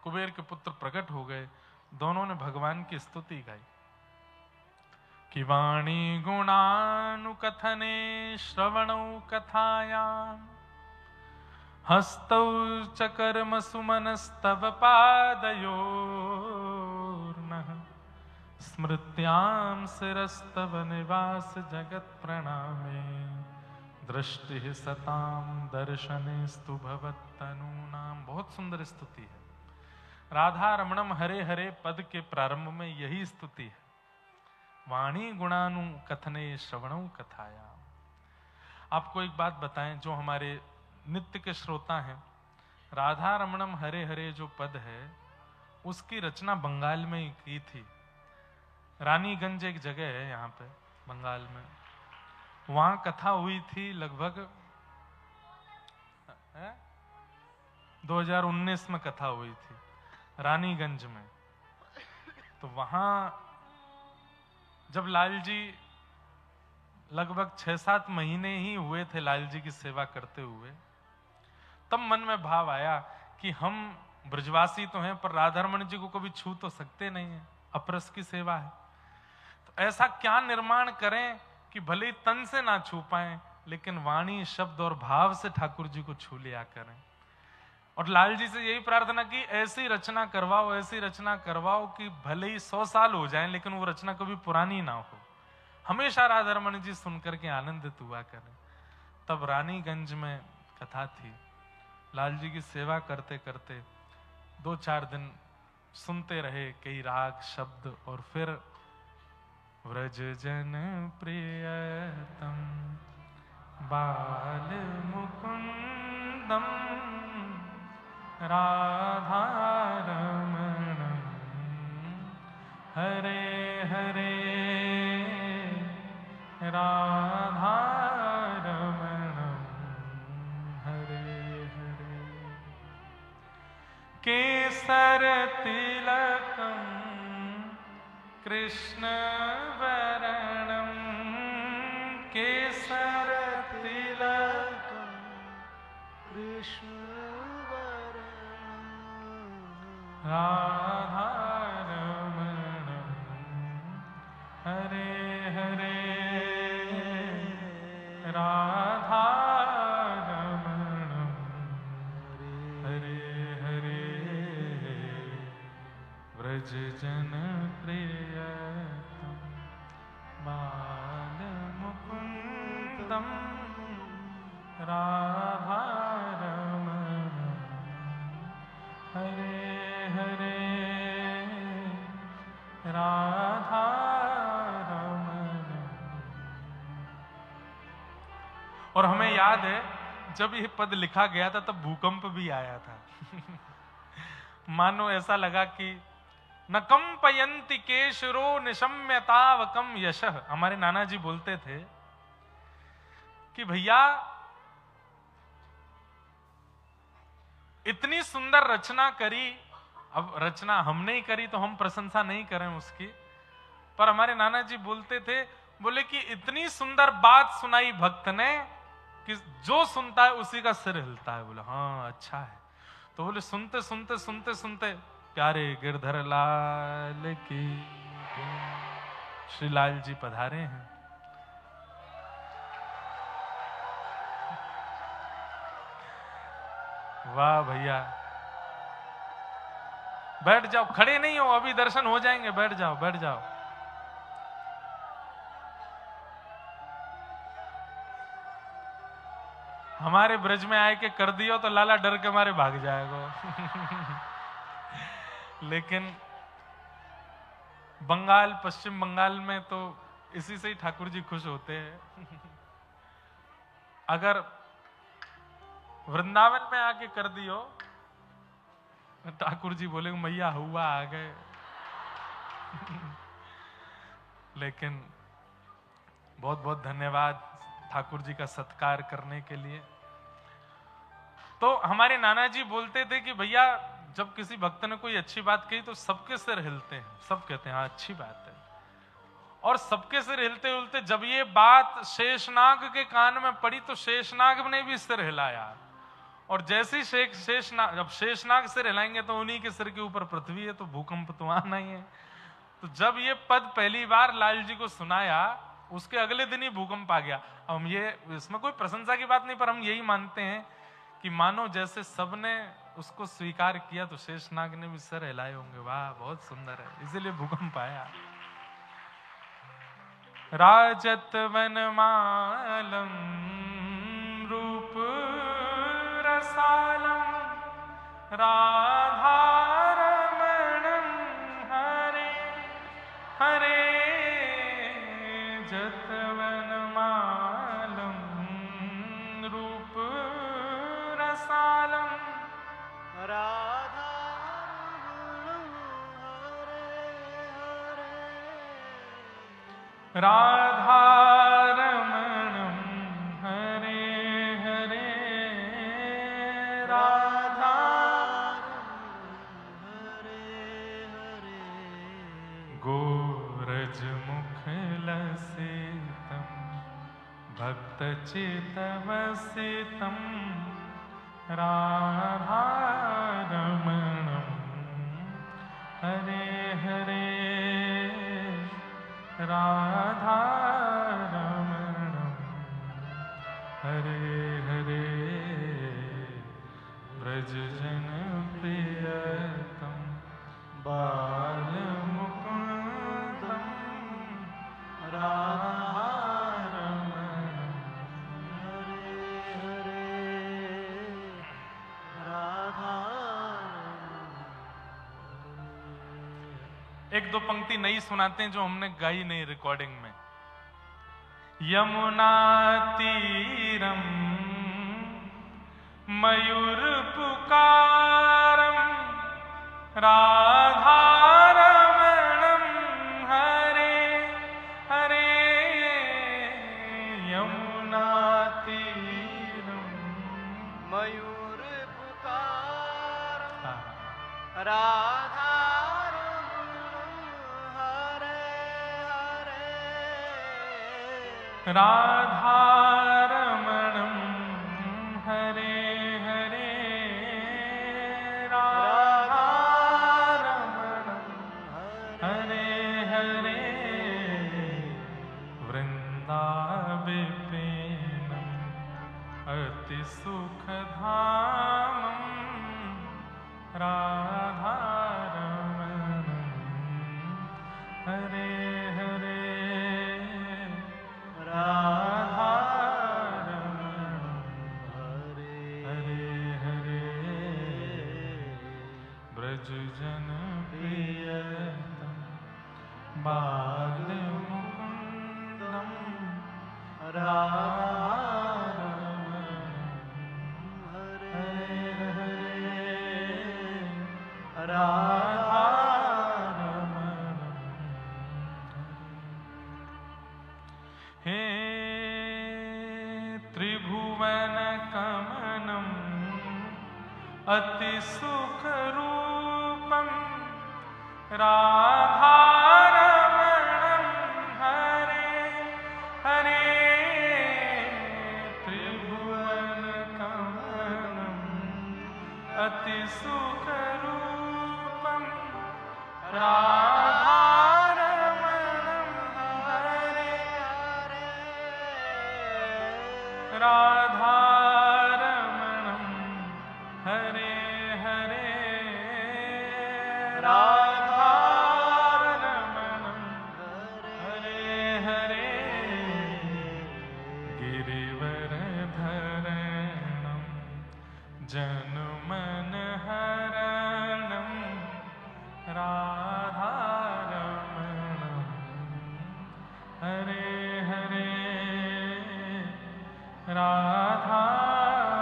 कुबेर के पुत्र प्रकट हो गए। दोनों ने भगवान की स्तुति गाई कि वाणी गुणानुकथने श्रवणौ कथायां हस्तौ च कर्म सुमनस्तव पादयोर्नः स्मृत्यां शिरस्तव निवास जगत प्रणामे दृष्टि सताम दर्शनेस्तु भवत्तनूनाम। बहुत सुंदर स्तुति है। राधा रमणम हरे हरे पद के प्रारंभ में यही स्तुति है, वाणी गुणानु कथने श्रवणौ कथाया। आपको एक बात बताएं, जो हमारे नित्य के श्रोता हैं, राधा रमणम हरे हरे जो पद है उसकी रचना बंगाल में ही की थी। रानीगंज एक जगह है यहाँ पे बंगाल में, वहां कथा हुई थी लगभग 2019 में कथा हुई थी रानीगंज में। तो वहां जब लाल जी लगभग 6-7 महीने ही हुए थे लाल जी की सेवा करते हुए, तब मन में भाव आया कि हम ब्रजवासी तो हैं पर राधारमण जी को कभी छू तो सकते नहीं है, अपरस की सेवा है। तो ऐसा क्या निर्माण करें कि भले ही तन से ना छू पाए लेकिन वाणी, शब्द और भाव से ठाकुर जी को छू लिया करें। और लाल जी से यही प्रार्थना की, ऐसी रचना करवाओ, ऐसी रचना करवाओ कि भले ही 100 साल हो जाएं लेकिन वो रचना कभी पुरानी ना हो, हमेशा राधारमण जी सुनकर के आनंदित हुआ करें। तब रानीगंज में कथा थी, लाल जी की सेवा करते करते 2-4 दिन सुनते रहे कई राग शब्द, और फिर व्रज जन प्रियतम बाल मुकुंदम राधारमणम हरे हरे राधारमणम हरे हरे। केसर तिलकम कृष्ण वरणम, केसर तिलकम कृष्ण राधारमणम हरे हरे राधारमणम हरे हरे व्रज जन प्रियतम बाल मुकुंदम राधारमणम हरे हरे राधारमण। और हमें याद है जब यह पद लिखा गया था तब भूकंप भी आया था। मानो ऐसा लगा कि न कंपयंति केशरो निशम्यतावकम यशः। हमारे नाना जी बोलते थे कि भैया इतनी सुंदर रचना करी, अब रचना हमने ही करी तो हम प्रशंसा नहीं करें उसकी, पर हमारे नाना जी बोलते थे, बोले कि इतनी सुंदर बात सुनाई भक्त ने कि जो सुनता है उसी का सिर हिलता है। बोले हाँ अच्छा है। तो बोले सुनते सुनते सुनते सुनते प्यारे गिरधर लाल की श्री लाल जी पधारे हैं। वाह भैया, बैठ जाओ, खड़े नहीं हो, अभी दर्शन हो जाएंगे, बैठ जाओ बैठ जाओ। हमारे ब्रज में आए के कर दियो तो लाला डर के मारे भाग जाएगा। लेकिन बंगाल, पश्चिम बंगाल में तो इसी से ही ठाकुर जी खुश होते हैं। अगर वृंदावन में आके कर दियो ठाकुर जी बोले मैया हुआ आ गए। लेकिन बहुत बहुत धन्यवाद ठाकुर जी का सत्कार करने के लिए। तो हमारे नाना जी बोलते थे कि भैया जब किसी भक्त ने कोई अच्छी बात कही तो सबके सिर हिलते हैं, सब कहते हैं हाँ अच्छी बात है। और सबके सिर हिलते हिलते जब ये बात शेषनाग के कान में पड़ी तो शेषनाग ने भी सिर हिलाया। और जैसे ही शेषनाग, जब शेषनाग सिर हिलाएंगे तो उन्हीं के सिर के ऊपर पृथ्वी है, तो भूकंप तो आना ही है। तो जब ये पद पहली बार लाल जी को सुनाया उसके अगले दिन ही भूकंप आ गया। हम ये, इसमें कोई प्रशंसा की बात नहीं, पर हम यही मानते हैं कि मानो जैसे सबने उसको स्वीकार किया तो शेषनाग ने भी सिर हिलाए होंगे। वाह बहुत सुंदर है, इसीलिए भूकंप आया। राजत वनमालम रूप रसालम राधारमणम हरे हरे जतवनमालम रूप रसालम राधारमणम हरे हरे गोरज मुख लसितम भक्तचित्तवसितं राधारमणं हरे हरे राधारमणं हरे हरे व्रजजनप्रियतं बालमुकुन्दं राधारमणं हरे हरे राधारमणं। एक दो पंक्ति नई सुनाते हैं जो हमने गाई नहीं रिकॉर्डिंग में। यमुना तीरम मयूर पुकारम राधारमणं हरे हरे यमुना तीरम मयूर पुकारम राधारमणं हरे हरे राधारमणं हरे हरे राधारमणं हरे हरे वृन्दाविपेनम् अतिसुखधामं राधारमणं हरे हरे राधारमणं हरे हरे व्रजजनप्रियतं बालमुकुन्दं राधारमणं हरे हरे राधारमणं हे त्रिभुवनकमनम् अतिसुखरूपं राधारमणं हरे हरे त्रिभुवनकमनम् अतिसुखरूपं राधारमणं हरे हरे राधारमणं हरे हरे राधारमणं हरे हरे गिरिवरधरणं जनुमनहरणं राधारमणं हरे हरे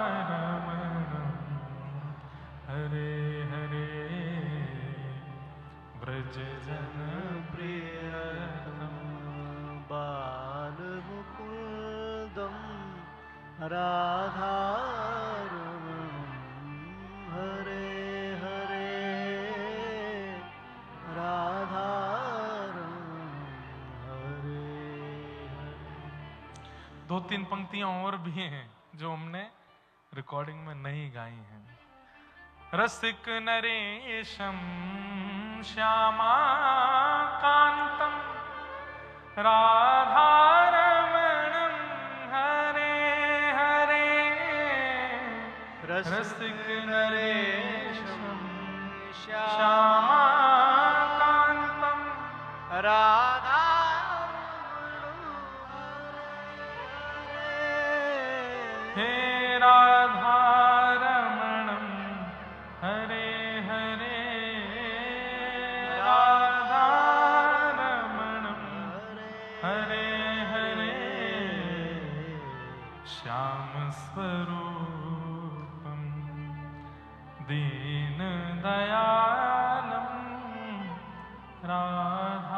राधारमणं हरे हरे व्रजजनप्रियतं बालमुकुन्दं राधारमणं हरे हरे राधारमणं हरे हरे। दो तीन पंक्तियां और भी हैं जो हमने रिकॉर्डिंग में नहीं गाई हैं। रसिक नरेशम श्यामाकांतम राधारमणं हरे हरे रसिक नरेशम श्यामाकांतम राधारमणं हे राधारमणं हरे हरे राधारमणं हरे हरे श्याम स्वरूपं दीन दयालं राधारमणं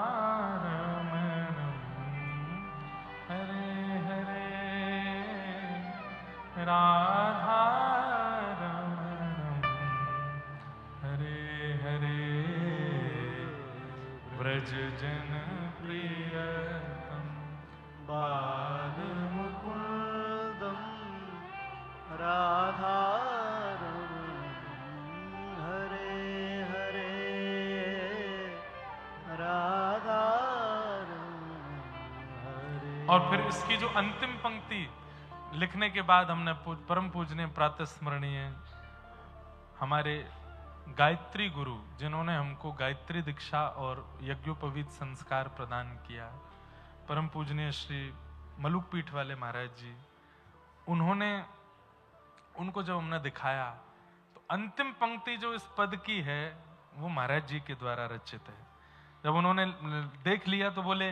हरे हरे राधारमणं हरे हरे व्रजजनप्रियतं बालमुकुन्दं राधारमणं हरे हरे राधारमणं हरे। और फिर इसकी जो अंतिम पंक्ति लिखने के बाद हमने परम पूजनीय प्रातः स्मरणीय हमारे गायत्री गुरु, जिन्होंने हमको गायत्री दीक्षा और यज्ञोपवीत संस्कार प्रदान किया, परम पूजनीय श्री मलुकपीठ वाले महाराज जी, उनको जब हमने दिखाया तो अंतिम पंक्ति जो इस पद की है वो महाराज जी के द्वारा रचित है। जब उन्होंने देख लिया तो बोले,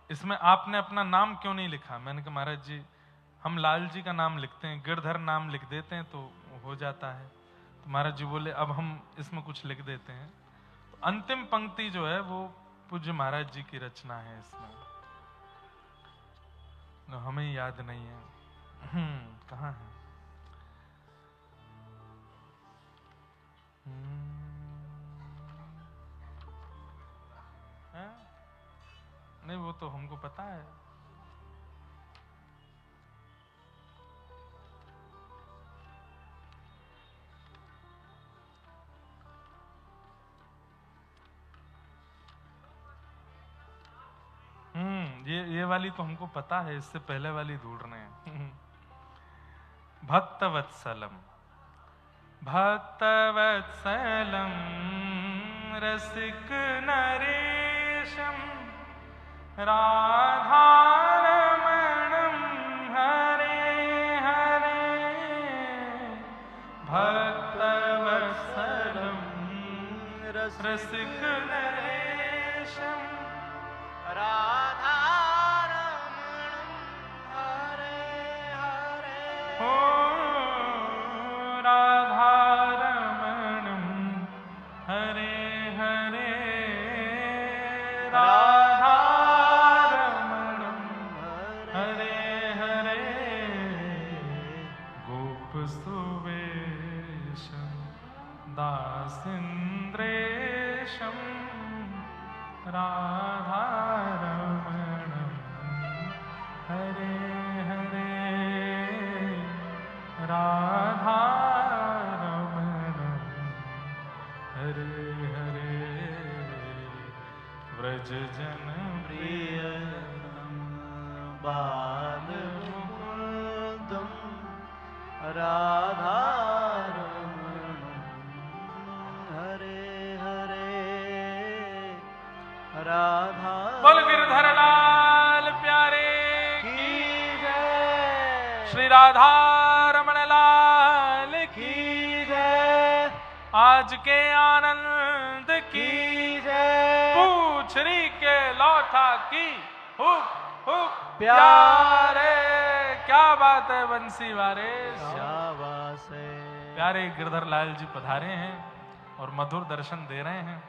इसमें आपने अपना नाम क्यों नहीं लिखा? मैंने कहा महाराज जी, हम लाल जी का नाम लिखते हैं, गिरधर नाम लिख देते हैं तो हो जाता है। तो महाराज जी बोले अब हम इसमें कुछ लिख देते हैं। तो अंतिम पंक्ति जो है वो पूज्य महाराज जी की रचना है। इसमें तो हमें याद नहीं है कहाँ है। है? नहीं, वो तो हमको पता है। ये वाली तो हमको पता है, इससे पहले वाली ढूंढ रहे हैं। भक्तवत्सलम भक्तवत्सलम रसिक नरेशम राधारमणं हरे हरे भक्तवत्सलम रसिक नरेशम राधारमणं हरे हरे। ओ राधारमणं हरे हरे राधारमणं हरे हरे गोपसुवेशं दासीन्द्रेशं राधारमणं हरे हरे राधारमणं हरे हरे व्रज जन प्रिय बालमुकुन्दं राधारमणं हरे हरे राधा। बोल गिरधर लाल प्यारे की जय, श्री राधा रमण लाल की जय, आज के आनंद की जय। पूछरी के लौटा की हुक हुक प्यारे। क्या बात है बंसी वारे। शाबाश है। प्यारे गिरधर लाल जी पधारे हैं और मधुर दर्शन दे रहे हैं।